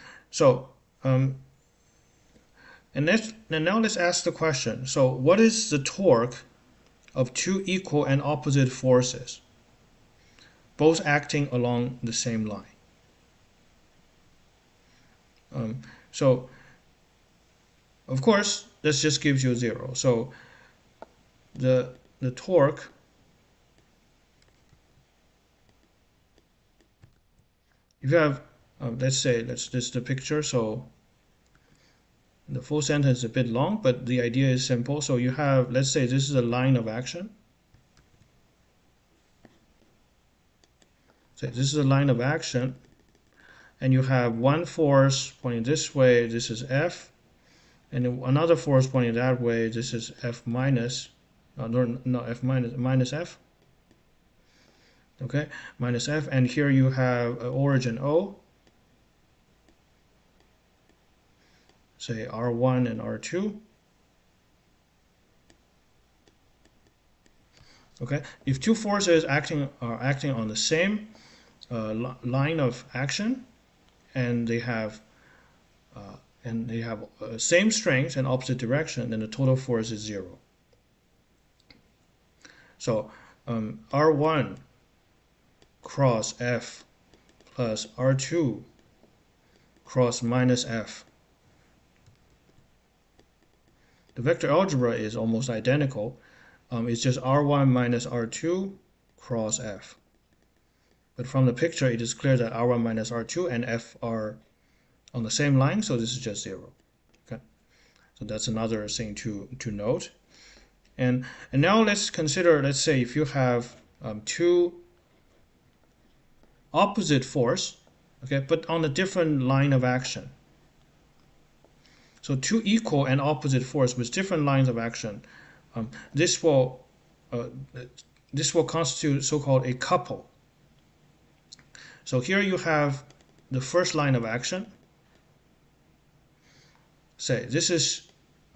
now let's ask the question. So what is the torque of two equal and opposite forces, both acting along the same line? So of course this just gives you 0. So the torque if you have let's this is the picture, so the full sentence is a bit long, but the idea is simple. So you have, let's say this is a line of action. So this is a line of action, and you have one force pointing this way, this is F, and another force pointing that way, this is F minus, minus F. Okay, minus F, and here you have origin O, say R1 and R2. Okay, if two forces are acting on the same line of action, and they have same strength and opposite direction, then the total force is 0. So R1 cross F plus R2 cross minus F. The vector algebra is almost identical. It's just R1 minus R2 cross F. But from the picture, it is clear that R1 minus R2 and F are on the same line, so this is just 0. Okay, so that's another thing to note. And now let's consider, let's say if you have two opposite force, okay, but on a different line of action. So two equal and opposite force with different lines of action. This will constitute so-called a couple. So here you have the first line of action. Say this is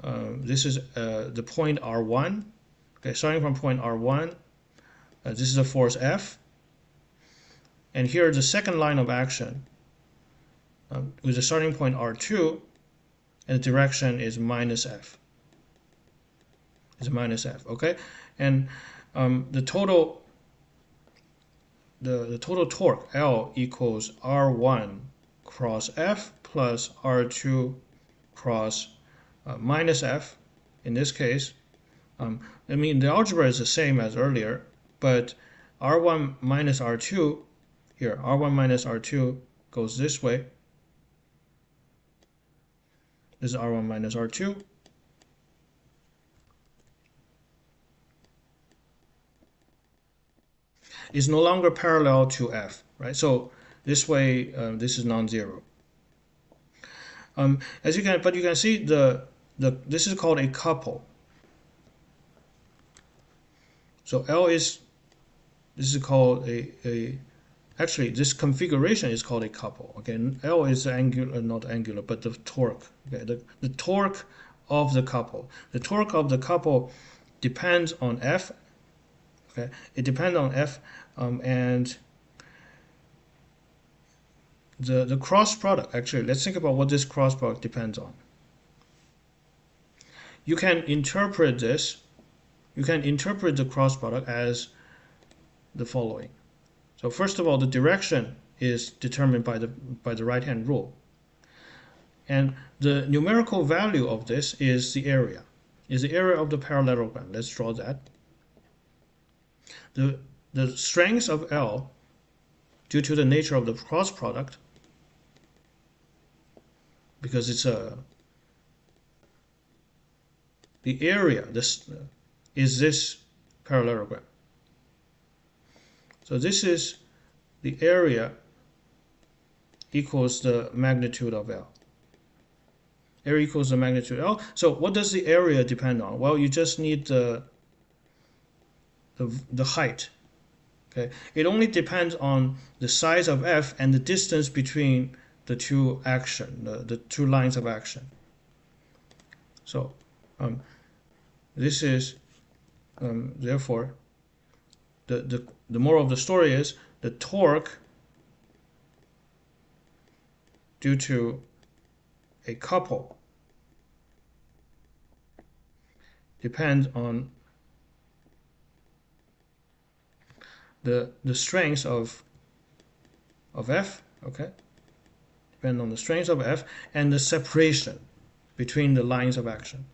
the point R1. Okay, starting from point R1, this is a force F. And here the second line of action with the starting point R2, and the direction is minus F. Is minus F. Okay, and the total torque L equals R1 cross F plus R2 cross minus F. In this case, I mean the algebra is the same as earlier, but R1 minus R2 here, R1 minus R2 goes this way. This is R1 minus R2. Is no longer parallel to F, right? So this way, this is non-zero. But you can see this is called a couple. So this is called actually this configuration is called a couple. Okay, L is angular, not angular, but the torque. Okay, the torque of the couple. The torque of the couple depends on F. Okay, it depends on F, and the cross product. Actually, let's think about what this cross product depends on. You can interpret this. You can interpret the cross product as the following. So first of all, the direction is determined by the right-hand rule, and the numerical value of this is the area. Is the area of the parallelogram. Let's draw that. The strength of L, due to the nature of the cross product, because it's the area is this parallelogram. So this is the area equals the magnitude of L. Area equals the magnitude L. So what does the area depend on? Well, you just need the height. Okay, it only depends on the size of F and the distance between the two the two lines of action. So this is therefore the moral of the story is the torque due to a couple depends on the strength of F, okay? Depend on the strength of F and the separation between the lines of action.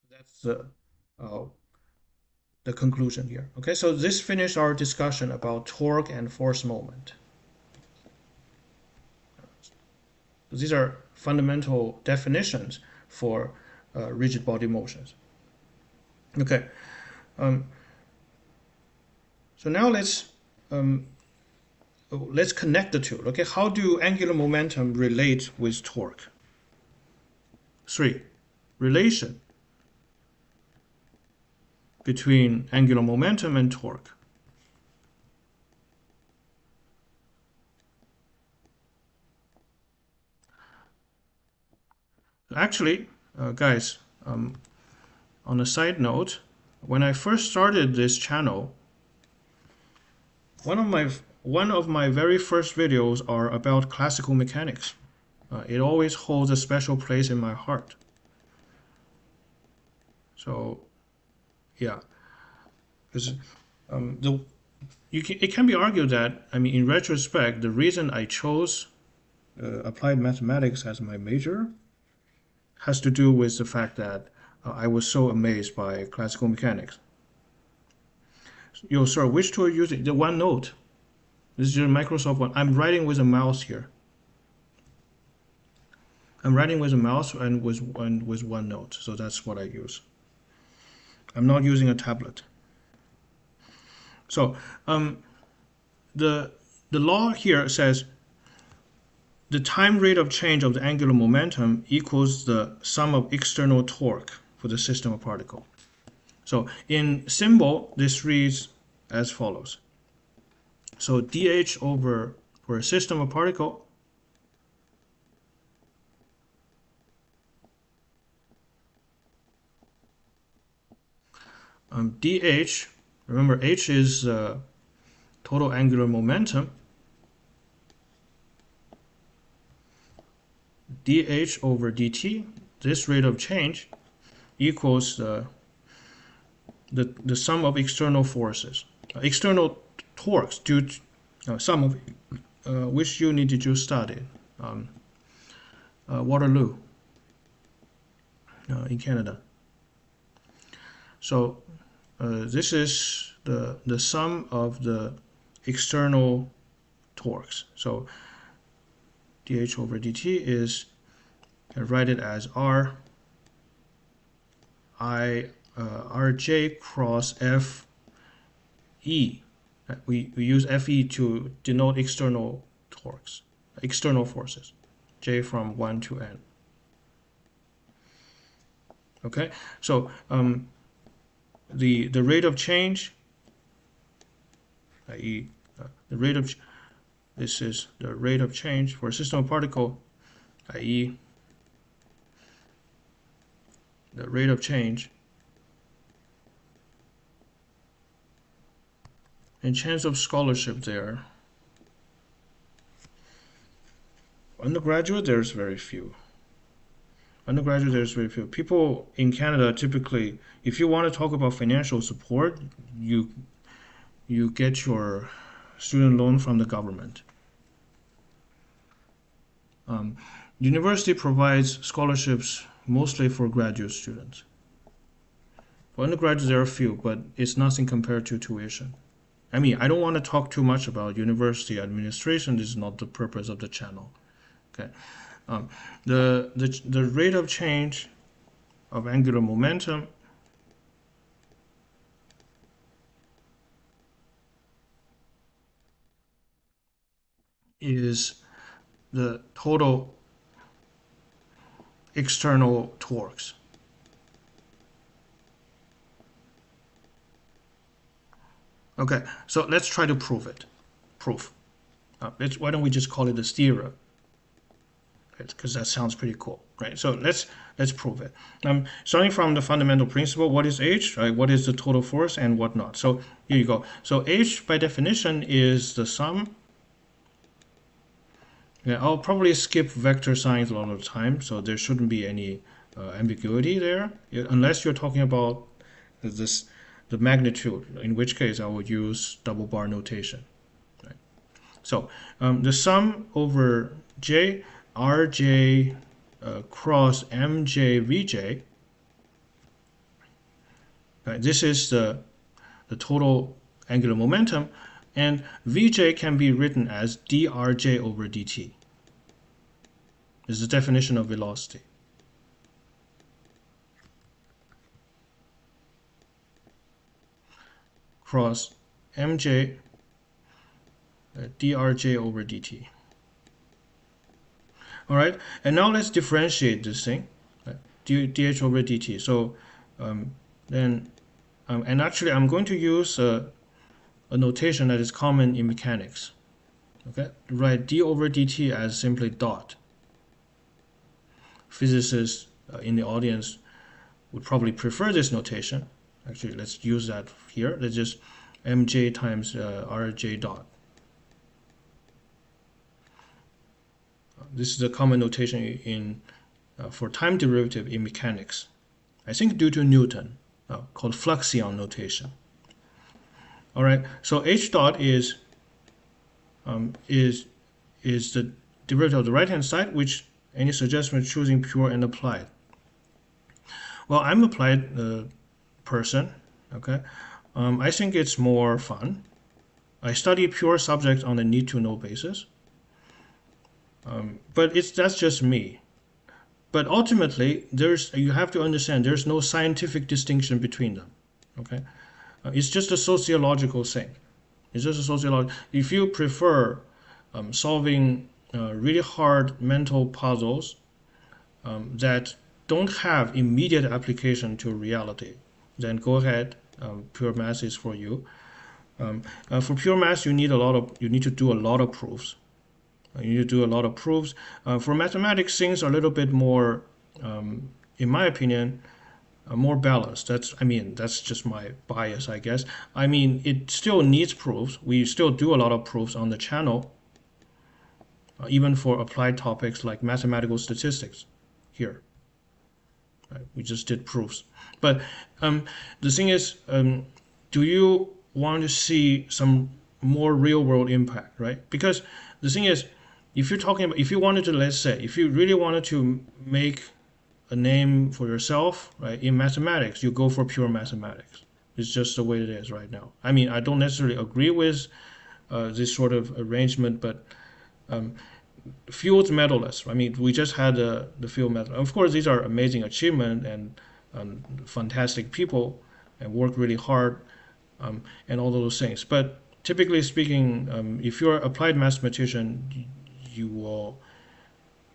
That's the conclusion here. Okay, so this finished our discussion about torque and force moment. These are fundamental definitions for rigid body motions. Okay, so now let's connect the two. Okay, how do angular momentum relate with torque? 3. Relation between angular momentum and torque. Actually, guys, on a side note, when I first started this channel, one of my very first videos are about classical mechanics. It always holds a special place in my heart. So, yeah, because it can be argued that, I mean, in retrospect, the reason I chose applied mathematics as my major has to do with the fact that I was so amazed by classical mechanics. Yo, sir, which tool are you using? The OneNote. This is your Microsoft One. I'm writing with a mouse here. I'm writing with a mouse and with OneNote, so that's what I use. I'm not using a tablet. So the law here says the time rate of change of the angular momentum equals the sum of external torque for the system of particle. So in symbol, this reads as follows. So dH over, for a system of particle, dH, remember h is total angular momentum, dH over dt, this rate of change, equals the sum of external forces, external torques due to some of which unit did you study? Waterloo in Canada. So this is the sum of the external torques. So dH over dt is, I write it as Rj cross Fe. We use Fe to denote external torques, external forces, J from 1 to n. Okay, so the rate of change, i.e. the rate of, this is the rate of change for a system of particle, i.e. the rate of change and chance of scholarship there. Undergraduate, there's very few. Undergraduate, there's very few. People in Canada typically, if you want to talk about financial support, you get your student loan from the government. University provides scholarships mostly for graduate students. For undergraduates, there are a few, but it's nothing compared to tuition. I mean, I don't want to talk too much about university administration. This is not the purpose of the channel. Okay, um, the rate of change of angular momentum is the total external torques. Okay, so let's try to prove it. Proof. Why don't we just call it the theorem? Because that sounds pretty cool, right? So let's prove it. Starting from the fundamental principle, what is H, right? What is the total force and whatnot? So here you go. So H by definition is the sum. Yeah, I'll probably skip vector signs a lot of the time, so there shouldn't be any ambiguity there, unless you're talking about the magnitude, in which case I would use double bar notation. Right? So the sum over J, Rj cross Mj Vj, right? This is the total angular momentum, and Vj can be written as drj over dt. This is the definition of velocity. Cross Mj drj over dt. All right, and now let's differentiate this thing, right? dh over dt. So and actually I'm going to use a notation that is common in mechanics. Okay, write d over dt as simply dot. Physicists in the audience would probably prefer this notation. Actually, let's use that here. Let's just mj times rj dot. This is a common notation in for time derivative in mechanics. I think due to Newton, called Fluxion notation. All right. So h dot is the derivative of the right-hand side, which any suggestion of choosing pure and applied. Well, I'm applied person. Okay. I think it's more fun. I study pure subjects on a need-to-know basis. But that's just me. But ultimately, you have to understand there's no scientific distinction between them. Okay, it's just a sociological thing. It's just a sociological. If you prefer solving really hard mental puzzles that don't have immediate application to reality, then go ahead. Pure math is for you. For pure math, you need to do a lot of proofs. You need to do a lot of proofs. For mathematics, things are a little bit more, in my opinion, more balanced. That's just my bias, I guess. I mean, it still needs proofs. We still do a lot of proofs on the channel, even for applied topics like mathematical statistics here. Right? We just did proofs. But the thing is, do you want to see some more real-world impact, right? Because the thing is, if you wanted to, let's say, if you really wanted to make a name for yourself, right, in mathematics, you go for pure mathematics. It's just the way it is right now. I mean, I don't necessarily agree with this sort of arrangement, but Fields medalists, I mean, we just had the field medal. Of course, these are amazing achievements and fantastic people and work really hard and all those things. But typically speaking, if you're an applied mathematician, you will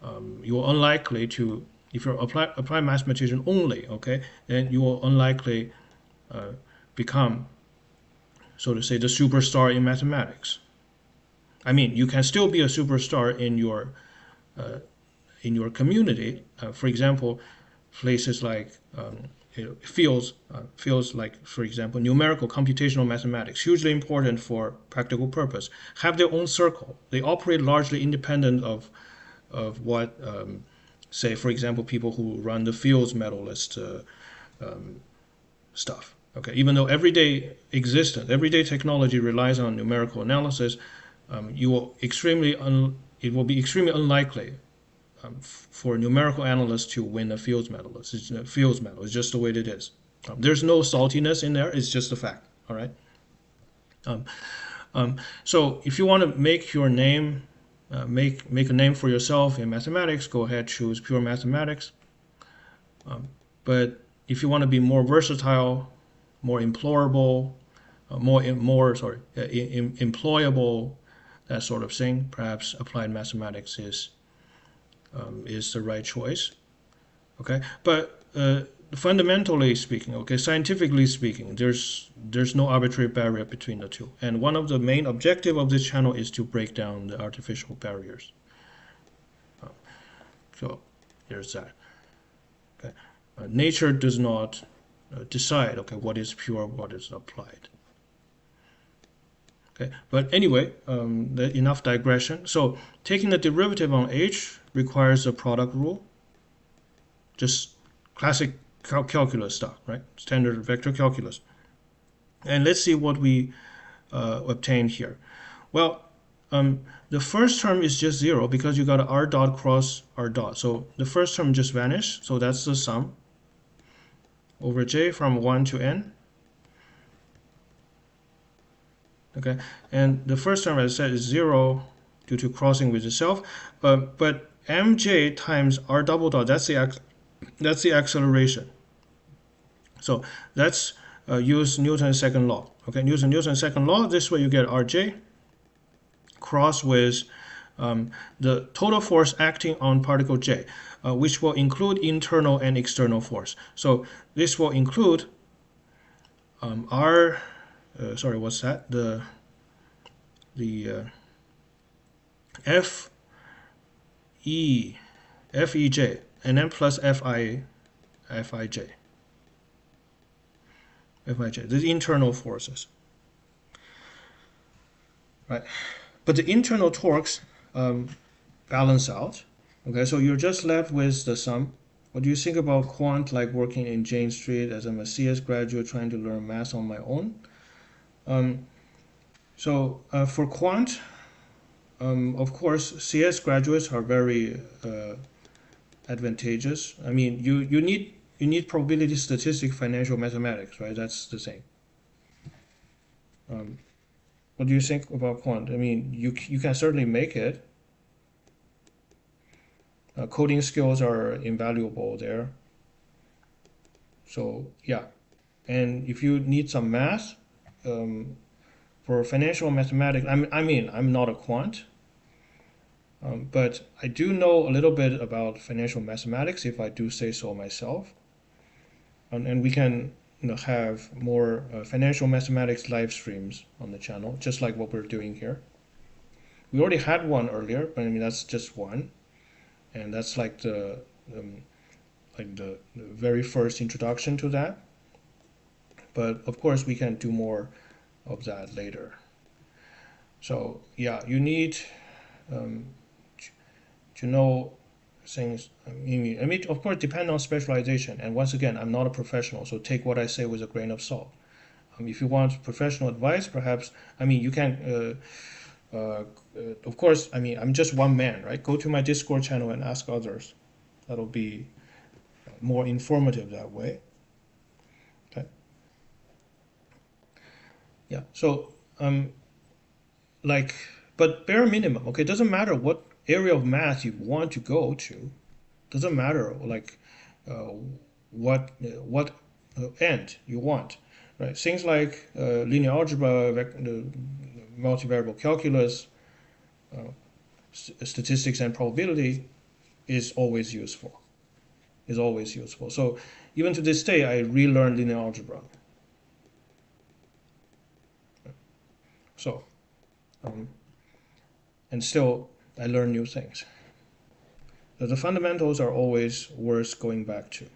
unlikely to, if you're applied mathematician only, okay, then you will unlikely become, so to say, the superstar in mathematics. I mean, you can still be a superstar in your community. For example, places like fields like, for example, numerical computational mathematics, hugely important for practical purpose, have their own circle. They operate largely independent of what, say, for example, people who run the Fields medalist stuff. Okay, even though everyday technology relies on numerical analysis, it will be extremely unlikely for numerical analysts to win a Fields medalist. It's a Fields medal. It's just the way it is. There's no saltiness in there. It's just a fact. All right. Um, so if you want to make your name, make a name for yourself in mathematics, go ahead, choose pure mathematics. But if you want to be more versatile, more employable, employable, that sort of thing, perhaps applied mathematics is the right choice. Okay, but fundamentally speaking, okay, scientifically speaking, there's no arbitrary barrier between the two, and one of the main objective of this channel is to break down the artificial barriers. So there's that. Okay, nature does not decide, okay, what is pure, what is applied. Okay, but anyway, enough digression. So taking the derivative on h requires a product rule. Just classic calculus stuff, right? Standard vector calculus. And let's see what we obtain here. Well, the first term is just 0 because you got r dot cross r dot. So the first term just vanished. So that's the sum over j from 1 to n. Okay, and the first term, as I said, is 0 due to crossing with itself. But mj times r double dot, that's the acceleration. So that's use Newton's second law. Okay, Newton's second law. This way you get rj cross with the total force acting on particle j, which will include internal and external force. So this will include what's that? The Fej, and then plus Fij, the internal forces, right? But the internal torques balance out. Okay, so you're just left with the sum. What do you think about quant, like working in Jane Street as I'm a CS graduate trying to learn math on my own? So for quant, of course, CS graduates are very advantageous. I mean, you need probability statistics, financial mathematics, right? That's the thing. What do you think about quant? I mean, you can certainly make it. Coding skills are invaluable there. So yeah, and if you need some math for financial mathematics, I'm not a quant, but I do know a little bit about financial mathematics, if I do say so myself. And we can have more financial mathematics live streams on the channel, just like what we're doing here. We already had one earlier, but I mean that's just one, and that's like the very first introduction to that. But of course, we can do more of that later. So yeah, you need to know things. I mean, of course, depend on specialization. And once again, I'm not a professional, so take what I say with a grain of salt. If you want professional advice, perhaps, I mean, you can, of course, I mean, I'm just one man, right? Go to my Discord channel and ask others. That'll be more informative that way. Okay. Yeah, so, but bare minimum, okay, it doesn't matter what area of math you want to go to, doesn't matter like what end you want, right? Things like linear algebra, multivariable calculus, statistics and probability is always useful. So even to this day, I relearn linear algebra. So, and still I learn new things. So the fundamentals are always worth going back to.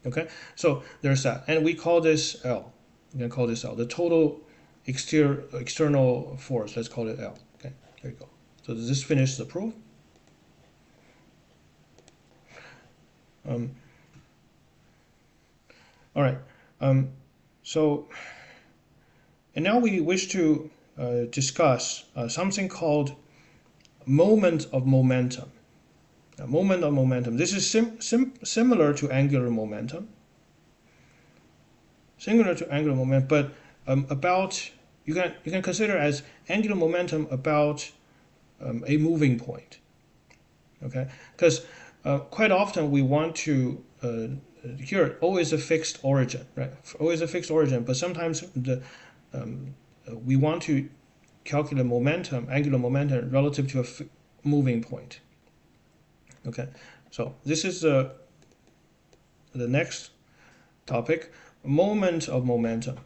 Okay, so there's that, and we call this L. You can call this L, the total external force. Let's call it L. Okay, there you go. So does this finish the proof? All right. So, and now we wish to discuss something called moment of momentum. A moment of momentum. This is similar to angular momentum. But about you can consider as angular momentum about a moving point. Okay, because quite often we want to here always a fixed origin, right? Always a fixed origin, but sometimes we want to calculate momentum, angular momentum relative to a moving point. Okay, so this is the next topic, moment of momentum.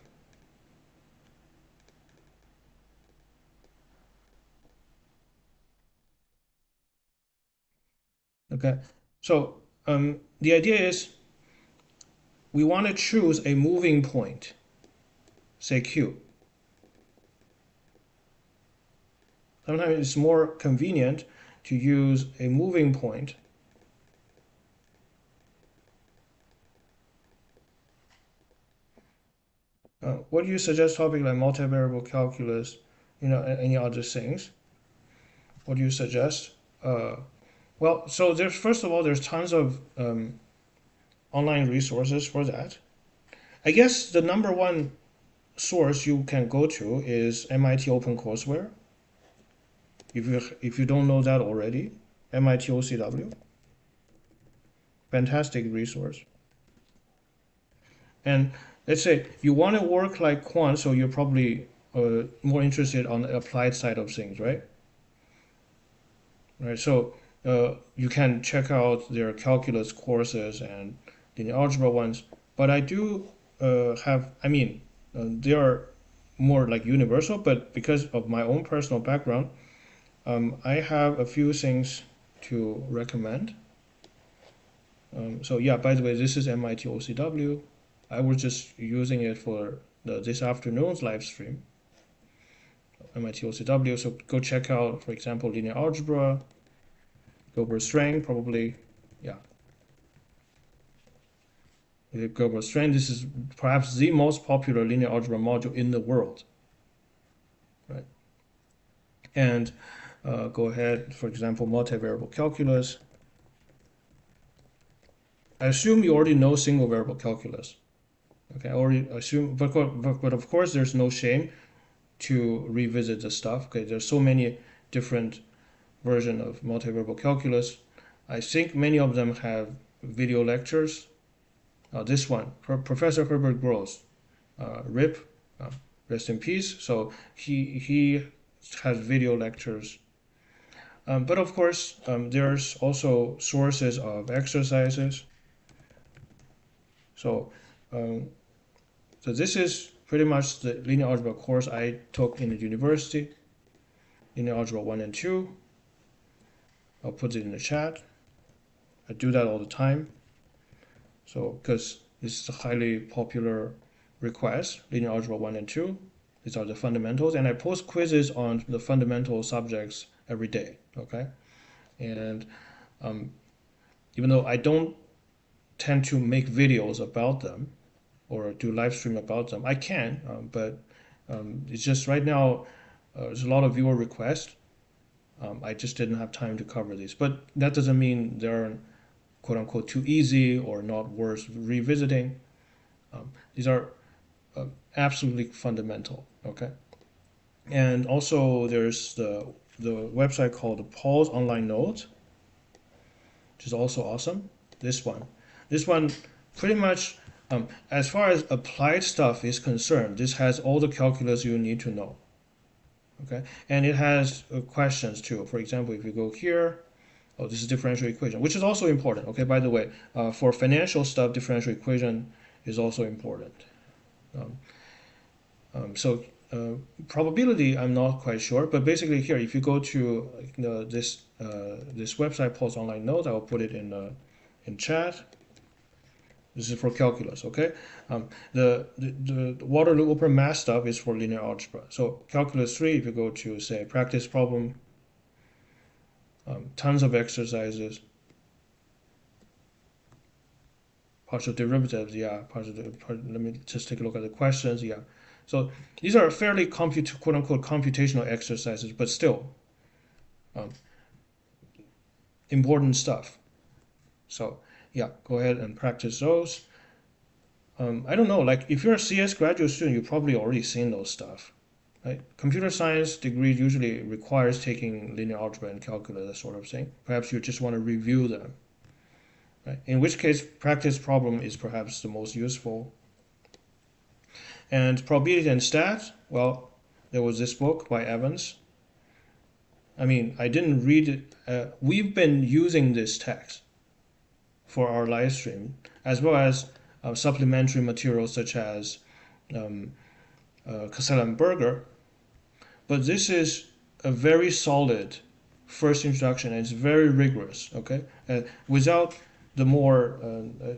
Okay, so the idea is we want to choose a moving point, say Q. Sometimes it's more convenient to use a moving point. What do you suggest topic like multivariable calculus, any other things? What do you suggest? Well, so there's first of all, there's tons of online resources for that. I guess the number one source you can go to is MIT OpenCourseWare. If you don't know that already, MIT OCW, fantastic resource. And let's say you want to work like quant, so you're probably more interested on the applied side of things, right? Right. So you can check out their calculus courses and linear algebra ones. But I do they are more like universal. But because of my own personal background, I have a few things to recommend. So yeah, by the way, this is MIT OCW. I was just using it for this afternoon's live stream. MIT OCW. So go check out, for example, linear algebra, Gilbert string, probably, yeah. Gilbert string. This is perhaps the most popular linear algebra module in the world, right? And go ahead, for example, multivariable calculus. I assume you already know single variable calculus. Okay, I already assume, but of course, there's no shame to revisit the stuff. Okay, there's so many different versions of multivariable calculus. I think many of them have video lectures. This one, Professor Herbert Gross, RIP, rest in peace. So he has video lectures. But of course, there's also sources of exercises. So, so this is pretty much the linear algebra course I took in the university, linear algebra 1 and 2. I'll put it in the chat. I do that all the time. So, because this is a highly popular request, linear algebra 1 and 2. These are the fundamentals. And I post quizzes on the fundamental subjects every day, okay? And even though I don't tend to make videos about them or do live stream about them, I can, but it's just right now there's a lot of viewer requests. I just didn't have time to cover these. But that doesn't mean they're quote unquote too easy or not worth revisiting. These are absolutely fundamental, okay? And also there's the website called Paul's Online Notes, which is also awesome. This one pretty much, as far as applied stuff is concerned, this has all the calculus you need to know, okay? And it has questions too. For example, if you go here, oh, this is differential equation, which is also important, okay? By the way, for financial stuff, differential equation is also important. So probability, I'm not quite sure, but basically here, if you go to this website, Paul's Online Notes, I will put it in chat. This is for calculus, okay? The Waterloo Open Math stuff is for linear algebra. So calculus 3, if you go to, say, practice problem, tons of exercises, partial derivatives, yeah, let me just take a look at the questions, yeah. So these are fairly quote-unquote computational exercises, but still important stuff. So yeah, go ahead and practice those. I don't know, like if you're a CS graduate student, you've probably already seen those stuff, right? Computer science degree usually requires taking linear algebra and calculus, that sort of thing. Perhaps you just want to review them, right? In which case, practice problem is perhaps the most useful. And probability and stat, well, there was this book by Evans. I mean, I didn't read it. We've been using this text for our live stream, as well as supplementary materials such as Casella and Berger. But this is a very solid first introduction, and it's very rigorous. Okay, without the more,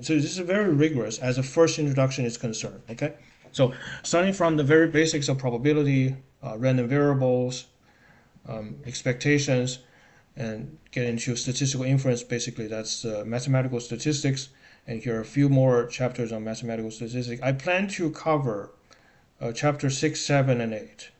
so this is very rigorous as a first introduction is concerned. Okay, so starting from the very basics of probability, random variables, expectations, and get into statistical inference. Basically, that's mathematical statistics. And here are a few more chapters on mathematical statistics. I plan to cover chapter 6, 7, and 8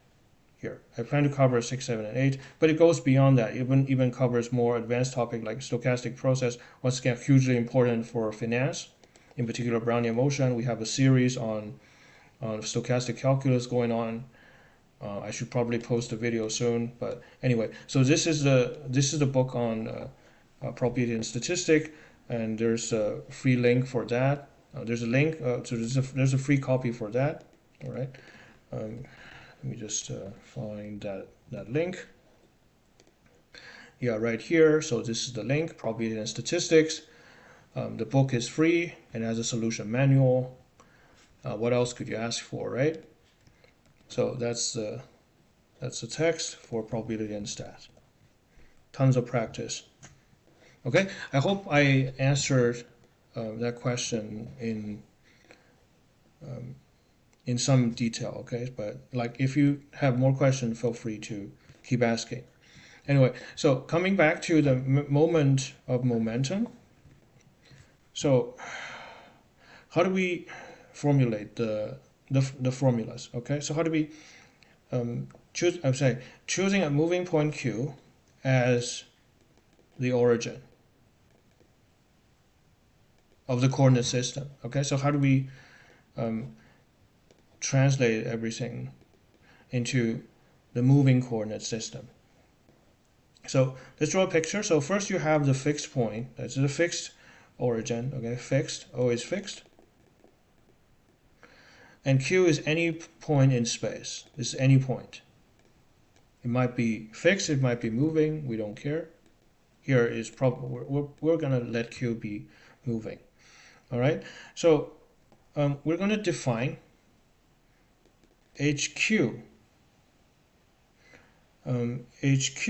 here. I plan to cover 6, 7, and 8, but it goes beyond that. It even covers more advanced topics like stochastic process, once again, hugely important for finance, in particular Brownian motion. We have a series on stochastic calculus going on. I should probably post a video soon, but anyway. So this is the book on probability and statistics, and there's a free link for that. There's a link, so there's a free copy for that. All right. Let me just find that link. Yeah, right here. So this is the link, probability and statistics. The book is free and has a solution manual. What else could you ask for, right? So that's the text for probability and stat. Tons of practice. Okay, I hope I answered that question in some detail. Okay, but like if you have more questions, feel free to keep asking. Anyway, so coming back to the moment of momentum. So how do we formulate the formulas? Okay, so how do we choose? I'm saying choosing a moving point Q as the origin of the coordinate system. Okay, so how do we translate everything into the moving coordinate system? So let's draw a picture. So first you have the fixed point. That's the fixed origin. Okay, fixed. O is fixed. And Q is any point in space. This is any point. It might be fixed, it might be moving, we don't care. Here is probably, we're going to let Q be moving. All right, so we're going to define HQ. HQ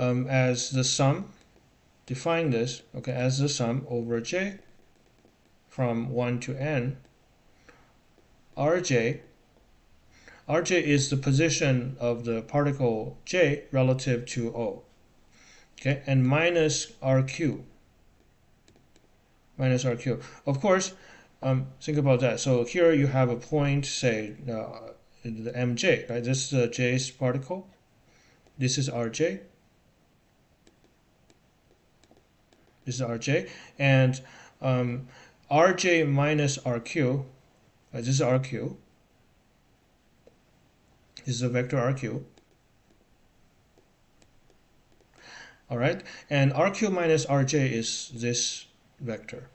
as the sum, define this, okay, as the sum over J from 1 to n. Rj is the position of the particle J relative to O. Okay, and minus RQ. Minus RQ. Of course, think about that. So here you have a point, say, the MJ, right? This is J's particle. This is RJ. This is RJ. And RJ minus RQ, this is RQ. This is a vector RQ. All right, and RQ minus RJ is this vector.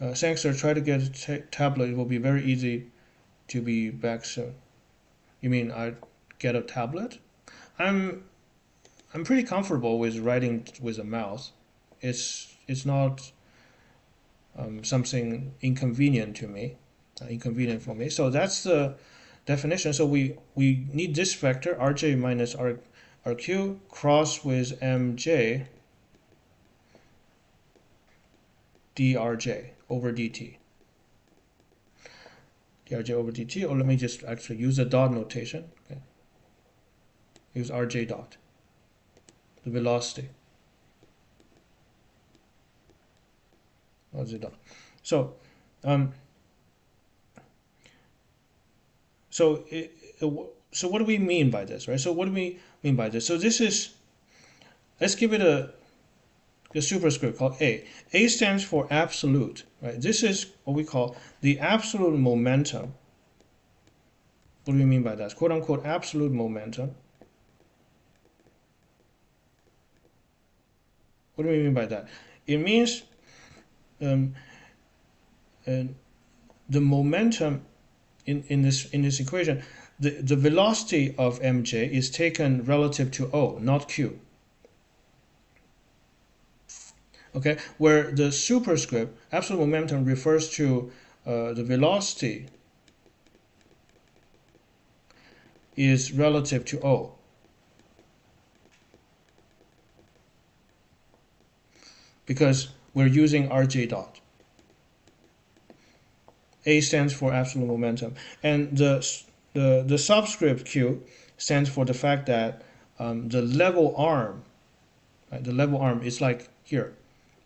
Thanks, sir. Try to get a tablet. It will be very easy to be back soon. You mean I get a tablet? I'm pretty comfortable with writing with a mouse. It's not something inconvenient to me, inconvenient for me. So that's the definition. So we need this vector Rj minus RQ cross with Mj drj over dt. drj over dt, or let me just actually use a dot notation. Okay. Use Rj dot, the velocity. Rj dot. So, so what do we mean by this, right? So what do we mean by this? So this is let's give it a superscript called A. A stands for absolute, right? This is what we call the absolute momentum. What do we mean by that? Quote unquote absolute momentum. What do we mean by that? It means um, the momentum in this equation, the velocity of mj is taken relative to O, not Q. Okay, where the superscript absolute momentum refers to the velocity is relative to O. Because we're using Rj dot. A stands for absolute momentum, and the subscript Q stands for the fact that the level arm, right, the level arm is like here.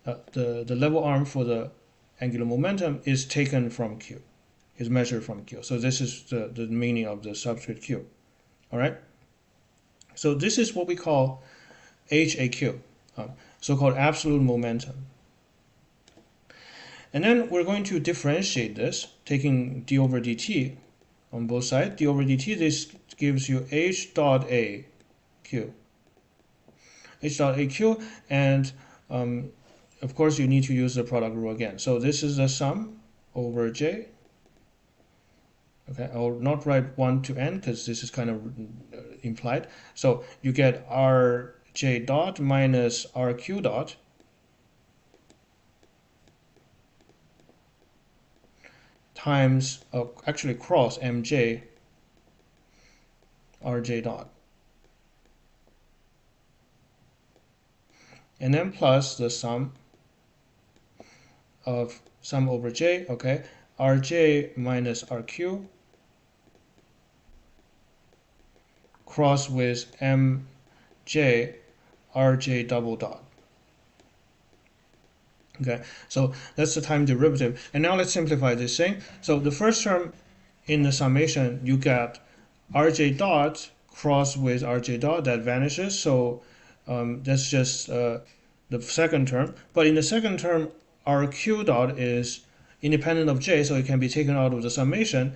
The level arm for the angular momentum is taken from Q, is measured from Q. So this is the meaning of the subscript Q. All right. So this is what we call HAQ, so-called absolute momentum. And then we're going to differentiate this, taking d over dt on both sides. D over dt, this gives you h dot a q. H dot a q, and of course you need to use the product rule again. So this is the sum over j. Okay, I'll not write 1 to n because this is kind of implied. So you get rj dot minus rq dot times actually cross mj rj dot, and then plus the sum of sum over j, okay, rj minus rq cross with mj rj double dot. Okay, so that's the time derivative. And now let's simplify this thing. So the first term in the summation, you get rj dot cross with rj dot, that vanishes. So that's just the second term. But in the second term, rq dot is independent of j, so it can be taken out of the summation,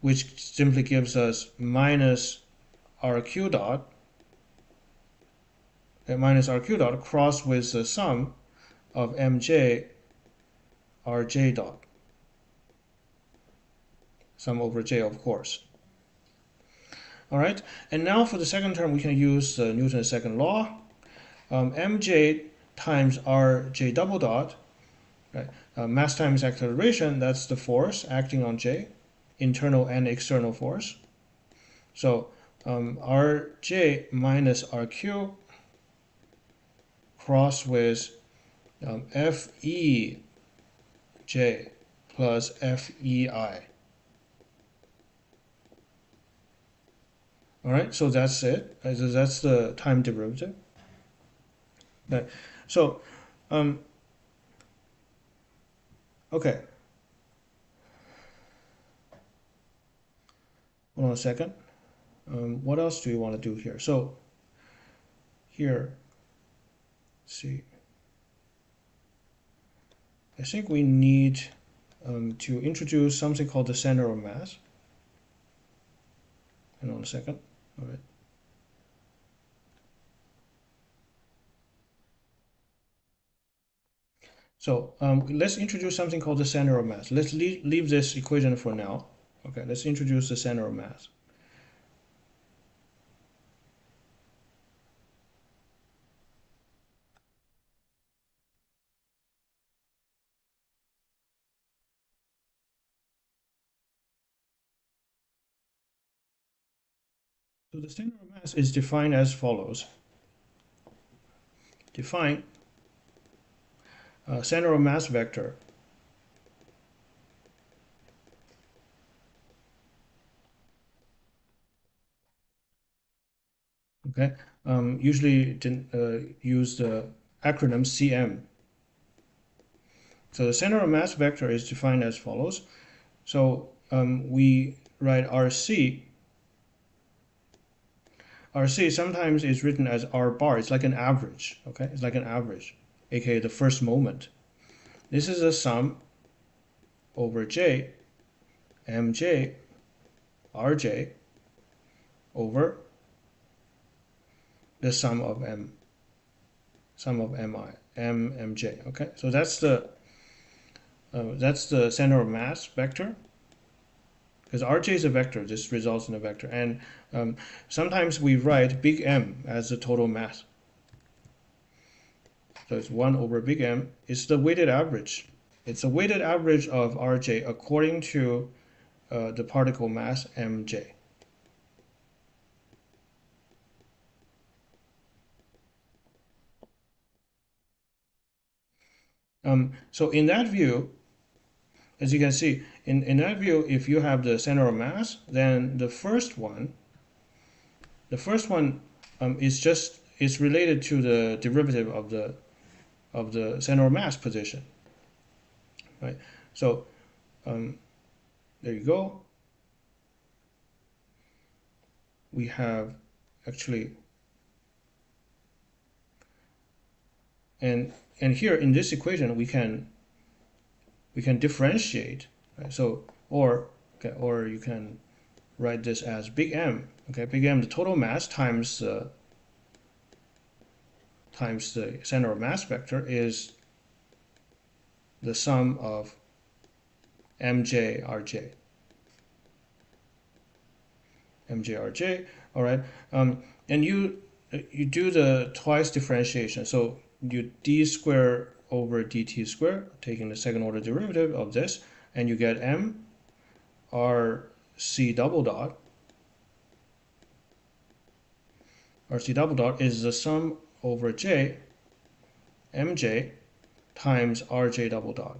which simply gives us minus rq dot, minus rq dot cross with the sum of mj rj dot, sum over j, of course. All right, and now for the second term, we can use Newton's second law. Mj times rj double dot, right? Mass times acceleration, that's the force acting on j, internal and external force. So rj minus rq cross with FEJ plus FEI. All right, so that's it. That's the time derivative. Okay, so okay. Hold on a second. What else do you want to do here? So here, let's see. I think we need to introduce something called the center of mass. Hang on a second. All right. So let's introduce something called the center of mass. Let's leave this equation for now. Okay, let's introduce the center of mass. So the center of mass is defined as follows. Define center of mass vector okay, usually use the acronym CM. So the center of mass vector is defined as follows. So we write RC RC sometimes is written as R bar. It's like an average, okay? It's like an average, aka the first moment. This is a sum over J, Mj, Rj over the sum of M, sum of Mj, okay? So that's the center of mass vector, because Rj is a vector. This results in a vector, and sometimes we write big M as the total mass. So it's 1 over big M. It's the weighted average. It's the weighted average of Rj according to the particle mass Mj. So in that view, as you can see, in that view, if you have the center of mass, then the first one is related to the derivative of the center of mass position, right? So there you go. We have actually, and here in this equation we can differentiate, right? So or you can write this as big M, okay? Big M, the total mass times the center of mass vector, is the sum of Mj Rj. Mj Rj, all right. And you do the twice differentiation. So you d squared over dt squared, taking the second order derivative of this, and you get M Rc double dot. Rc double dot is the sum over J Mj times Rj double dot.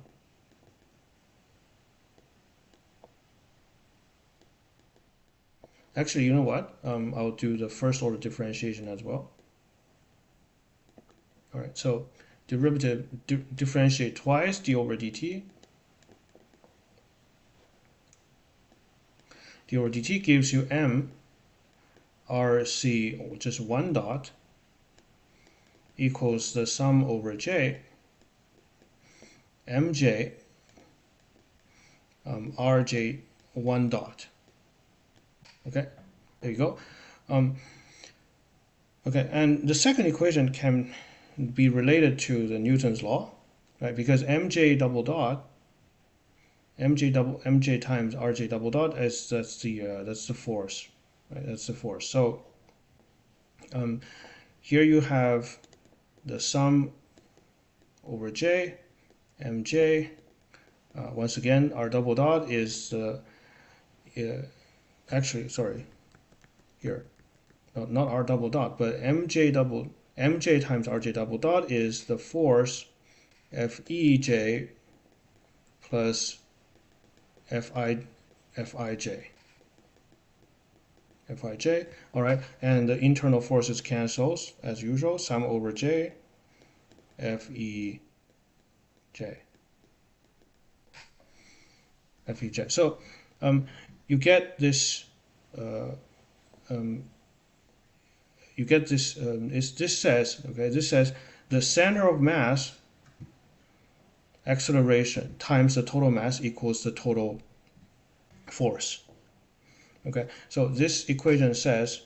Actually, you know what? I'll do the first order differentiation as well. All right, so derivative differentiate twice, d over dt. d over dt gives you M Rc, just one dot, equals the sum over J Mj Rj one dot. Okay, there you go. Okay, and the second equation can be related to the Newton's law, right? Because Mj double dot, Mj times Rj double dot, that's the force, right? That's the force. So here you have the sum over J, Mj. Once again, R double dot is actually, sorry, here, no, not R double dot, but Mj times Rj double dot is the force Fej plus Fij. All right, and the internal forces cancels as usual, sum over J, Fej. So you get this. This says, okay, this says the center of mass acceleration times the total mass equals the total force. Okay, so this equation says,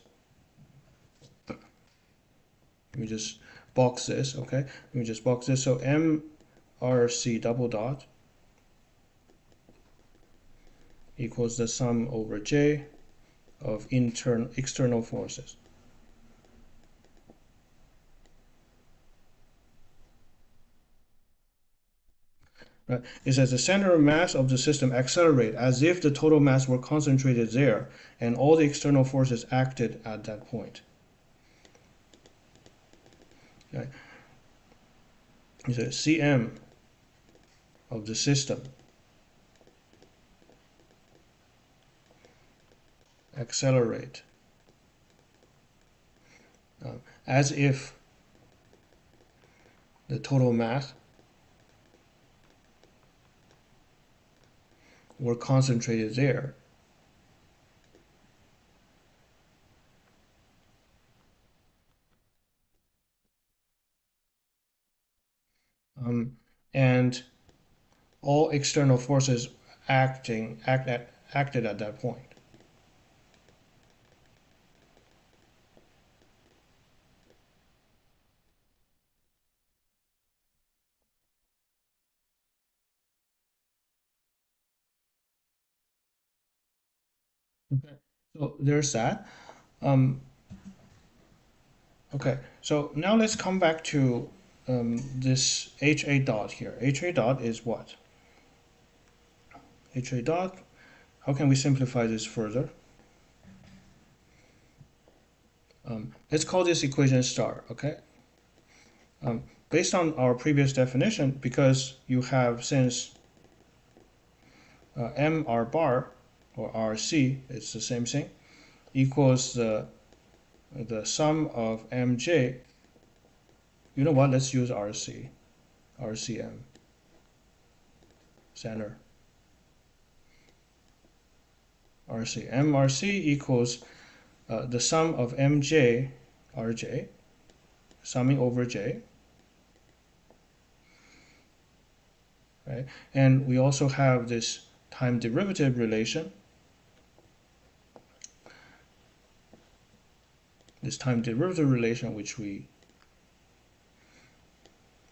let me just box this, okay? Let me just box this. So MRC double dot equals the sum over J of external forces. Right. It says the center of mass of the system accelerate as if the total mass were concentrated there and all the external forces acted at that point. Right. It says Cm of the system accelerate as if the total mass were concentrated there and all external forces acted at that point. Okay, so there's that. Um, okay, so now let's come back to this HA dot here. HA dot is what? HA dot, how can we simplify this further? Let's call this equation star, okay? Based on our previous definition, because you have since M R bar, or RC, it's the same thing, equals the sum of MJ. You know what, let's use RC, RCM, center. RC, MRC equals the sum of MJ, RJ, summing over J, right? And we also have this time derivative relation, which we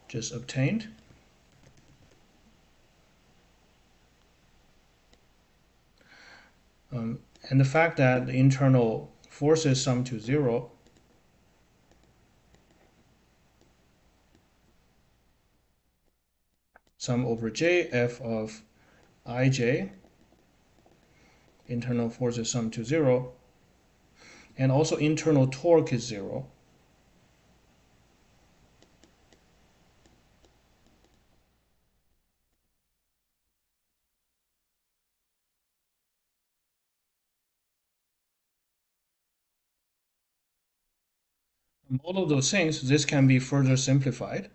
just obtained. And the fact that the internal forces sum to 0 sum over J, F of Ij, internal forces sum to 0, and also internal torque is 0. From all of those things, this can be further simplified.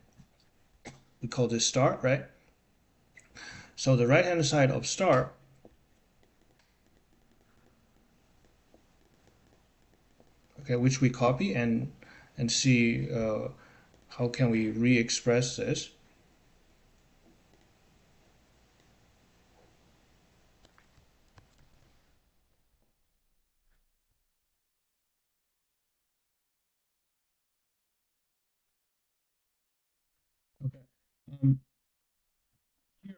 We call this star, right? So the right-hand side of star okay, which we copy and see how can we re-express this. Okay. Here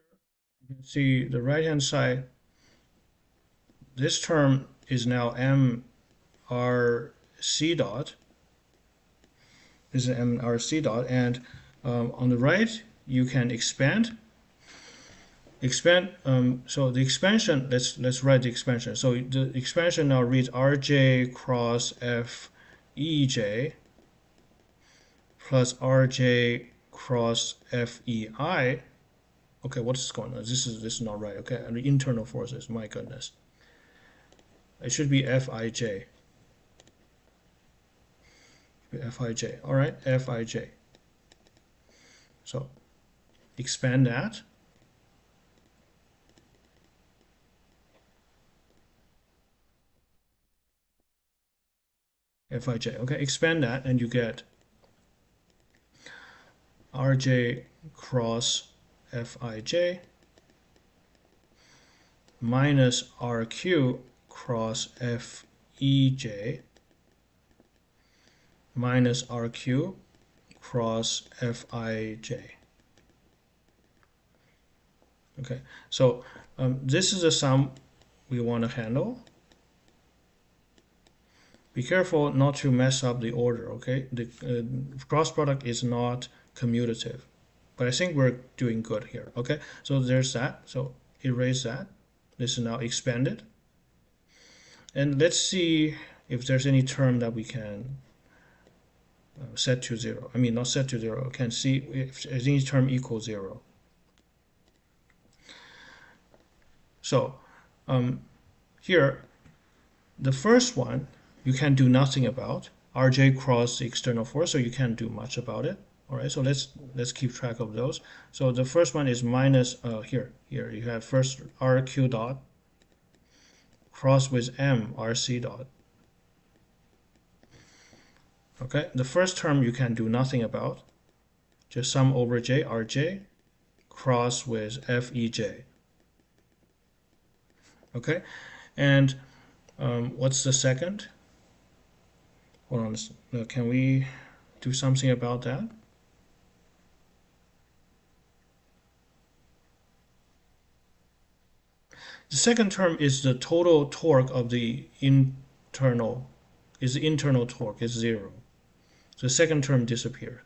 you can see the right-hand side. This term is now MRC dot. This is MRC dot, and on the right you can expand. So the expansion, let's write the expansion. So the expansion now reads RJ cross FEJ plus RJ cross FEI. Okay, what is going on? This is not right. Okay, and the internal forces. My goodness, it should be FIJ. FIJ. All right, FIJ. So expand that. Fij. Okay, expand that and you get Rj cross Fij minus Rq cross Fej minus Rq cross Fij. Okay, so this is a sum we want to handle. Be careful not to mess up the order, okay? The cross product is not commutative, but I think we're doing good here, okay? So there's that, so erase that. This is now expanded. And let's see if there's any term that we can set to 0. I mean, not set to 0, can see if any term equals 0. So here, the first one, you can do nothing about. Rj cross the external force, so you can't do much about it. All right, so let's keep track of those. So the first one is minus here you have first Rq dot cross with M Rc dot. Okay, the first term you can do nothing about. just sum over j, rj, cross with fej. Okay, and what's the second? Hold on, can we do something about that? The second term is the total torque of the internal torque is 0. So the second term disappeared.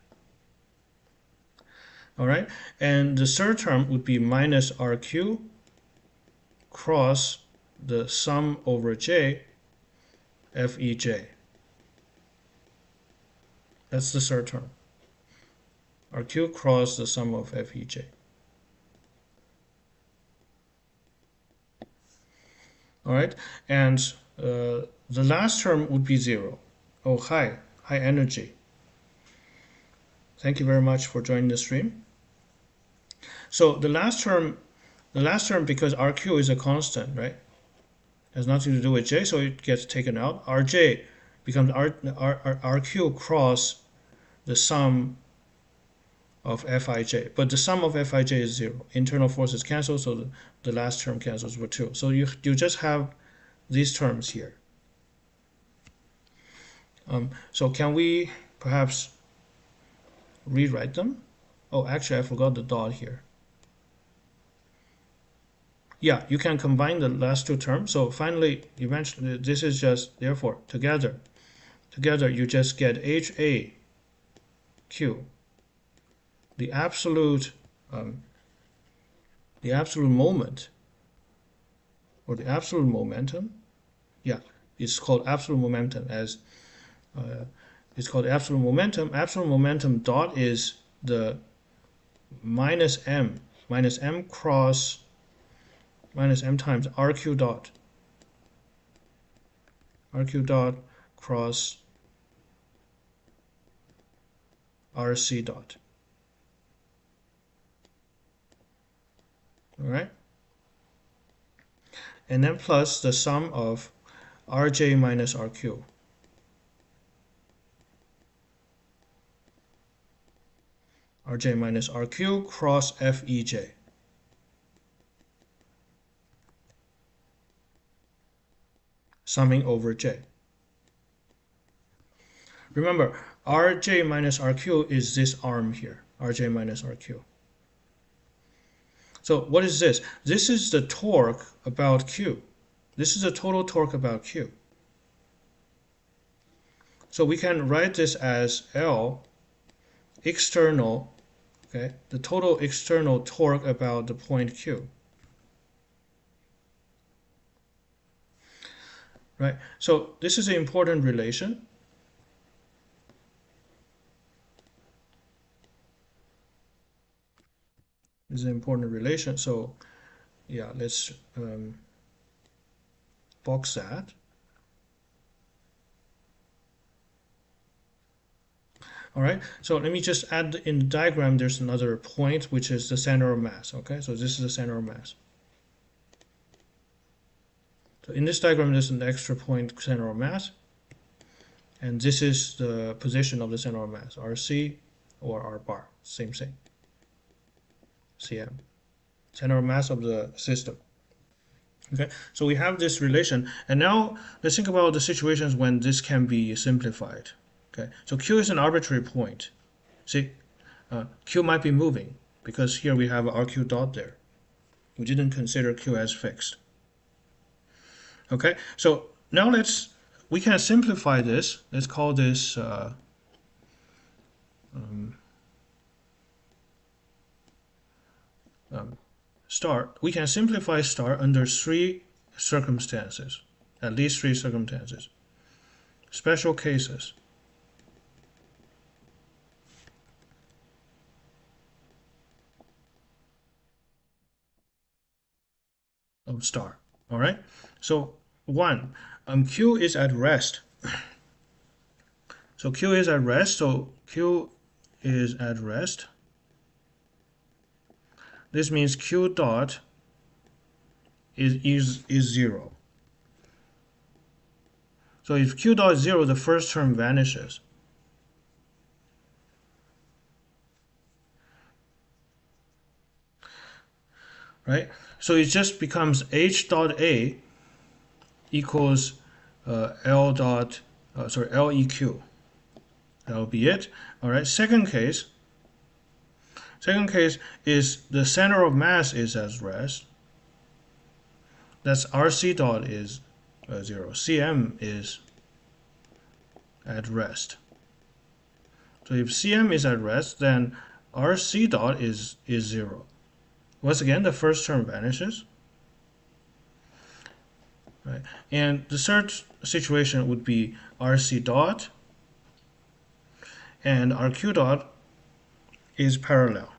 All right, and the third term would be minus rq cross the sum over j fej. That's the third term. rq cross the sum of fej. All right, and the last term would be 0. Oh, high energy. Thank you very much for joining the stream. So the last term, because rq is a constant, right? Has nothing to do with j, so it gets taken out. rj becomes rq cross the sum of fij, but the sum of fij is 0. Internal forces cancel, so the last term cancels with 2. So you just have these terms here. So can we perhaps rewrite them? Oh, actually, I forgot the dot here. Yeah, you can combine the last two terms. So finally, eventually, this is just, therefore, together you just get HAQ, the absolute moment, or the absolute momentum. Yeah, it's called absolute momentum as it's called absolute momentum. Absolute momentum dot is the minus m cross minus m times rq dot cross rc dot. All right, and then plus the sum of rj minus rq. rj minus rq cross fej. Summing over j. Remember, rj minus rq is this arm here, rj minus rq. So what is this? This is the torque about q. This is the total torque about q. So we can write this as L external, okay, the total external torque about the point q. Right? So this is an important relation. This is an important relation. So yeah, let's box that. All right, so let me just add in the diagram, there's another point, which is the center of mass. Okay, so this is the center of mass. So in this diagram, there's an extra point, center of mass. And this is the position of the center of mass, RC or R bar, same thing. CM, center of mass of the system. Okay, so we have this relation. And now let's think about the situations when this can be simplified. Okay, so Q is an arbitrary point. See, Q might be moving because here we have RQ dot there. We didn't consider Q as fixed. Okay, so now we can simplify this. Let's call this star. We can simplify star under 3 circumstances, at least 3 circumstances, special cases of star. All right, so 1, Q is at rest. So Q is at rest. So Q is at rest. This means Q dot is 0. So if Q dot is 0, the first term vanishes. right? So it just becomes h dot a equals L dot, LEQ. That'll be it. All right. Second case is the center of mass is at rest. That's RC dot is 0. CM is at rest. So if CM is at rest, then RC dot is 0. Once again, the first term vanishes. Right? And the third situation would be RC dot and RQ dot is parallel.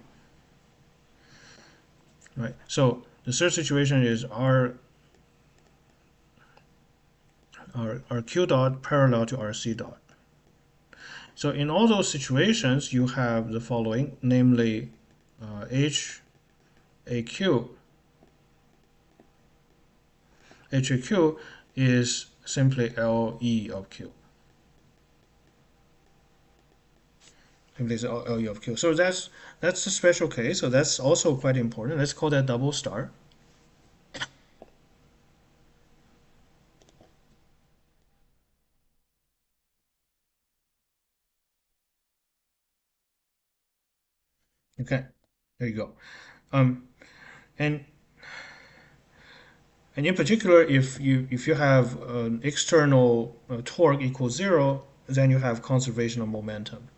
Right? So the third situation is RQ dot parallel to RC dot. So in all those situations, you have the following, namely HAQ is simply LE of Q. Simply is LE of Q. So that's a special case. So that's also quite important. Let's call that double star. Okay, there you go. And in particular, if you have an external torque equals 0, then you have conservation of momentum.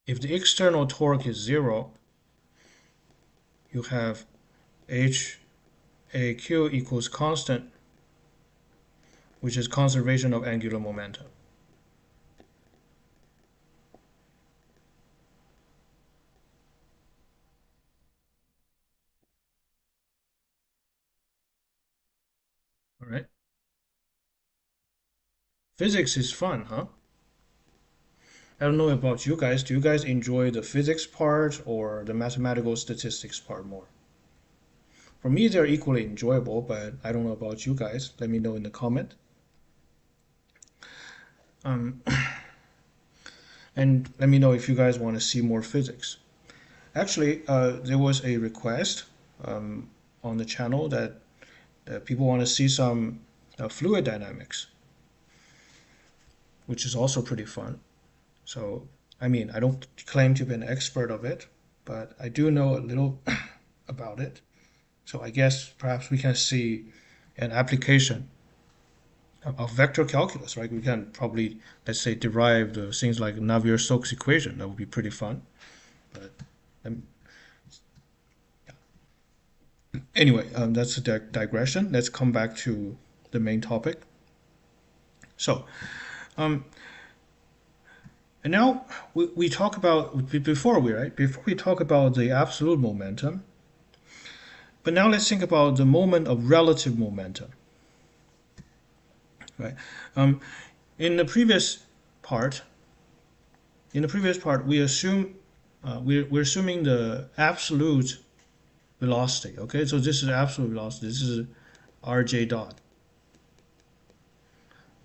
If the external torque is 0, you have HAQ equals constant, which is conservation of angular momentum. All right. Physics is fun, huh? I don't know about you guys. Do you guys enjoy the physics part or the mathematical statistics part more? For me, they're equally enjoyable, but I don't know about you guys. Let me know in the comment. And let me know if you guys want to see more physics. Actually, there was a request on the channel that people want to see some fluid dynamics, which is also pretty fun. So, I mean, I don't claim to be an expert of it, but I do know a little about it. So I guess perhaps we can see an application of vector calculus, right? We can probably, let's say, derive the things like Navier-Stokes equation. That would be pretty fun. But anyway, that's a digression. Let's come back to the main topic. So, and now we talk about before we talk about the absolute momentum. But now let's think about the moment of relative momentum. Right. In the previous part, we assume we're assuming the absolute velocity. Okay, so this is absolute velocity. This is RJ dot.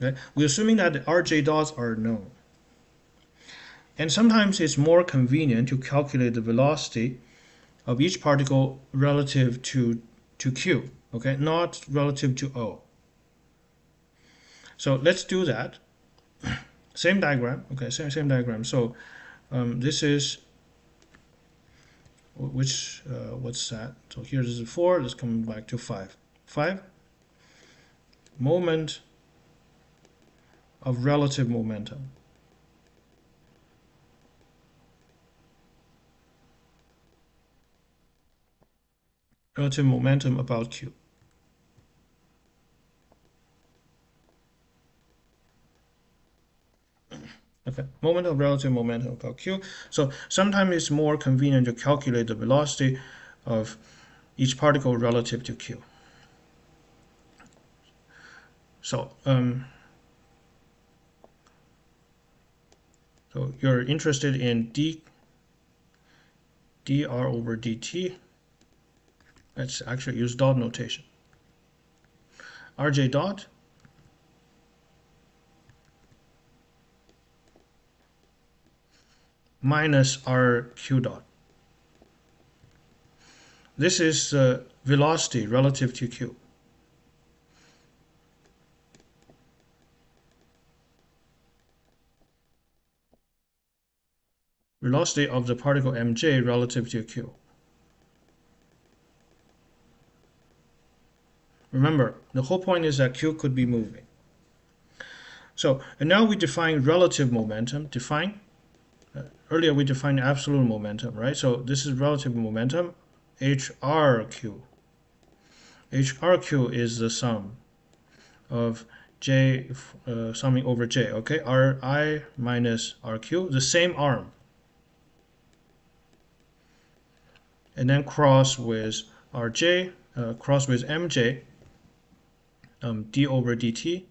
Okay, we're assuming that the RJ dots are known, and sometimes it's more convenient to calculate the velocity of each particle relative to Q. Okay, not relative to O. So let's do that. Same diagram. Okay, same diagram. So this is what's that? So here this is 4. Let's come back to 5. 5. Moment of relative momentum. Relative momentum about Q. Okay, moment of relative momentum about Q. So sometimes it's more convenient to calculate the velocity of each particle relative to Q. So so you're interested in dr over dt. Let's actually use dot notation. rj dot minus rq dot. This is velocity relative to q. Velocity of the particle mj relative to q. Remember, the whole point is that q could be moving. So, and now we define relative momentum. Earlier we defined absolute momentum, right? So this is relative momentum, HRQ. HRQ is the sum of J, summing over J, okay? Ri minus RQ, the same arm. And then cross with Rj, cross with Mj, d over dt,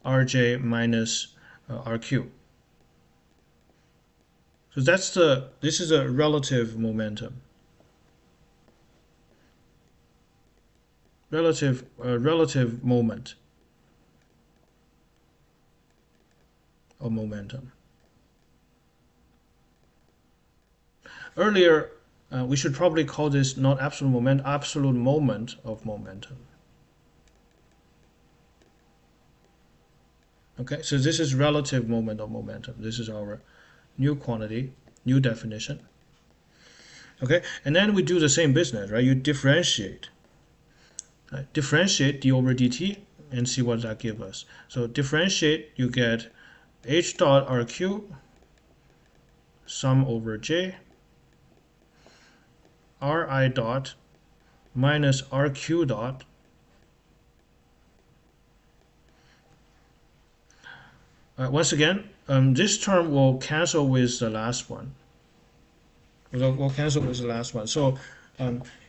Rj minus RQ. So this is a relative momentum. Relative moment of momentum. Earlier, we should probably call this not absolute moment, absolute moment of momentum. Okay, so this is relative moment of momentum. This is our new quantity, new definition. Okay, and then we do the same business, right? You differentiate. Right? Differentiate d over dt and see what that gives us. So differentiate, you get h dot rq sum over j ri dot minus rq dot once again, this term will cancel with the last one. We'll cancel with the last one. So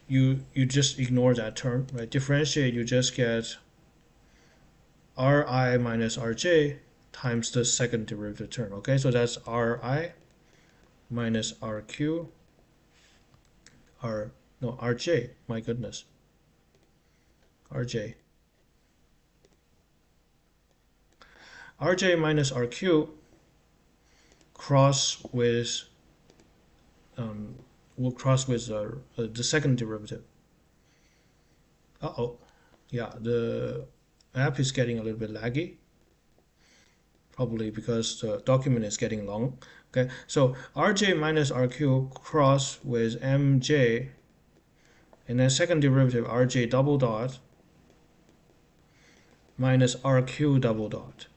you just ignore that term, right? Differentiate, you just get ri minus rj times the second derivative term. Okay, so that's ri minus rq, rj. My goodness, rj. Rj minus Rq cross with will cross with the second derivative. Yeah, the app is getting a little bit laggy, probably because the document is getting long. Okay, so Rj minus Rq cross with Mj, and then second derivative Rj double dot minus Rq double dot.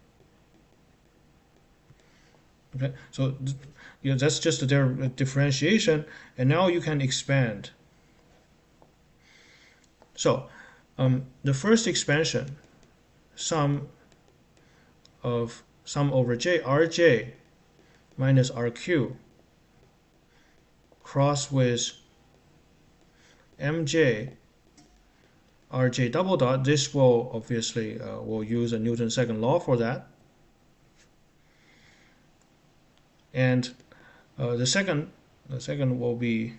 Okay, so that's just a differentiation, and now you can expand. So the first expansion, sum over j, rj minus rq cross with mj rj double dot. This will obviously we'll use a Newton's second law for that. And the second will be,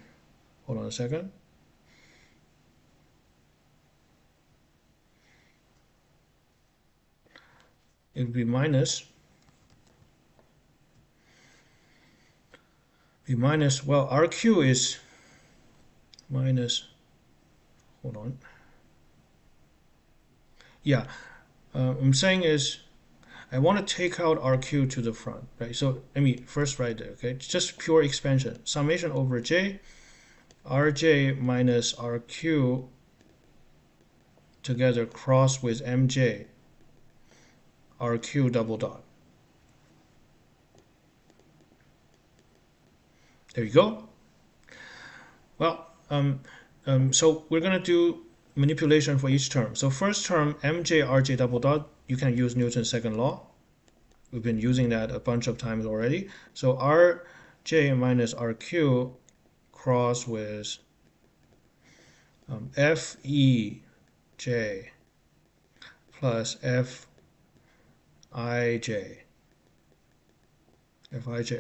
hold on a second. It will be minus, well, RQ is minus, hold on. Yeah, I'm saying is, I want to take out RQ to the front, right? So let me first write it, okay? It's just pure expansion. Summation over J, RJ minus RQ together cross with MJ, RQ double dot. There you go. Well, so we're going to do manipulation for each term. So first term, MJ, RJ double dot, you can use Newton's second law. We've been using that a bunch of times already. So Rj minus Rq cross with Fej plus Fij.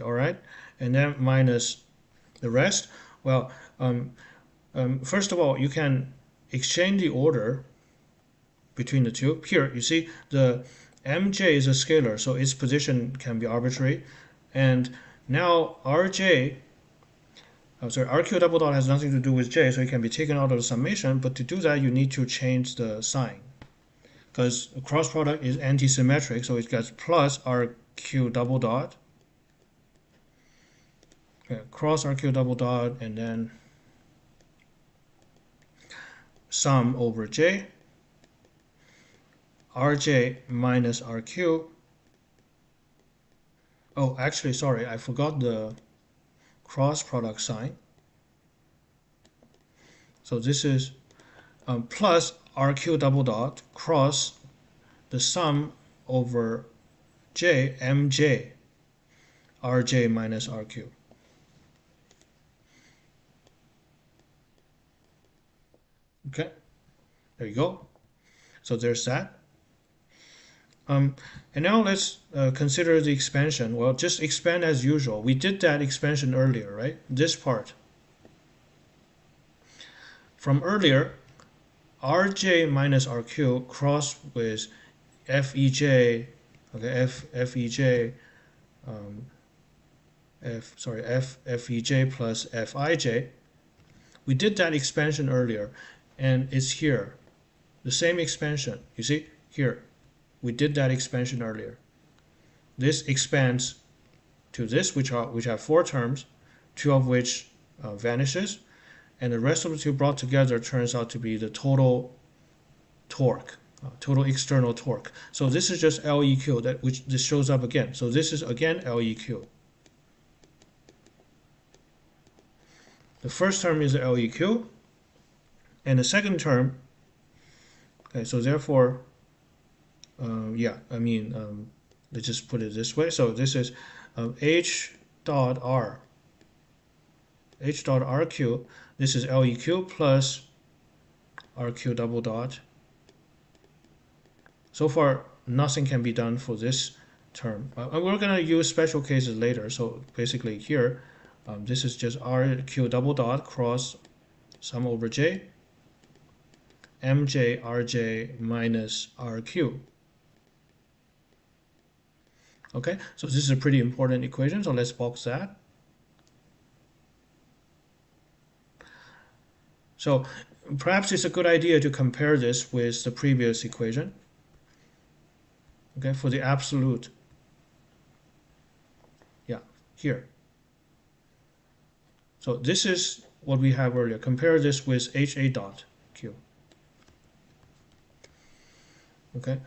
All right, and then minus the rest. Well, first of all, you can exchange the order between the two. Here, you see the mj is a scalar, so its position can be arbitrary. And now rj, I'm sorry, rq double dot has nothing to do with j, so it can be taken out of the summation. But to do that, you need to change the sign, because the cross product is anti-symmetric, so it gets plus rq double dot. Okay, cross rq double dot, and then sum over j, rj minus rq. Oh, actually, sorry, I forgot the cross product sign. So this is plus rq double dot cross the sum over j mj rj minus rq. Okay, there you go. So there's that. And now let's consider the expansion. Well, just expand as usual. We did that expansion earlier, right? This part. From earlier, rj minus rq cross with fej, okay, fej, fej plus fij. We did that expansion earlier, and it's here. The same expansion. You see, here. We did that expansion earlier. This expands to this, which have four terms, two of which vanishes, and the rest of the two brought together turns out to be the total torque, total external torque. So this is just LEQ, which this shows up again. So this is again LEQ. The first term is LEQ, and the second term. Okay, so therefore, let's just put it this way. So this is h dot r. H dot rq. This is LEQ plus rq double dot. So far, nothing can be done for this term. We're going to use special cases later. So basically here, this is just rq double dot cross sum over j, mj rj minus rq. Okay, so this is a pretty important equation, so let's box that. So perhaps it's a good idea to compare this with the previous equation. Okay, for the absolute. Yeah, here. So this is what we have earlier. Compare this with HA dot Q. Okay,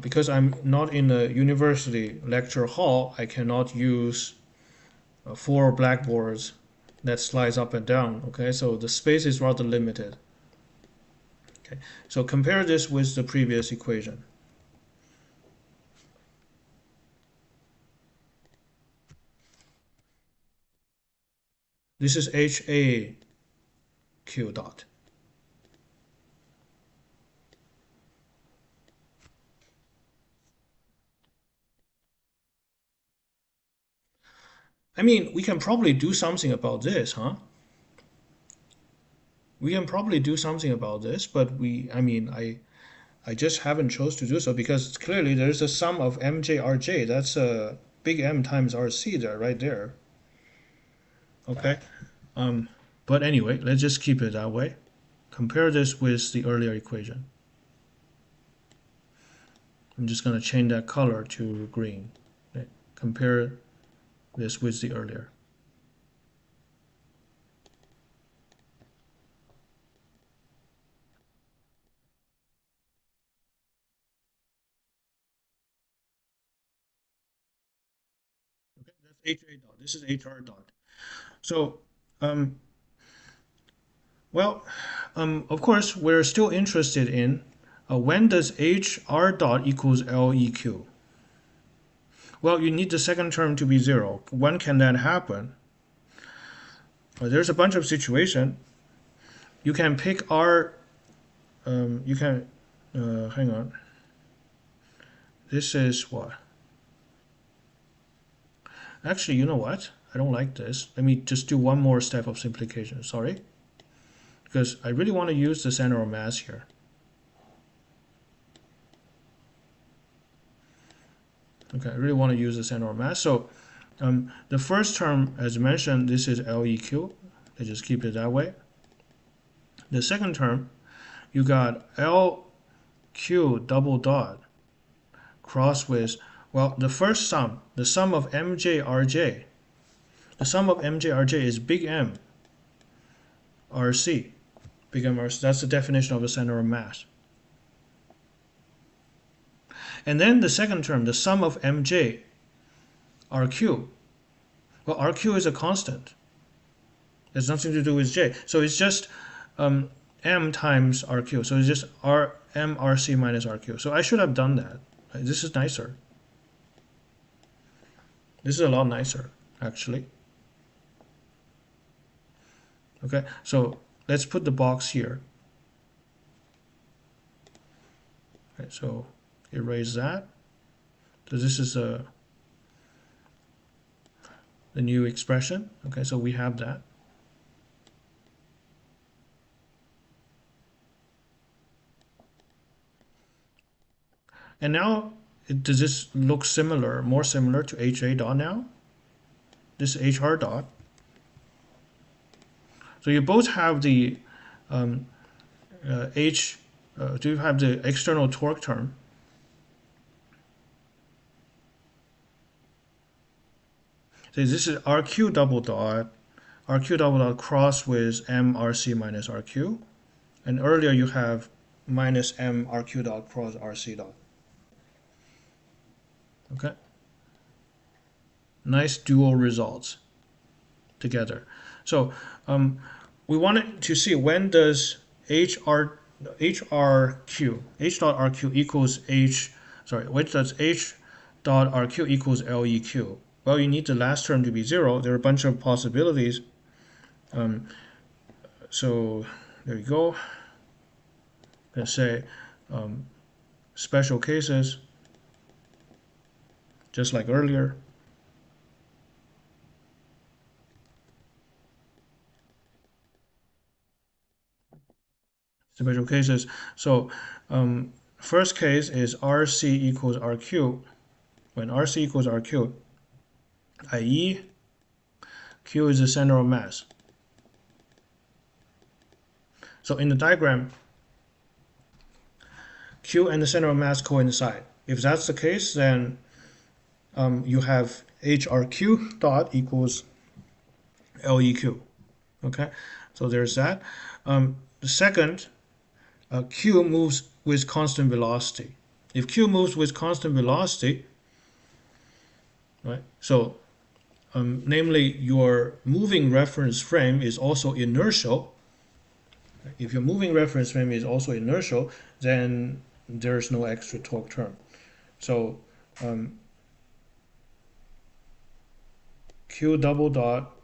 because I'm not in a university lecture hall, I cannot use 4 blackboards that slides up and down. Okay, so the space is rather limited. Okay, so compare this with the previous equation. This is HA Q dot. I mean, we can probably do something about this, huh? We can probably do something about this, but I just haven't chose to do so because clearly there's a sum of MJ RJ. That's a big M times RC there, right there. Okay. But anyway, let's just keep it that way. Compare this with the earlier equation. I'm just going to change that color to green. Okay. Compare this with the earlier. Okay, that's HA dot. This is HR dot. So, well, of course, we're still interested in when does HR dot equals LEQ? Well, you need the second term to be 0. When can that happen? There's a bunch of situations. You can pick R, hang on. This is what? Actually, you know what? I don't like this. Let me just do one more step of simplification. Sorry. because I really want to use the center of mass here. Okay, I really want to use the center of mass. So the first term, as mentioned, this is LEQ. Let's just keep it that way. The second term, you got LQ double dot cross with, well, the first sum, the sum of MJ, the sum of MJ, is big M, RC. Big M, RC, that's the definition of a center of mass. And then the second term, the sum of MJ, RQ. Well, RQ is a constant. It has nothing to do with J. So it's just M times RQ. So it's just M RC minus RQ. So I should have done that. This is nicer. This is a lot nicer, actually. Okay, so let's put the box here. Okay, so erase that. So this is the new expression. Okay, so we have that. And now, does this look similar, more similar to HA dot now? This is HR dot. So you both have the do you have the external torque term? So this is RQ double dot cross with MRC minus RQ. And earlier you have minus MRQ dot cross RC dot. Okay. Nice dual results together. So we wanted to see when does H dot RQ equals when does H dot RQ equals LEQ? Well, you need the last term to be 0. There are a bunch of possibilities. So there you go. Let's say special cases, just like earlier. Special cases. So first case is RC equals RQ. When RC equals RQ, i.e. Q is the center of mass. So in the diagram, Q and the center of mass coincide. If that's the case, then you have HRQ dot equals LEQ. Okay, so there's that. The second, Q moves with constant velocity. If Q moves with constant velocity, right? So, namely, your moving reference frame is also inertial. If your moving reference frame is also inertial, then there's no extra torque term. So, Q double dot,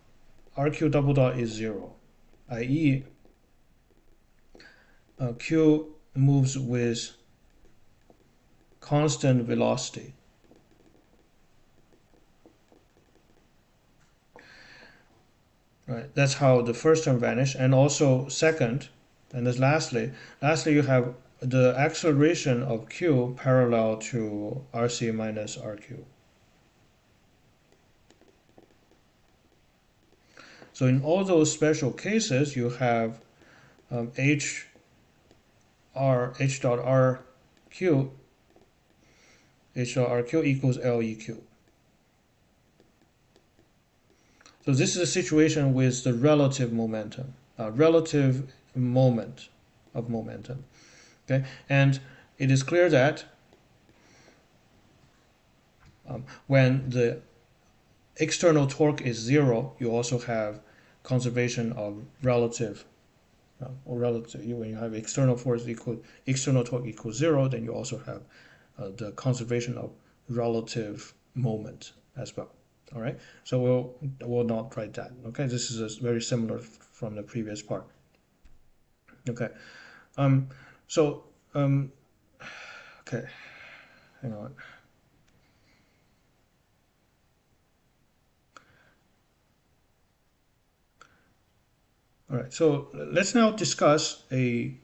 RQ double dot is 0, i.e. Q moves with constant velocity. Right, that's how the first term vanished, and also second, and then lastly you have the acceleration of Q parallel to RC minus RQ. So in all those special cases, you have H dot RQ equals LEQ. So this is a situation with the relative momentum, relative moment of momentum. Okay, and it is clear that when the external torque is 0, you also have conservation of relative, when you have external force external torque equals 0, then you also have the conservation of relative moment as well. All right, so we'll not write that. Okay, this is very similar from the previous part. Okay, okay, hang on. All right, so let's now discuss an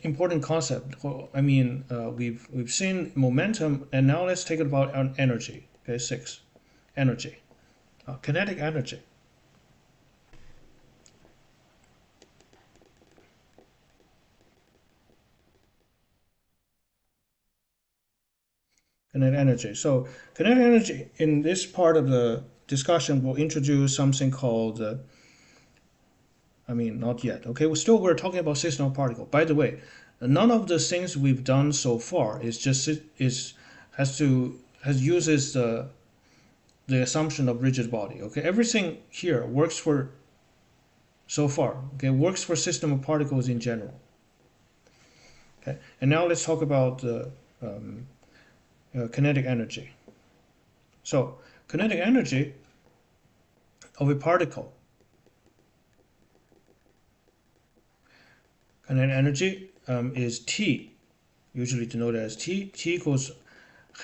important concept. Well, I mean, we've seen momentum, and now let's take it about energy. Okay, 6, energy, kinetic energy. Kinetic energy. So kinetic energy in this part of the discussion will introduce something called, I mean, not yet. Okay, we're talking about system of particle. By the way, none of the things we've done so far has uses the assumption of rigid body. Okay, everything here works for so far. Okay, works for system of particles in general. Okay, and now let's talk about kinetic energy. So kinetic energy of a particle. Kinetic energy is T, usually denoted as T. T equals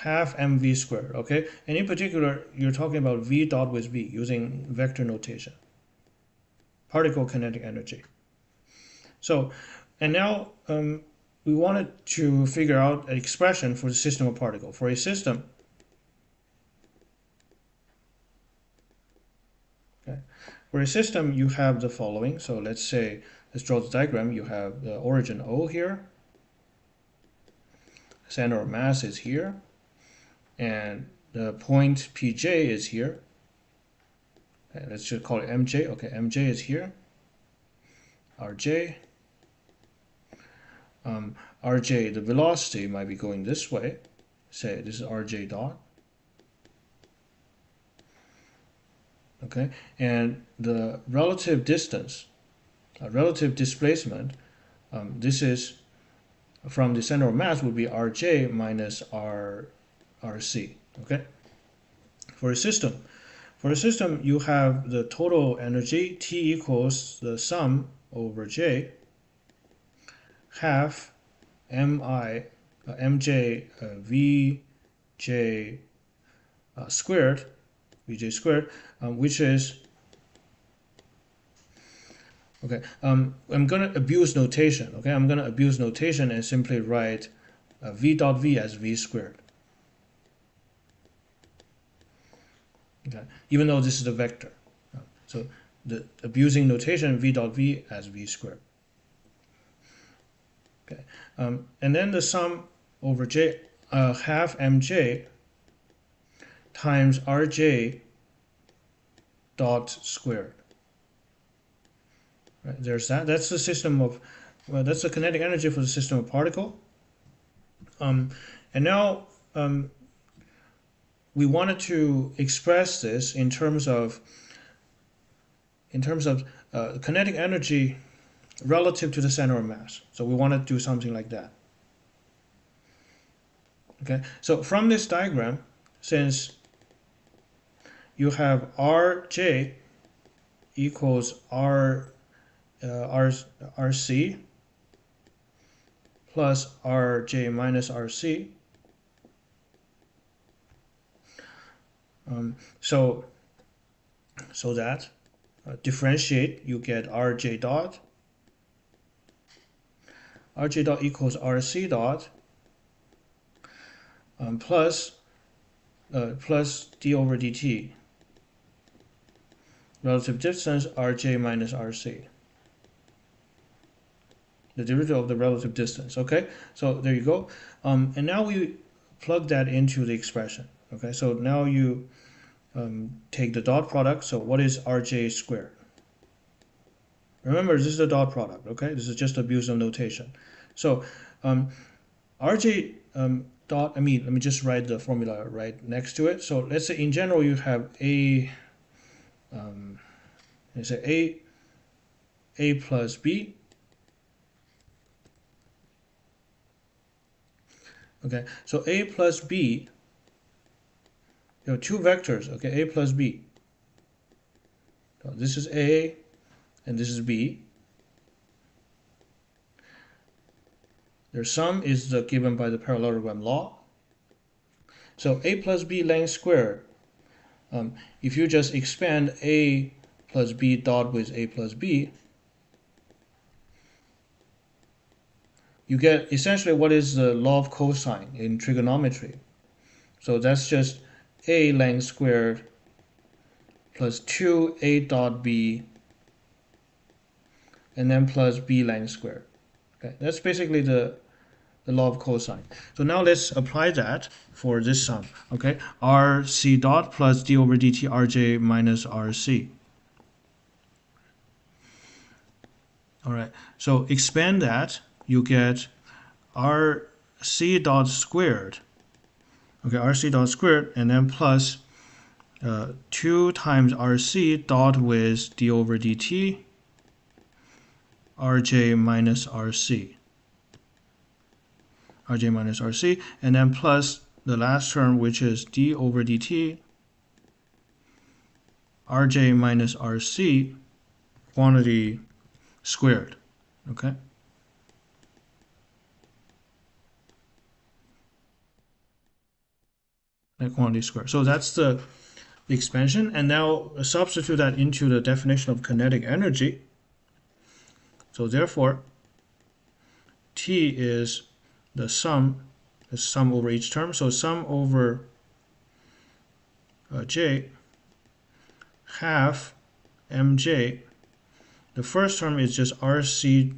half mv squared, okay? And in particular, you're talking about v dot with v using vector notation. Particle kinetic energy. So, and now we wanted to figure out an expression for the system of particle. For a system, okay, for a system, you have the following. So let's draw the diagram. You have the origin O here. Center of mass is here. And the point Pj is here. Okay, let's just call it Mj. Okay, Mj is here. Rj. Rj, the velocity might be going this way. Say this is Rj dot. Okay, and the relative distance, relative displacement, this is from the center of mass would be Rj minus Rc. Okay, for a system, you have the total energy T equals the sum over J half mi mj vj squared, which is okay. I'm gonna abuse notation. Okay, I'm gonna abuse notation and simply write v dot v as v squared. Okay, even though this is a vector. So the abusing notation v dot v as v squared. Okay, and then the sum over j half mj times rj dot squared. Right, there's that. That's the system of that's the kinetic energy for the system of particle. And now we wanted to express this in terms of kinetic energy relative to the center of mass. So we want to do something like that. Okay, so from this diagram, since you have Rj equals Rc plus Rj minus Rc, so that differentiate, you get Rj dot equals Rc dot plus d over dt, relative distance Rj minus Rc, the derivative of the relative distance. Okay, so there you go. And now we plug that into the expression. Okay, so now you take the dot product. So what is Rj squared? Remember, this is a dot product. Okay, this is just abuse of notation. So Rj dot, let me just write the formula right next to it. So let's say in general you have let's say a plus b. Okay, so a plus b, you have two vectors. Okay, a plus b. So this is a and this is b. Their sum is given by the parallelogram law. So a plus b length squared, if you just expand a plus b dot with a plus b, you get essentially what is the law of cosine in trigonometry. So that's just a length squared plus 2a dot b and then plus b length squared. Okay, that's basically the law of cosine. So now let's apply that for this sum. Okay, rc dot plus d over dt rj minus rc. All right, so expand that, you get rc dot squared. Okay, rc dot squared and then plus 2 times rc dot with d over dt rj minus rc. rj minus rc, and then plus the last term, which is d over dt rj minus rc quantity squared. Okay, that quantity squared. So that's the expansion, and now substitute that into the definition of kinetic energy. So therefore T is the sum over each term. So sum over J half mj. The first term is just rc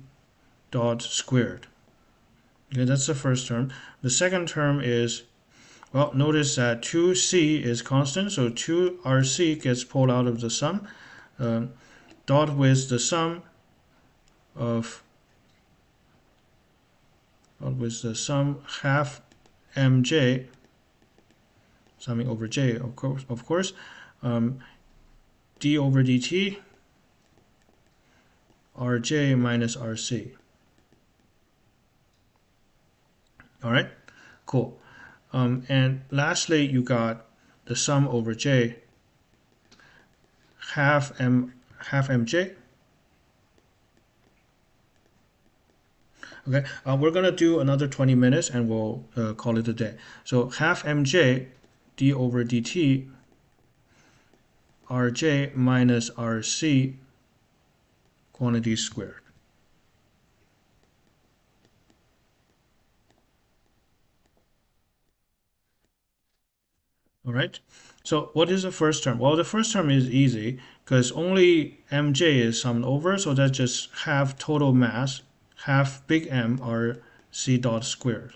dot squared. Okay, that's the first term. The second term is, well, notice that 2c is constant, so 2rc gets pulled out of the sum. Dot with the sum of half mj, summing over j, of course, d over dt rj minus rc. All right, cool. And lastly, you got the sum over j half mj. Okay, we're gonna do another 20 minutes and we'll call it a day. So half mj d over dt rj minus rc quantity squared. All right, so what is the first term? Well, the first term is easy because only mj is summed over, so that's just half total mass, half big M rc dot squared.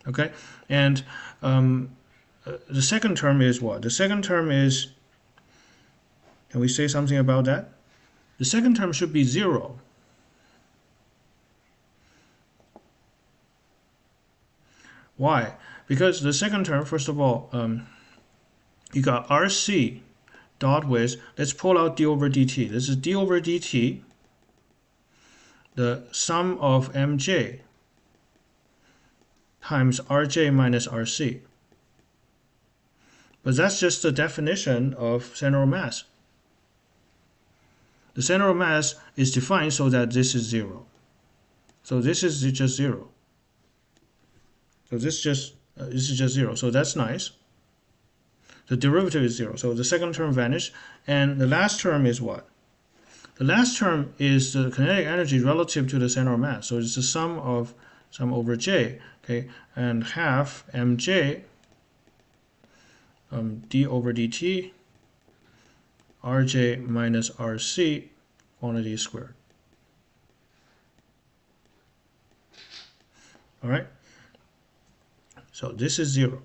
Okay, and the second term is what? The second term is, can we say something about that? The second term should be 0. Why? Because the second term, first of all, you got rc dot with, let's pull out d over dt. This is d over dt, the sum of mj times rj minus rc. But that's just the definition of center of mass. The center of mass is defined so that this is 0. So this is just 0. So this is just 0. So that's nice. The derivative is 0. So the second term vanished. And the last term is what? The last term is the kinetic energy relative to the center of mass. So it's the sum over j. Okay, and half mj d over dt rj minus rc quantity squared. All right. So this is 0.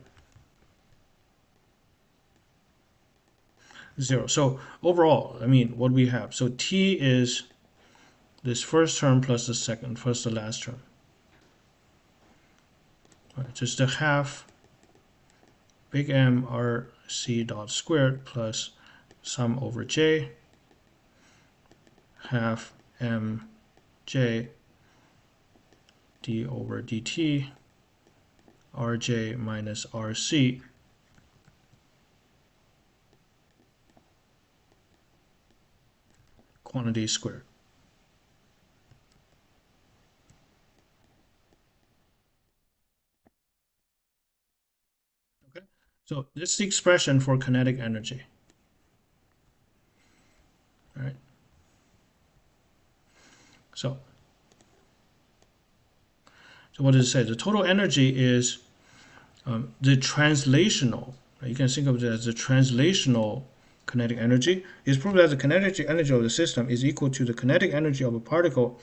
0. So overall, I mean, what we have, so t is this first term plus the second, plus the last term. All right, just a half big M rc dot squared plus sum over j half mj d over dt rj minus rc quantity squared. Okay, so this is the expression for kinetic energy. So what does it say? The total energy is the translational. You can think of it as the translational kinetic energy. It's proved that the kinetic energy of the system is equal to the kinetic energy of a particle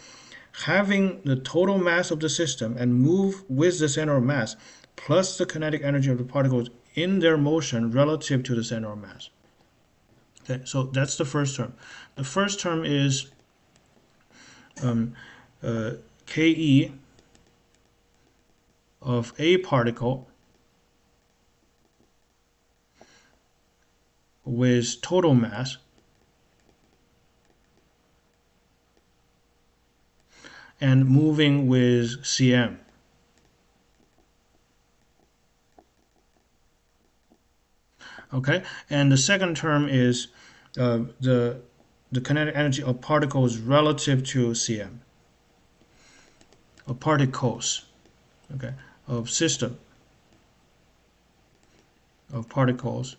having the total mass of the system and move with the center of mass plus the kinetic energy of the particles in their motion relative to the center of mass. Okay, so that's the first term. The first term is Ke of a particle with total mass and moving with cm. Okay, and the second term is the kinetic energy of particles relative to cm. Of particles, okay, of system of particles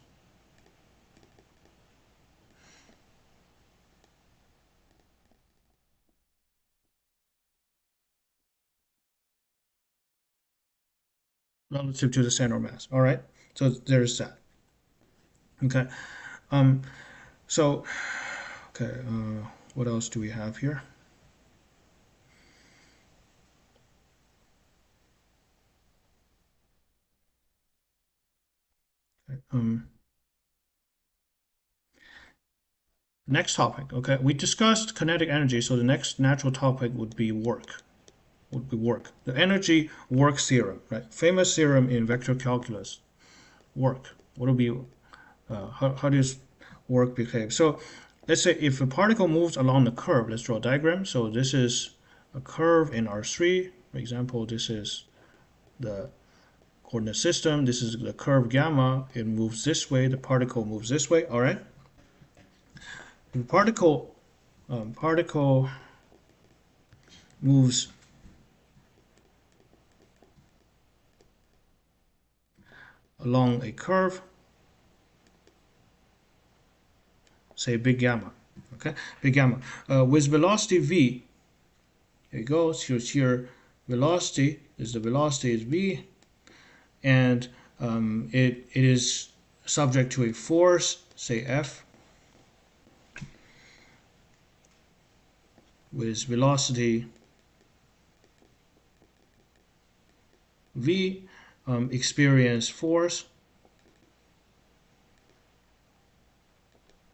relative to the center of mass. All right, so there's that. Okay, so okay, what else do we have here? Okay, next topic. Okay, we discussed kinetic energy, so the next natural topic would be work. The energy work theorem, right? Famous theorem in vector calculus. Work. What will be? How does work behave? So let's say if a particle moves along the curve, let's draw a diagram. So this is a curve in R3. For example, this is the coordinate system. This is the curve gamma. It moves this way. The particle moves this way. All right. The particle moves along a curve, say big gamma. Okay, big gamma with velocity v. Here it goes. Here's here velocity. Is the velocity is v, and it is subject to a force, say F, with velocity v, experience force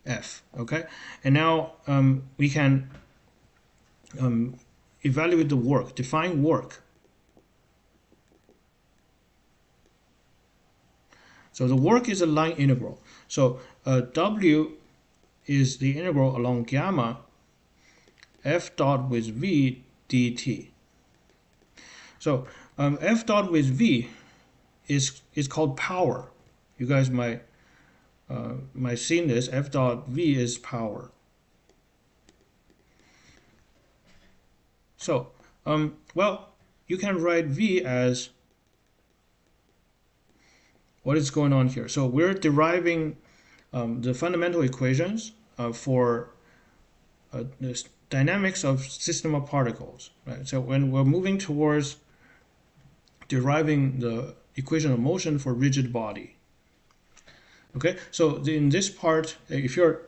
F. Okay, and now we can evaluate the work, define work. So the work is a line integral. So W is the integral along gamma F dot with V dt. So F dot with V is called power. You guys might seen this. F dot V is power. So well, you can write V as what is going on here. So we're deriving the fundamental equations for the dynamics of system of particles, right? So when we're moving towards deriving the equation of motion for rigid body. Okay, so in this part, if you're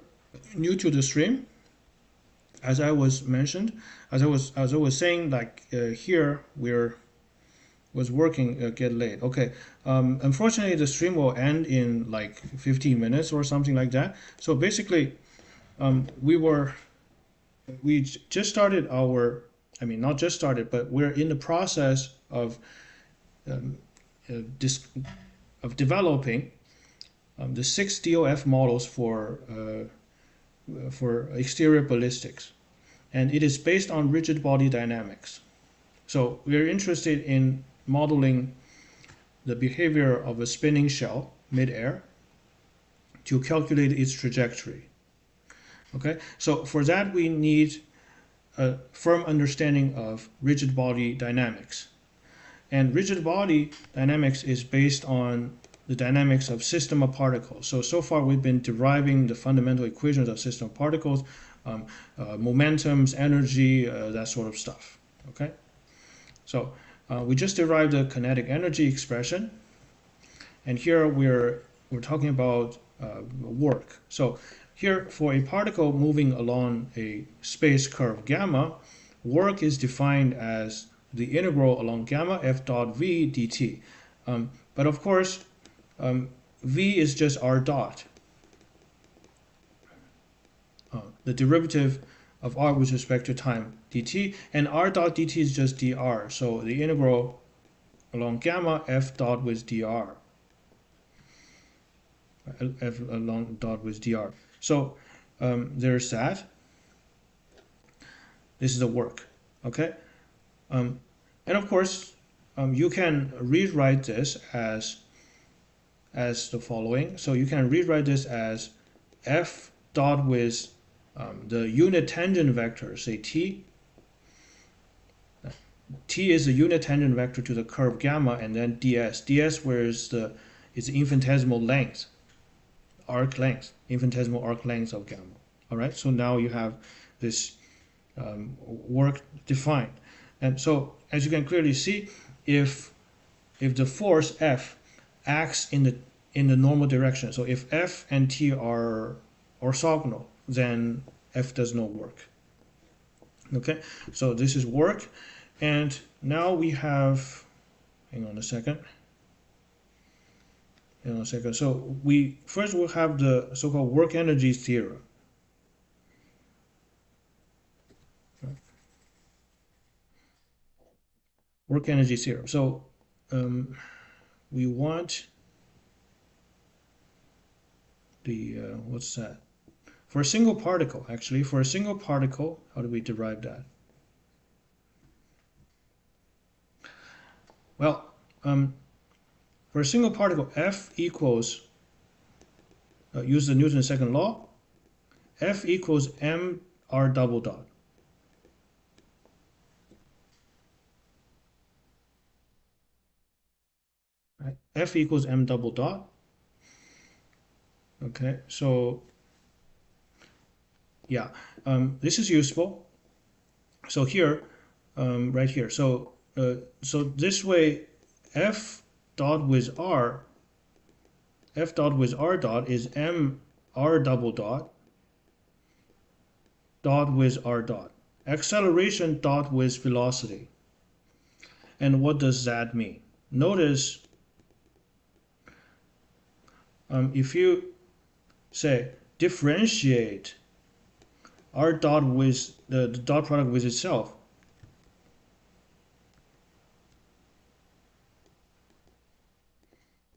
new to the stream, as I was saying, like here was working get late. Okay, unfortunately the stream will end in like 15 minutes or something like that. So basically, we just started our, I mean not just started, but we're in the process of developing the 6 DOF models for exterior ballistics, and it is based on rigid body dynamics. So we're interested in modeling the behavior of a spinning shell mid-air to calculate its trajectory. Okay, so for that we need a firm understanding of rigid body dynamics. And rigid body dynamics is based on the dynamics of system of particles. So far we've been deriving the fundamental equations of system of particles momentums, energy, that sort of stuff. Okay, so we just derived the kinetic energy expression, and here we're talking about work. So here, for a particle moving along a space curve gamma, work is defined as the integral along gamma f dot v dt. But of course, v is just r dot. The derivative of r with respect to time dt, and r dot dt is just dr. So the integral along gamma f dot with dr. F along dot with dr. So there's that. This is the work. Okay. And of course, you can rewrite this as the following. So you can rewrite this as f dot with the unit tangent vector, say t. T is the unit tangent vector to the curve gamma, and then ds. ds where is the infinitesimal length, arc length, infinitesimal arc length of gamma. All right. So now you have this work defined, and so as you can clearly see, if the force F acts in the normal direction, so if F and T are orthogonal, then F does not work. Okay, so this is work, and now we have, hang on a second. So we first will have the so-called work energy theorem. Work energy theorem. So we want the what's that? For a single particle, actually, for a single particle, how do we derive that? Well, for a single particle, F equals, use the Newton's second law, F equals mr double dot. Right? F equals m double dot. Okay, so yeah, this is useful. So here, right here, so this way, F dot with r dot is mr double dot with r dot, acceleration dot with velocity. And what does that mean? Notice, if you say differentiate r dot with the dot product with itself,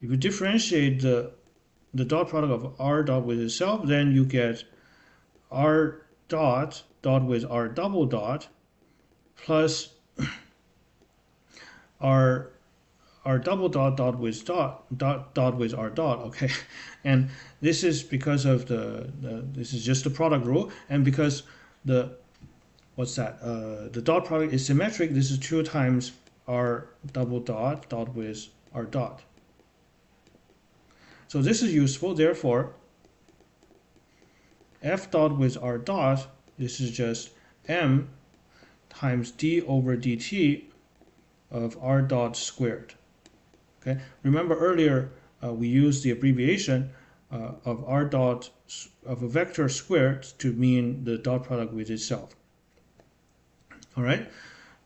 if you differentiate the dot product of r dot with itself, then you get r dot with r double dot plus r double dot with dot with r dot. Okay, and this is because of this is just the product rule, and because the dot product is symmetric, this is 2 times r double dot with r dot. So this is useful. Therefore, F dot with r dot, this is just m times d over dt of r dot squared. Okay, remember earlier we used the abbreviation of r dot of a vector squared to mean the dot product with itself. All right,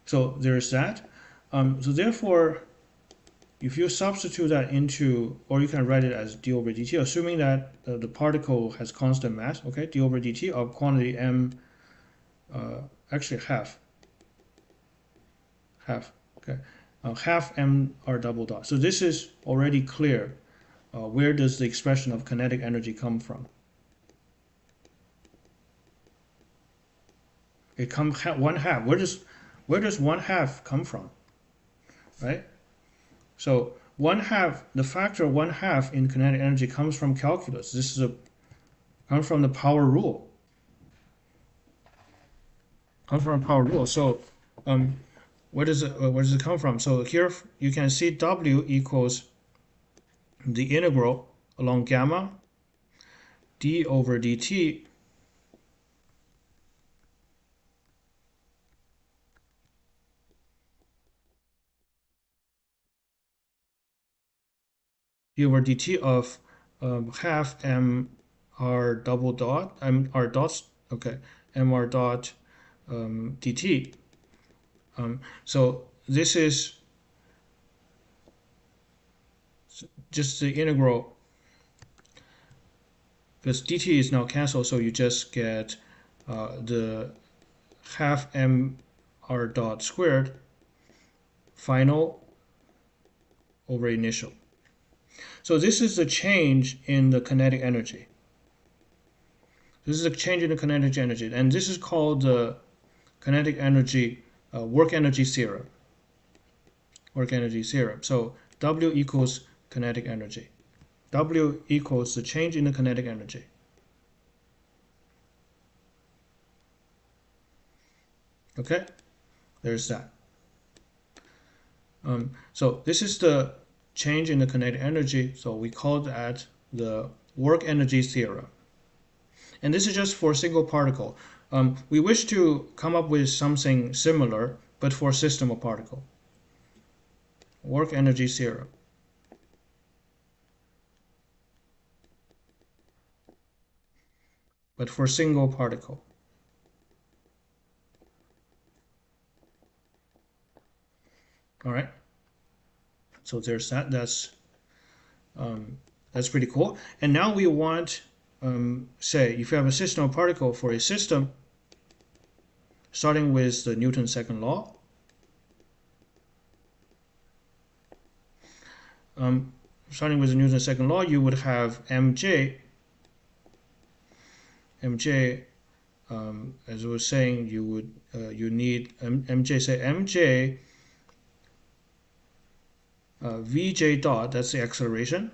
so there's that. So therefore, if you substitute that into, or you can write it as d over dt, assuming that the particle has constant mass, okay, d over dt of quantity m, actually half, okay, half mr double dot. So this is already clear. Where does the expression of kinetic energy come from? It comes 1/2. Where does 1/2 come from? Right? So 1/2, the factor 1/2 in kinetic energy comes from calculus. This is comes from the power rule. Comes from power rule. So where does it come from? So here you can see W equals the integral along gamma d over dt d over dt of half mr double dot mr dots, okay, mr dot dt. So this is just the integral, because dt is now cancelled, so you just get the half mr dot squared final over initial. So this is the change in the kinetic energy. This is a change in the kinetic energy, and this is called the kinetic energy work energy theorem. Work energy theorem. So W equals kinetic energy. W equals the change in the kinetic energy. Okay, there's that. So this is the change in the kinetic energy. So we call that the work energy theorem. And this is just for a single particle. We wish to come up with something similar, but for a system of particle. Work energy theorem. But for a single particle. All right. So there's that. That's pretty cool. And now we want, say, if you have a system of particle for a system, starting with the Newton's second law. Starting with the Newton's second law, you would have mj. As I was saying, you need mj. Say mj vj dot. That's the acceleration.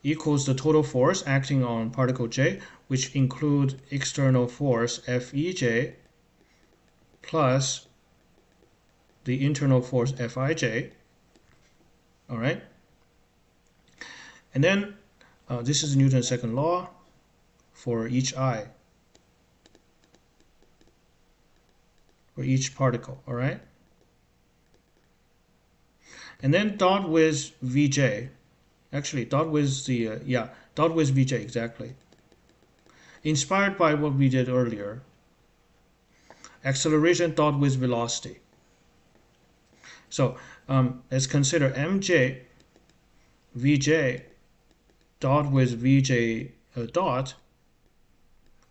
Equals the total force acting on particle j, which include external force Fej plus the internal force Fij. All right. And then this is Newton's second law for each I, for each particle. All right. And then dot with Vj. Actually, dot with the dot with Vj, exactly. Inspired by what we did earlier. Acceleration dot with velocity. So let's consider mj vj dot with vj dot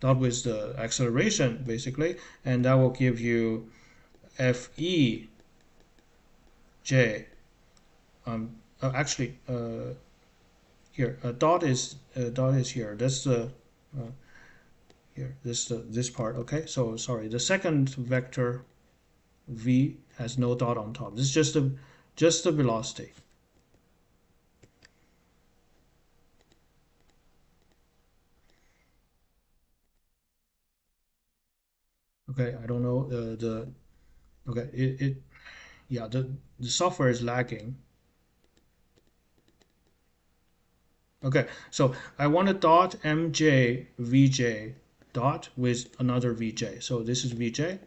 with the acceleration, basically, and that will give you Fej. Actually, here dot is here. That's the here. This part. Okay. So sorry. The second vector v has no dot on top. This is just the velocity. Okay. I don't know okay. Yeah. The software is lagging. Okay, so I want a dot mj vj dot with another vj. So this is vj.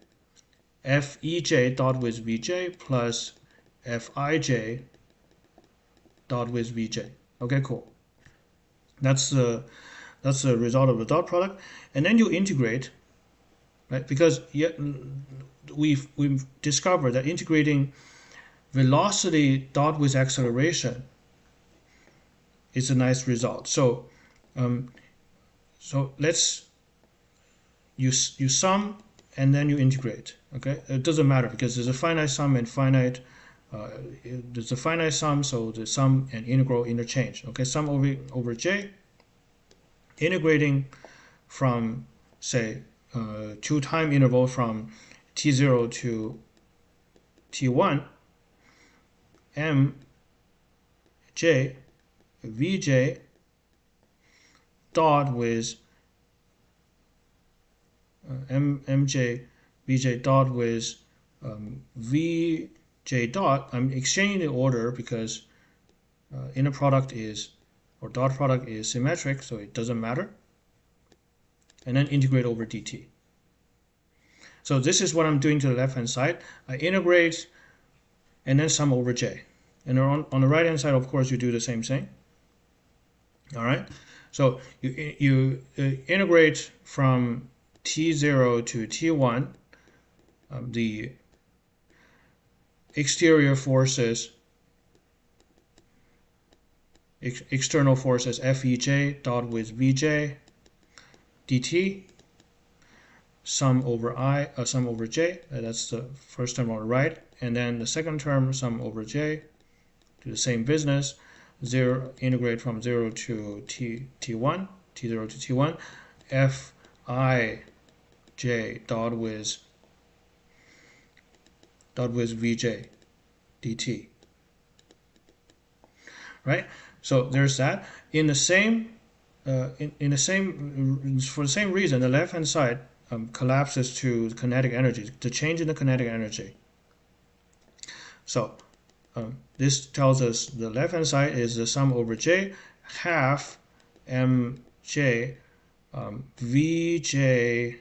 Fej dot with vj plus Fij dot with vj. Okay, cool. That's the result of the dot product, and then you integrate, right? Because we've discovered that integrating velocity dot with acceleration is a nice result. So so let's you sum and then you integrate. Okay, it doesn't matter because there's a finite sum and finite there's a finite sum, so the sum and integral interchange. Okay, sum over j, integrating from, say, 2 time interval from t0 to t1, mj vj dot with mj vj dot with vj dot. I'm exchanging the order because inner product is, or dot product is symmetric, so it doesn't matter. And then integrate over dt. So this is what I'm doing to the left hand side. I integrate and then sum over j. And on the right hand side, of course, you do the same thing. All right. So you integrate from T0 to T1 the exterior forces, external forces Fej dot with Vj dt, sum over j. That's the first term on the right, and then the second term sum over j. Do the same business. Integrate from 0 to T1, T0 to T1, Fij dot with Vj dt. Right? So there's that. In the same for the same reason, the left hand side collapses to kinetic energy, the change in the kinetic energy. So this tells us the left hand side is the sum over j half mj Vj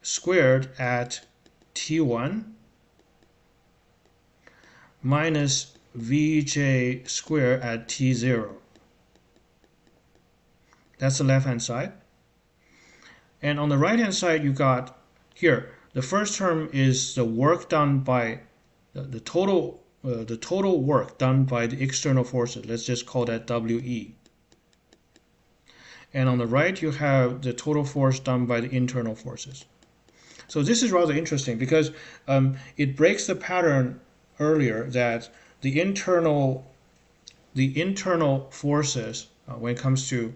squared at T1 minus Vj squared at T0. That's the left hand side. And on the right hand side, you got here, the first term is the work done by the total work done by the external forces. Let's just call that WE. And on the right, you have the total force done by the internal forces. So this is rather interesting because it breaks the pattern earlier that the internal forces when it comes to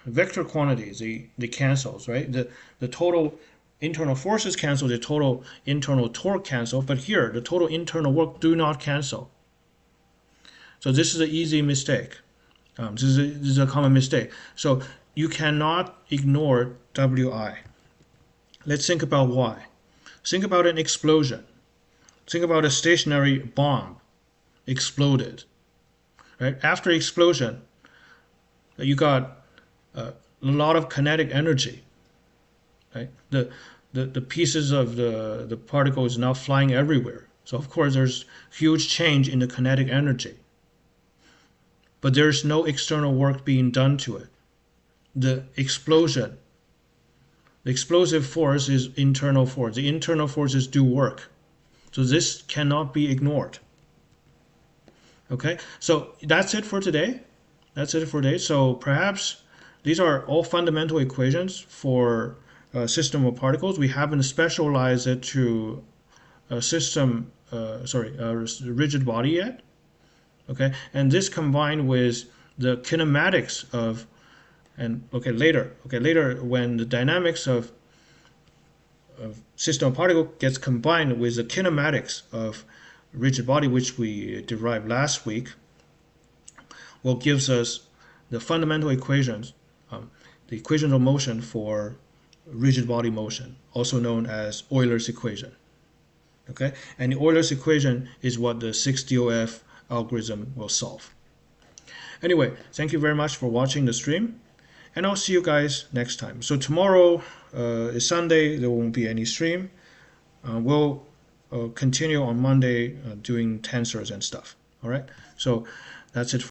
vector quantities, the cancels, right? The total internal forces cancel, the total internal torque cancel, but here the total internal work do not cancel. So this is an easy mistake. This is a common mistake. So you cannot ignore Wi. Let's think about why. Think about an explosion. Think about a stationary bomb exploded. Right? After explosion, you got a lot of kinetic energy. Right? The pieces of the particle is now flying everywhere. So of course there's huge change in the kinetic energy. But there's no external work being done to it. The explosion, the explosive force is internal force. The internal forces do work. So this cannot be ignored. Okay, so that's it for today. That's it for today. So perhaps these are all fundamental equations for a system of particles. We haven't specialized it to a system, rigid body yet. Okay, and this combined with the kinematics of, and later when the dynamics of system of particle gets combined with the kinematics of rigid body, which we derived last week, will gives us the fundamental equations, the equation of motion for rigid body motion, also known as Euler's equation. Okay, and the Euler's equation is what the 6DOF algorithm will solve. Anyway, thank you very much for watching the stream, and I'll see you guys next time. So tomorrow is Sunday, there won't be any stream. We'll continue on Monday doing tensors and stuff. All right, so that's it.